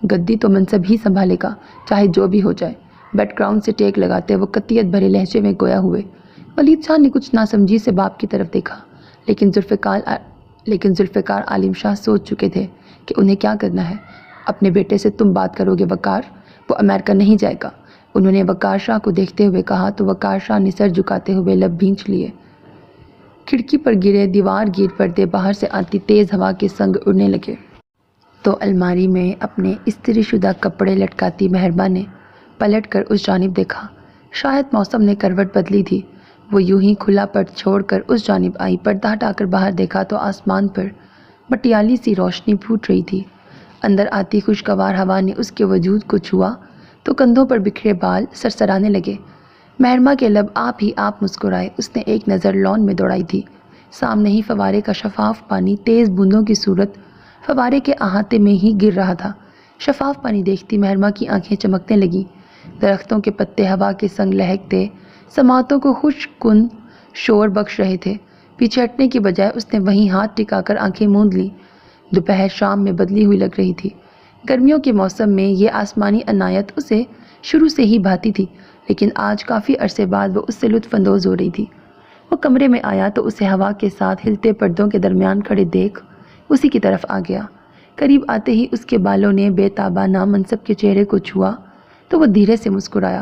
گدی تو منصب ہی سنبھالے گا، چاہے جو بھی ہو جائے۔ بیڈ گراؤنڈ سے ٹیک لگاتے وہ قطعیت بھرے لہجے میں گویا ہوئے۔ ولید شاہ نے کچھ ناسمجھی سے باپ کی طرف دیکھا، لیکن ذوالفقار عالم شاہ سوچ چکے تھے کہ انہیں کیا کرنا ہے۔ اپنے بیٹے سے تم بات کرو گے وقار، وہ امریکہ نہیں جائے گا، انہوں نے وقار شاہ کو دیکھتے ہوئے کہا تو وقار شاہ نے سر جھکاتے ہوئے لب بھینچ لیے۔ کھڑکی پر گرے دیوار گیر پردے باہر سے آتی تیز ہوا کے سنگ اڑنے لگے تو الماری میں اپنے استری شدہ کپڑے لٹکاتی مہربا نے پلٹ کر اس جانب دیکھا۔ شاید موسم نے کروٹ بدلی تھی، وہ یوں ہی کھلا پٹ چھوڑ کر اس جانب آئی۔ پردہ ہٹا کر باہر دیکھا تو آسمان پر مٹیالی سی روشنی پھوٹ رہی تھی۔ اندر آتی خوشگوار ہوا نے اس کے وجود کو چھوا تو کندھوں پر بکھرے بال سرسرانے لگے۔ مہرما کے لب آپ مسکرائے۔ اس نے ایک نظر لان میں دوڑائی تھی۔ سامنے ہی فوارے کا شفاف پانی تیز بوندوں کی صورت فوارے کے احاطے میں ہی گر رہا تھا۔ شفاف پانی دیکھتی مہرما کی آنکھیں چمکنے لگیں۔ درختوں کے پتے ہوا کے سنگ لہکتے سماعتوں کو خشک کن شور بخش رہے تھے۔ پیچھے ہٹنے کی بجائے اس نے وہیں ہاتھ ٹکا کر آنکھیں موند لیں۔ دوپہر شام میں بدلی ہوئی لگ رہی تھی۔ گرمیوں کے موسم میں یہ آسمانی عنایت اسے شروع سے ہی بھاتی تھی، لیکن آج کافی عرصے بعد وہ اس سے لطف اندوز ہو رہی تھی۔ وہ کمرے میں آیا تو اسے ہوا کے ساتھ ہلتے پردوں کے درمیان کھڑے دیکھ اسی کی طرف آ گیا۔ قریب آتے ہی اس کے بالوں نے بے تابانہ منصب کے چہرے کو چھوا تو وہ دھیرے سے مسکرایا،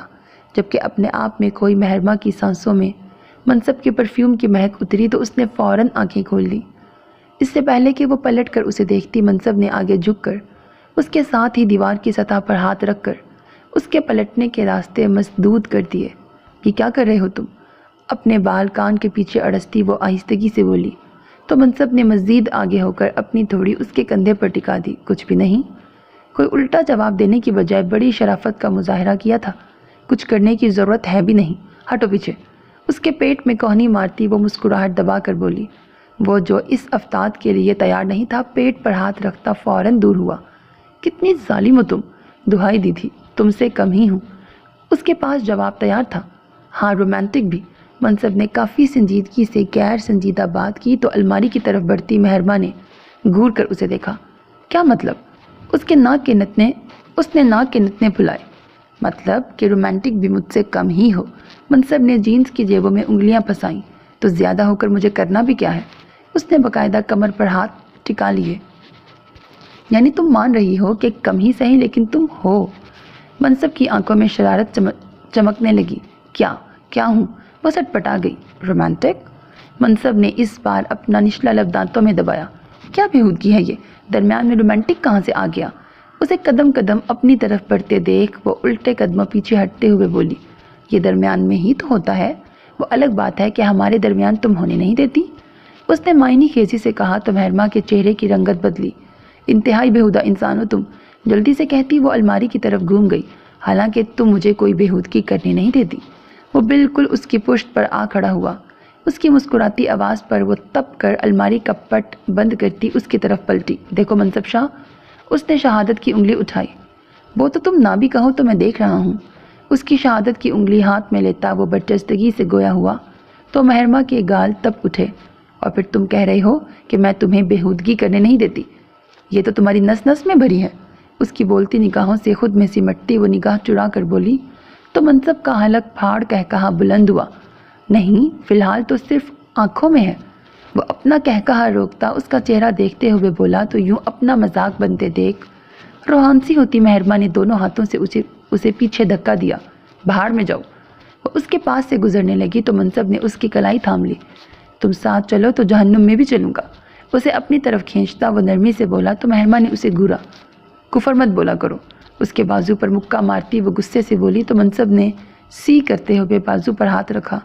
جبکہ اپنے آپ میں کھوئی مہرما کی سانسوں میں منصب کے پرفیوم کی مہک اتری تو اس نے فوراً آنکھیں کھول لیں۔ اس سے پہلے کہ وہ پلٹ کر اسے دیکھتی، منصب نے آگے جھک کر اس کے ساتھ ہی دیوار کی سطح پر ہاتھ رکھ کر اس کے پلٹنے کے راستے مسدود کر دیے۔ یہ کیا کر رہے ہو تم؟ اپنے بال کان کے پیچھے اڑستی وہ آہستگی سے بولی تو منصب نے مزید آگے ہو کر اپنی تھوڑی اس کے کندھے پر ٹکا دی۔ کچھ بھی نہیں۔ کوئی الٹا جواب دینے کی بجائے بڑی شرافت کا مظاہرہ کیا تھا۔ کچھ کرنے کی ضرورت ہے بھی نہیں، ہٹو پیچھے۔ اس کے پیٹ میں کوہنی مارتی وہ مسکراہٹ دبا کر بولی۔ وہ جو اس افتاد کے لیے تیار نہیں تھا، پیٹ پر ہاتھ رکھتا فوراً دور ہوا۔ کتنی ظالم ہو تم، دہائی دی تھی، تم سے کم ہی ہوں۔ اس کے پاس جواب تیار تھا، ہاں رومانٹک بھی۔ منصب نے کافی سنجیدگی سے غیر سنجیدہ بات کی تو الماری کی طرف بڑھتی مہرما نے گھور کر اسے دیکھا۔ کیا مطلب؟ اس نے ناک کے نتنے پھلائے۔ مطلب کہ رومانٹک بھی مجھ سے کم ہی ہو۔ منصب نے جینز کی جیبوں میں انگلیاں پھنسائیں تو زیادہ ہو کر مجھے کرنا بھی کیا ہے؟ اس نے باقاعدہ کمر پر ہاتھ ٹکا لیے یعنی تم مان رہی ہو کہ کم ہی صحیح لیکن تم ہو؟ منصب کی آنکھوں میں شرارت چمکنے لگی۔ کیا ہوں؟ وہ سٹپٹا گئی۔ رومانٹک؟ منصب نے اس بار اپنا نچلا لب دانتوں میں دبایا۔ کیا بےہودگی ہے یہ؟ درمیان میں رومانٹک کہاں سے آ گیا؟ اسے قدم قدم اپنی طرف بڑھتے دیکھ وہ الٹے قدموں پیچھے ہٹتے ہوئے بولی، یہ درمیان میں ہی تو ہوتا ہے، وہ الگ بات ہے کہ ہمارے درمیان تم ہونے نہیں دیتی۔ اس نے معنی خیزی سے کہا تو مہرما کے چہرے کی رنگت بدلی۔ انتہائی بےہودہ انسان ہو تم، جلدی سے کہتی وہ الماری کی طرف گھوم گئی، حالانکہ تم مجھے کوئی بےہودگی کرنے نہیں دیتی۔ وہ بالکل اس کی پشت پر آ کھڑا ہوا۔ اس کی مسکراتی آواز پر وہ تپ کر الماری کا پٹ بند کرتی اس کی طرف پلٹی۔ دیکھو منصب شاہ، اس نے شہادت کی انگلی اٹھائی۔ وہ تو تم نہ بھی کہو تو میں دیکھ رہا ہوں۔ اس کی شہادت کی انگلی ہاتھ میں لیتا وہ برجستگی سے گویا ہوا تو مہرما کے گال تپ اٹھے۔ اور پھر تم کہہ رہے ہو کہ میں تمہیں بےہودگی کرنے نہیں دیتی؟ یہ تو تمہاری نس نس میں بھری ہے۔ اس کی بولتی نگاہوں سے خود میں سمٹتی وہ نگاہ چرا کر بولی تو منصب کا حلق پھاڑ کہا بلند ہوا، نہیں فی الحال تو صرف آنکھوں میں ہے۔ وہ اپنا کہا روکتا اس کا چہرہ دیکھتے ہوئے بولا تو یوں اپنا مذاق بنتے دیکھ روحانسی ہوتی مہرما نے دونوں ہاتھوں سے اسے پیچھے دھکا دیا۔ باہر میں جاؤ۔ وہ اس کے پاس سے گزرنے لگی تو منصب نے اس کی کلائی تھام لی۔ تم ساتھ چلو تو جہنم میں بھی چلوں گا۔ اسے اپنی طرف کھینچتا وہ نرمی سے بولا تو مہرما نے اسے گھورا۔ کفر مت بولا کرو۔ اس کے بازو پر مکہ مارتی وہ غصے سے بولی تو منصب نے سی کرتے ہوئے بازو پر ہاتھ رکھا۔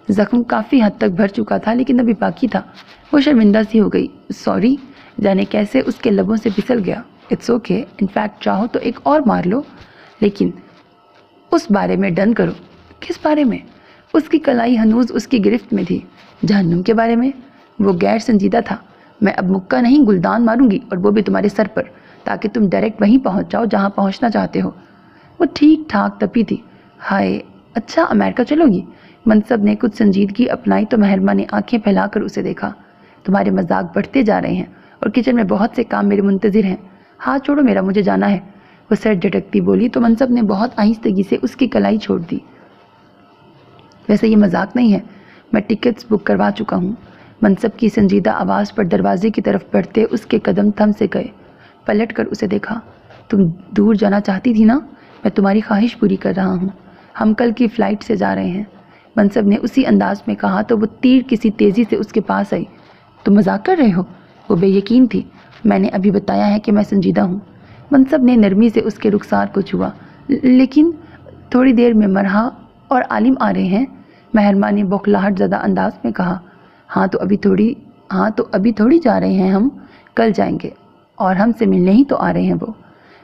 زخم کافی حد تک بھر چکا تھا لیکن ابھی باقی تھا۔ وہ شرمندہ سی ہو گئی۔ سوری، جانے کیسے اس کے لبوں سے پھسل گیا۔ اٹس اوکے، انفیکٹ چاہو تو ایک اور مار لو، لیکن اس بارے میں ڈن کرو۔ کس بارے میں؟ اس کی کلائی ہنوز اس کی گرفت میں تھی۔ جہنم کے بارے میں؟ وہ غیر سنجیدہ تھا۔ میں اب مکہ نہیں گلدان ماروں گی، اور وہ بھی تمہارے سر پر، تاکہ تم ڈائریکٹ وہیں پہنچ جاؤ جہاں پہنچنا چاہتے ہو۔ وہ ٹھیک ٹھاک تپی تھی۔ ہائے، اچھا امریکہ چلو گی؟ منصب نے کچھ سنجیدگی اپنائی تو مہرما نے آنکھیں پھیلا کر اسے دیکھا۔ تمہارے مذاق بڑھتے جا رہے ہیں اور کچن میں بہت سے کام میرے منتظر ہیں۔ ہاتھ چھوڑو میرا، مجھے جانا ہے۔ وہ سر جھٹکتی بولی تو منصب نے بہت آہستگی سے اس کی کلائی چھوڑ دی۔ ویسے یہ مذاق نہیں ہے، میں ٹکٹس بک کروا چکا ہوں۔ منصب کی سنجیدہ آواز پر دروازے کی طرف بڑھتے اس کے قدم تھم سے گئے۔ پلٹ کر اسے دیکھا۔ تم دور جانا چاہتی تھی نا؟ میں تمہاری خواہش پوری کر رہا ہوں۔ ہم کل کی فلائٹ سے جا رہے ہیں، منصب نے اسی انداز میں کہا تو وہ تیر کسی تیزی سے اس کے پاس آئی۔ تم مذاق کر رہے ہو؟ وہ بے یقین تھی۔ میں نے ابھی بتایا ہے کہ میں سنجیدہ ہوں۔ منصب نے نرمی سے اس کے رخسار کو چھوا۔ لیکن تھوڑی دیر میں مرحا اور عالم آ رہے ہیں، مہرما نے بوکھلاہٹ زدہ انداز میں کہا۔ ہاں تو ابھی تھوڑی جا رہے ہیں ہم، کل جائیں گے، اور ہم سے ملنے ہی تو آ رہے ہیں وہ۔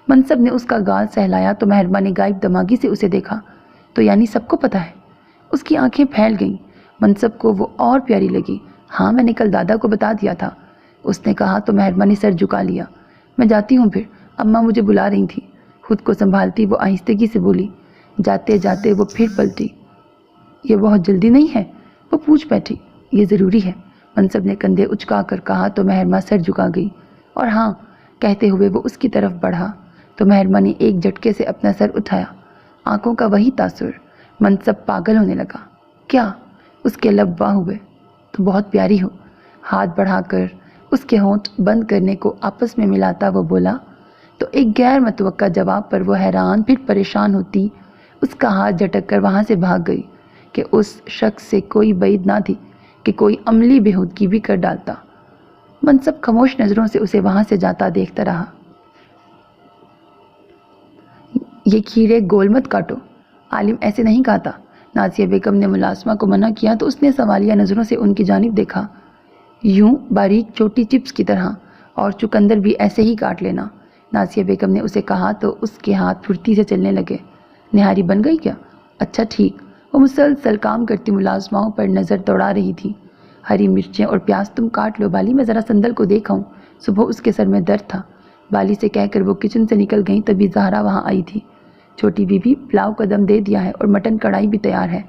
منصب نے اس کا گال سہلایا تو مہرما نے غائب دماغی سے اسے دیکھا۔ تو یعنی سب کو پتہ ہے؟ اس کی آنکھیں پھیل گئیں۔ منصب کو وہ اور پیاری لگی۔ ہاں، میں نے کل دادا کو بتا دیا تھا، اس نے کہا تو مہرما نے سر جھکا لیا۔ میں جاتی ہوں پھر، اماں مجھے بلا رہی تھی۔ خود کو سنبھالتی وہ آہستگی سے بولی۔ جاتے جاتے وہ پھر پلٹی۔ یہ بہت جلدی نہیں ہے؟ وہ پوچھ بیٹھی۔ یہ ضروری ہے، منصب نے کندھے اچکا کر کہا تو مہرما سر جھکا گئی۔ اور ہاں کہتے ہوئے وہ اس کی طرف بڑھا تو مہرما نے ایک جھٹکے سے اپنا سر اٹھایا۔ آنکھوں کا وہی تاثر۔ منصب پاگل ہونے لگا۔ کیا؟ اس کے لب واہ ہوئے۔ تو بہت پیاری ہو۔ ہاتھ بڑھا کر اس کے ہونٹ بند کرنے کو آپس میں ملاتا وہ بولا تو ایک غیر متوقع جواب پر وہ حیران پھر پریشان ہوتی اس کا ہاتھ جھٹک کر وہاں سے بھاگ گئی کہ اس شخص سے کوئی بعید نہ تھی کہ کوئی عملی بےہودگی بھی کر ڈالتا۔ منصب خاموش نظروں سے اسے وہاں سے جاتا دیکھتا رہا۔ یہ کھیرے گول مت کاٹو، عالم ایسے نہیں کہتا۔ نازیہ بیگم نے ملازمہ کو منع کیا تو اس نے سوالیہ نظروں سے ان کی جانب دیکھا۔ یوں باریک چھوٹی چپس کی طرح، اور چقندر بھی ایسے ہی کاٹ لینا، نازیہ بیگم نے اسے کہا تو اس کے ہاتھ پھرتی سے چلنے لگے۔ نہاری بن گئی کیا؟ اچھا ٹھیک۔ وہ مسلسل کام کرتی ملازماؤں پر نظر دوڑا رہی تھی۔ ہری مرچیں اور پیاز تم کاٹ لو بالی، میں ذرا سندل کو دیکھاؤں، صبح اس کے سر میں درد تھا۔ بالی سے کہہ کر وہ کچن سے نکل گئیں تبھی زہرا وہاں آئی تھی۔ چھوٹی بی بی، پلاؤ کا دم دے دیا ہے اور مٹن کڑھائی بھی تیار ہے،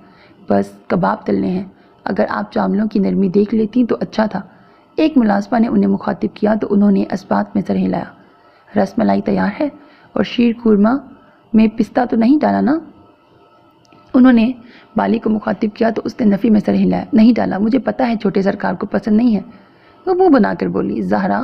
بس کباب تلنے ہیں۔ اگر آپ چاولوں کی نرمی دیکھ لیتی تو اچھا تھا۔ ایک ملازمہ نے انہیں مخاطب کیا تو انہوں نے اسبات میں سر ہلایا۔ رس ملائی تیار ہے، اور شیر خورما میں پستہ تو نہیں ڈالا نا؟ انہوں نے بالی کو مخاطب کیا تو اس نے نفی میں سر ہلایا۔ نہیں ڈالا، مجھے پتہ ہے چھوٹے سرکار کو پسند نہیں ہے۔ وہ منہ بنا کر بولی۔ زہرا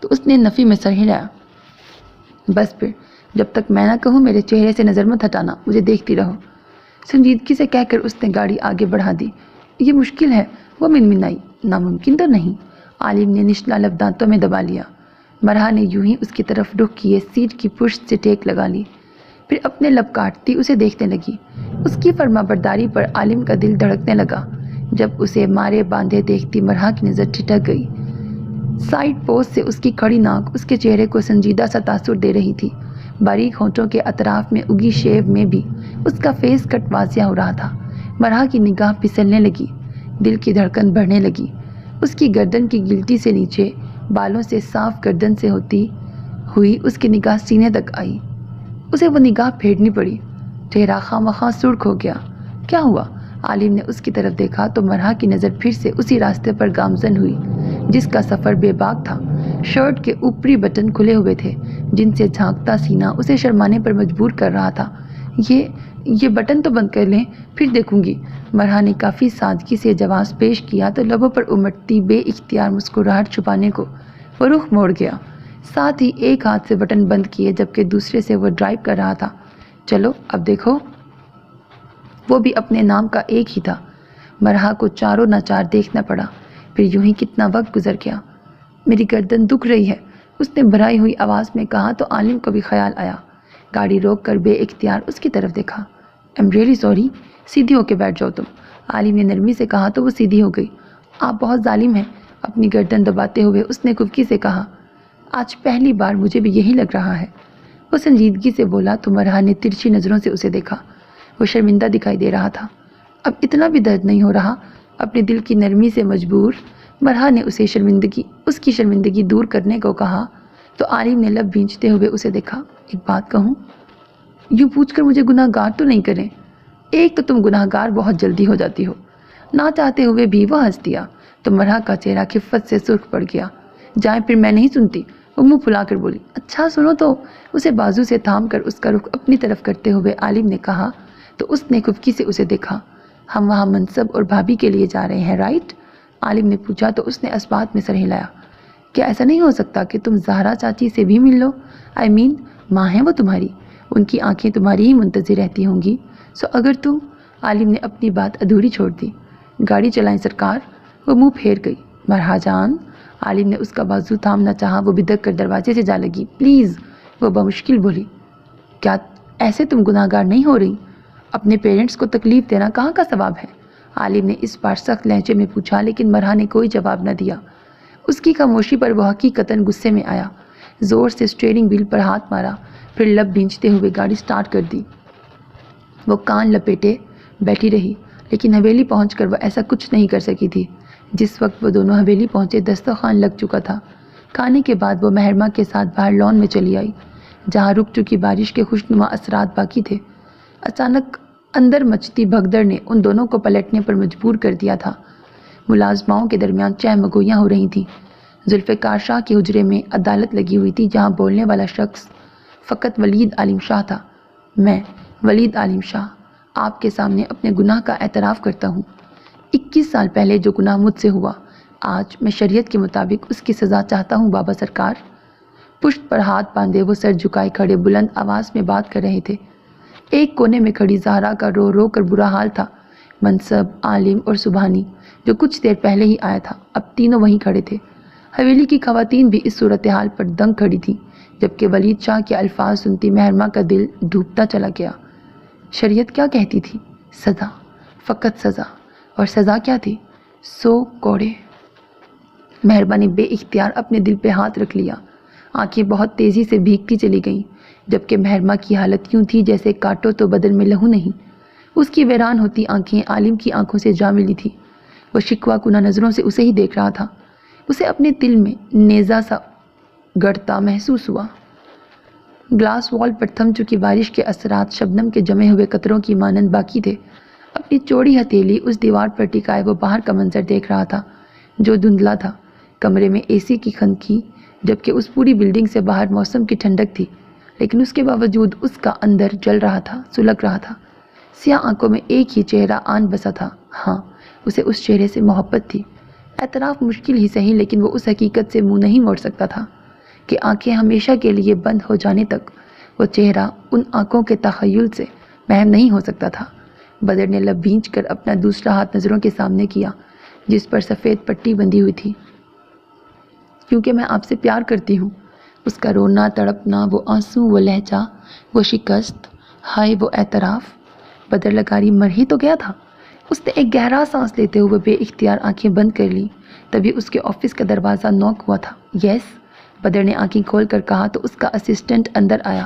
تو اس نے نفی میں سر ہلایا۔ بس پھر، جب تک میں نہ کہوں میرے چہرے سے نظر مت ہٹانا، مجھے دیکھتی رہو، سنجیدگی سے کہہ کر اس نے گاڑی آگے بڑھا دی۔ یہ مشکل ہے، وہ منمنائی۔ ناممکن تو نہیں، عالم نے نچلا لب دانتوں میں دبا لیا۔ مرحا نے یوں ہی اس کی طرف رخ کیے سیٹ کی پشت سے ٹیک لگا لی، پھر اپنے لب کاٹتی اسے دیکھنے لگی۔ اس کی فرما برداری پر عالم کا دل دھڑکنے لگا۔ جب اسے مارے باندھے دیکھتی مرحا کی نظر ٹھٹک گئی۔ سائیڈ پوز سے اس کی کھڑی ناک اس کے چہرے کو سنجیدہ سا تاثر دے رہی تھی۔ باریک ہونٹوں کے اطراف میں اگی شیو میں بھی اس کا فیس کٹ واضح ہو رہا تھا۔ مرحا کی نگاہ پھسلنے لگی، دل کی دھڑکن بڑھنے لگی۔ اس کی گردن کی گلٹی سے نیچے بالوں سے صاف گردن سے ہوتی ہوئی اس کی نگاہ سینے تک آئی۔ اسے وہ نگاہ پھیرنی پڑی، چہرہ خواہ سرخ ہو گیا۔ کیا ہوا؟ عالم نے اس کی طرف دیکھا تو مرحا کی نظر پھر سے اسی راستے پر گامزن ہوئی جس کا سفر بے باک تھا۔ شرٹ کے اوپری بٹن کھلے ہوئے تھے جن سے جھانکتا سینہ اسے شرمانے پر مجبور کر رہا تھا۔ یہ بٹن تو بند کر لیں، پھر دیکھوں گی، مرحا نے کافی سادگی سے جواز پیش کیا تو لبوں پر امٹتی بے اختیار مسکراہٹ چھپانے کو وہ رخ موڑ گیا، ساتھ ہی ایک ہاتھ سے بٹن بند کیے جبکہ دوسرے سے وہ ڈرائیو کر رہا تھا۔ چلو اب دیکھو۔ وہ بھی اپنے نام کا ایک ہی تھا۔ مرحا کو چاروں ناچار دیکھنا پڑا، پھر یوں ہی کتنا وقت گزر گیا۔ میری گردن دکھ رہی ہے، اس نے بھرائی ہوئی آواز میں کہا تو عالم کو بھی خیال آیا۔ گاڑی روک کر بے اختیار اس کی طرف دیکھا۔ I'm really sorry، سیدھی ہو کے بیٹھ جاؤ تم، عالم نے نرمی سے کہا تو وہ سیدھی ہو گئی۔ آپ بہت ظالم ہیں، اپنی گردن دباتے ہوئے اس نے کفکی سے کہا۔ آج پہلی بار مجھے بھی یہی لگ رہا ہے، وہ سنجیدگی سے بولا تو مرحا نے ترچھی نظروں سے اسے دیکھا۔ وہ شرمندہ دکھائی دے رہا تھا۔ اب اتنا بھی درد نہیں ہو رہا، اپنے دل کی نرمی سے مجبور مرحا نے اس کی شرمندگی دور کرنے کو کہا تو عالم نے لب بھینچتے ہوئے اسے دیکھا۔ ایک بات کہوں؟ یوں پوچھ کر مجھے گناہ گار تو نہیں کریں؟ ایک تو تم گناہ گار بہت جلدی ہو جاتی ہو۔ نہ چاہتے ہوئے بھی وہ ہنس دیا تو مرحا کا چہرہ خفت سے سرخ پڑ گیا۔ جائیں پھر، میں نہیں سنتی، وہ منہ پھلا کر بولی۔ اچھا سنو تو، اسے بازو سے تھام کر اس کا رخ اپنی طرف کرتے ہوئے عالم نے کہا تو اس نے خفکی سے اسے دیکھا۔ ہم وہاں منصب اور بھابھی کے لیے جا رہے ہیں، رائٹ؟ عالم نے پوچھا تو اس نے اسبات میں سر ہلایا۔ کیا ایسا نہیں ہو سکتا کہ تم زہرا چاچی سے بھی مل لو؟ ماں ہیں وہ تمہاری، ان کی آنکھیں تمہاری ہی منتظر رہتی ہوں گی، سو اگر تم… عالم نے اپنی بات ادھوری چھوڑ دی۔ گاڑی چلائیں سرکار، وہ منہ پھیر گئی۔ مرحا جان، عالم نے اس کا بازو تھامنا چاہا، وہ بدک کر دروازے سے جا لگی۔ پلیز، وہ بمشکل بولی۔ کیا ایسے تم گناہ گار نہیں ہو رہی؟ اپنے پیرنٹس کو تکلیف دینا کہاں کا ثواب ہے؟ عالم نے اس بار سخت لہجے میں پوچھا، لیکن مرحا نے کوئی جواب نہ دیا۔ اس کی خاموشی پر وہ حقیقتاً غصے میں آیا، زور سے اسٹیئرنگ وہیل پر ہاتھ مارا، پھر لب بھینچتے ہوئے گاڑی سٹارٹ کر دی۔ وہ کان لپیٹے بیٹھی رہی، لیکن حویلی پہنچ کر وہ ایسا کچھ نہیں کر سکی تھی۔ جس وقت وہ دونوں حویلی پہنچے دسترخوان لگ چکا تھا۔ کھانے کے بعد وہ مہرما کے ساتھ باہر لان میں چلی آئی، جہاں رک چکی بارش کے خوشنما اثرات باقی تھے۔ اچانک اندر مچتی بھگدڑ نے ان دونوں کو پلٹنے پر مجبور کر دیا تھا۔ ملازماؤں کے درمیان چہمگوئیاں ہو رہی تھیں۔ ذوالفقار شاہ کے حجرے میں عدالت لگی ہوئی تھی، جہاں بولنے والا شخص فقط ولید عالم شاہ تھا۔ میں، ولید عالم شاہ، آپ کے سامنے اپنے گناہ کا اعتراف کرتا ہوں۔ 21 سال پہلے جو گناہ مجھ سے ہوا، آج میں شریعت کے مطابق اس کی سزا چاہتا ہوں بابا سرکار۔ پشت پر ہاتھ باندھے وہ سر جھکائے کھڑے بلند آواز میں بات کر رہے تھے۔ ایک کونے میں کھڑی زہرا کا رو رو کر برا حال تھا۔ منصب، عالم اور سبحانی، جو کچھ دیر پہلے ہی آیا تھا، اب تینوں وہیں کھڑے تھے۔ حویلی کی خواتین بھی اس صورتحال پر دنگ کھڑی تھیں، جبکہ ولید شاہ کے الفاظ سنتی مہرما کا دل ڈوبتا چلا گیا۔ شریعت کیا کہتی تھی؟ سزا، فقط سزا۔ اور سزا کیا تھی؟ 100 کوڑے۔ مہرما نے بے اختیار اپنے دل پہ ہاتھ رکھ لیا۔ آنکھیں بہت تیزی سے بھیگتی چلی گئیں، جبکہ مہرما کی حالت یوں تھی جیسے کاٹو تو بدن میں لہو نہیں۔ اس کی ویران ہوتی آنکھیں عالم کی آنکھوں سے جا ملی تھی۔ وہ شکوہ کنہ نظروں سے اسے ہی دیکھ رہا تھا۔ اسے اپنے دل میں نیزہ سا گڑتا محسوس ہوا۔ گلاس وال پر تھم چکی بارش کے اثرات شبنم کے جمے ہوئے قطروں کی مانند باقی تھے۔ اپنی چوڑی ہتھیلی اس دیوار پر ٹکائے وہ باہر کا منظر دیکھ رہا تھا، جو دھندلا تھا۔ کمرے میں اے سی کی کھنکی، جبکہ اس پوری بلڈنگ سے باہر موسم کی ٹھنڈک تھی، لیکن اس کے باوجود اس کا اندر جل رہا تھا، سلگ رہا تھا۔ سیاہ آنکھوں میں ایک ہی چہرہ آن بسا تھا۔ ہاں، اسے اس چہرے سے محبت تھی۔ اعتراف مشکل ہی سہی، لیکن وہ اس حقیقت سے منہ نہیں موڑ سکتا تھا۔ کہ آنکھیں ہمیشہ کے لیے بند ہو جانے تک وہ چہرہ ان آنکھوں کے تخیل سے محو نہیں ہو سکتا تھا۔ بدر نے لب بھینچ کر اپنا دوسرا ہاتھ نظروں کے سامنے کیا جس پر سفید پٹی بندھی ہوئی تھی۔ کیونکہ میں آپ سے پیار کرتی ہوں۔ اس کا رونا، تڑپنا، وہ آنسو، وہ لہجہ، وہ شکست، ہائے وہ اعتراف۔ بدر لغاری مر ہی تو گیا تھا۔ اس نے ایک گہرا سانس لیتے ہوئے بے اختیار آنکھیں بند کر لی۔ تبھی اس کے آفس کا دروازہ نوک ہوا تھا۔ یس، بدر نے آنکھیں کھول کر کہا تو اس کا اسسٹنٹ اندر آیا۔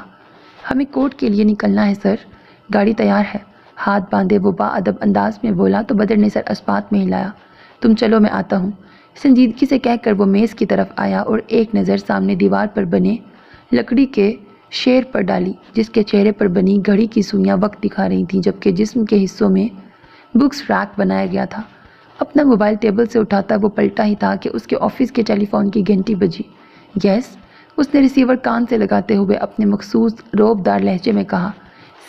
ہمیں کورٹ کے لیے نکلنا ہے سر، گاڑی تیار ہے، ہاتھ باندھے وہ با ادب انداز میں بولا تو بدر نے سر اسبات میں ہلایا۔ تم چلو، میں آتا ہوں، سنجیدگی سے کہہ کر وہ میز کی طرف آیا اور ایک نظر سامنے دیوار پر بنے لکڑی کے شیر پر ڈالی جس کے چہرے پر بنی گھڑی کی سوئیاں وقت دکھا رہی تھیں، جبکہ جسم کے حصوں میں بکس ریک بنایا گیا تھا۔ اپنا موبائل ٹیبل سے اٹھاتا وہ پلٹا ہی تھا کہ اس کے آفس کے ٹیلی فون کی گھنٹی بجی۔ یس، اس نے ریسیور کان سے لگاتے ہوئے اپنے مخصوص روب دار لہجے میں کہا۔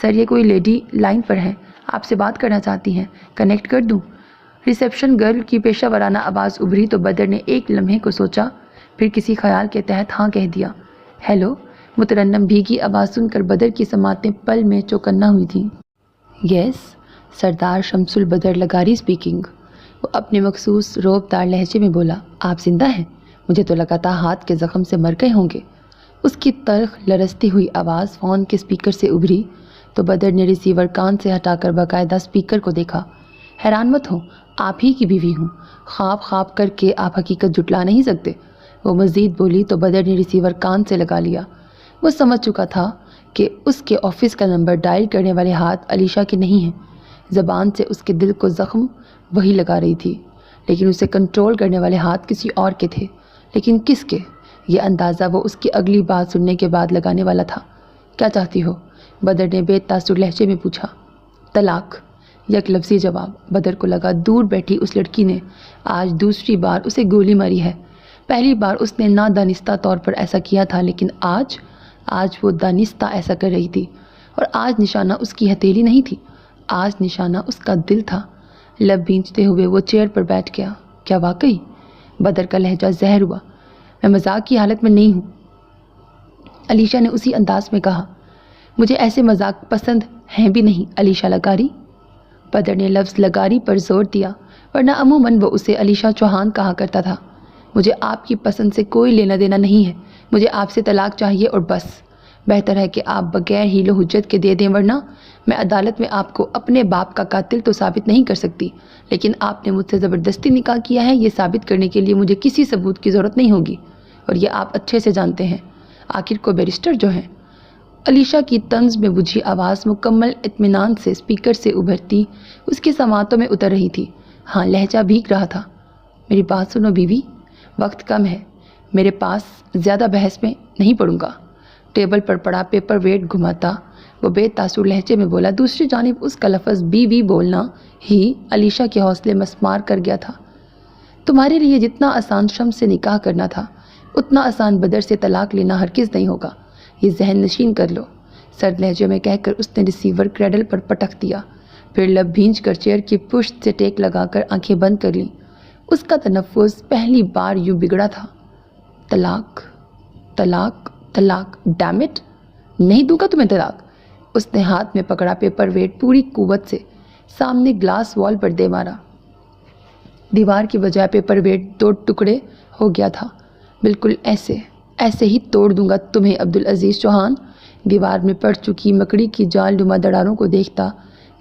سر، یہ کوئی لیڈی لائن پر ہے، آپ سے بات کرنا چاہتی ہیں، کنیکٹ کر دوں؟ ریسیپشن گرل کی پیشہ ورانہ آواز ابھری تو بدر نے ایک لمحے کو سوچا، پھر کسی خیال کے تحت ہاں کہہ دیا۔ ہیلو، مترنم بھیگی آواز سن کر بدر کی سماعتیں پل میں چوکنا ہوئی تھیں۔ یس، سردار شمس البدر لغاری اسپیکنگ، وہ اپنے مخصوص روب دار لہجے میں بولا۔ آپ زندہ ہیں؟ مجھے تو لگا تھا ہاتھ کے زخم سے مر گئے ہوں گے۔ اس کی تلخ لرزتی ہوئی آواز فون کے اسپیکر سے ابھری تو بدر نے ریسیور کان سے ہٹا کر باقاعدہ اسپیکر کو دیکھا۔ حیران مت ہو، آپ ہی کی بیوی ہوں، خواب کر کے آپ حقیقت جھٹلا نہیں سکتے، وہ مزید بولی تو بدر نے ریسیور کان سے لگا لیا۔ وہ سمجھ چکا تھا کہ اس کے آفس کا نمبر ڈائل کرنے والے ہاتھ علیشہ کے نہیں ہیں۔ زبان سے اس کے دل کو زخم وہی لگا رہی تھی، لیکن اسے کنٹرول کرنے والے ہاتھ کسی اور کے تھے۔ لیکن کس کے؟ یہ اندازہ وہ اس کی اگلی بات سننے کے بعد لگانے والا تھا۔ کیا چاہتی ہو؟ بدر نے بے تاثر لہجے میں پوچھا۔ طلاق، یک لفظی جواب۔ بدر کو لگا دور بیٹھی اس لڑکی نے آج دوسری بار اسے گولی ماری ہے۔ پہلی بار اس نے نادانستہ طور پر ایسا کیا تھا، لیکن آج وہ دانستہ ایسا کر رہی تھی، اور آج نشانہ اس کی ہتھیلی نہیں تھی، آج نشانہ اس کا دل تھا۔ لب بھینچتے ہوئے وہ چیئر پر بیٹھ گیا۔ کیا واقعی؟ بدر کا لہجہ زہر ہوا۔ میں مذاق کی حالت میں نہیں ہوں، علیشہ نے اسی انداز میں کہا۔ مجھے ایسے مذاق پسند ہیں بھی نہیں، علیشہ لغاری۔ بدر نے لفظ لغاری پر زور دیا، ورنہ عموماً وہ اسے علیشہ چوہان کہا کرتا تھا۔ مجھے آپ کی پسند سے کوئی لینا دینا نہیں ہے، مجھے آپ سے طلاق چاہیے اور بس۔ بہتر ہے کہ آپ بغیر حیل و حجت کے دے دیں، ورنہ میں عدالت میں آپ کو اپنے باپ کا قاتل تو ثابت نہیں کر سکتی، لیکن آپ نے مجھ سے زبردستی نکاح کیا ہے، یہ ثابت کرنے کے لیے مجھے کسی ثبوت کی ضرورت نہیں ہوگی، اور یہ آپ اچھے سے جانتے ہیں۔ آخر کو بیرسٹر جو ہیں۔ علیشہ کی طنز میں بجھی آواز مکمل اطمینان سے اسپیکر سے ابھرتی اس کی سماعتوں میں اتر رہی تھی۔ ہاں، لہجہ بھیگ رہا تھا۔ میری بات سنو بیوی، وقت کم ہے، میرے پاس زیادہ بحث میں نہیں پڑوں گا۔ ٹیبل پر پڑا پیپر ویٹ گھماتا وہ بے تاثر لہجے میں بولا۔ دوسری جانب اس کا لفظ بیوی بولنا ہی علیشہ کے حوصلے مسمار کر گیا تھا۔ تمہارے لیے جتنا آسان شمس سے نکاح کرنا تھا، اتنا آسان بدر سے طلاق لینا ہرگز نہیں ہوگا، یہ ذہن نشین کر لو، سرد لہجے میں کہہ کر اس نے ریسیور کریڈل پر پٹک دیا، پھر لب بھینچ کر چیئر کی پشت سے ٹیک لگا کر آنکھیں بند کر لیں۔ اس کا تنفس پہلی بار یوں بگڑا تھا۔ طلاق، طلاق، طلاق، ڈیم اٹ، نہیں دوں گا تمہیں طلاق۔ اس نے ہاتھ میں پکڑا پیپر ویٹ پوری قوت سے سامنے گلاس وال پر دے مارا۔ دیوار کی بجائے پیپر ویٹ 2 ٹکڑے ہو گیا تھا۔ بالکل ایسے ہی توڑ دوں گا تمہیں عبدالعزیز چوہان۔ دیوار میں پڑ چکی مکڑی کی جال نما دراڑوں کو دیکھتا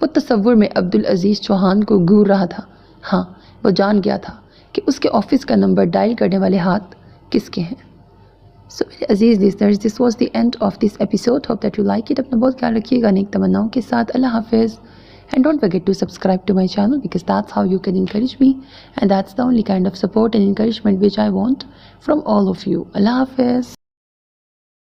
وہ تصور میں عبدالعزیز چوہان کو گور رہا تھا۔ ہاں، وہ جان گیا تھا کہ اس کے آفس کا نمبر ڈائل کرنے والے ہاتھ کس کے ہیں۔ سو میرے عزیز listeners, this was the end of this episode. Hope that you like it. اپنا بہت خیال رکھیے گا نیک تمناؤں کے ساتھ۔ اللہ حافظ. And don't forget to subscribe to my channel because that's how you can encourage me, and that's the only kind of support and encouragement which I want from all of you. Allah Hafiz.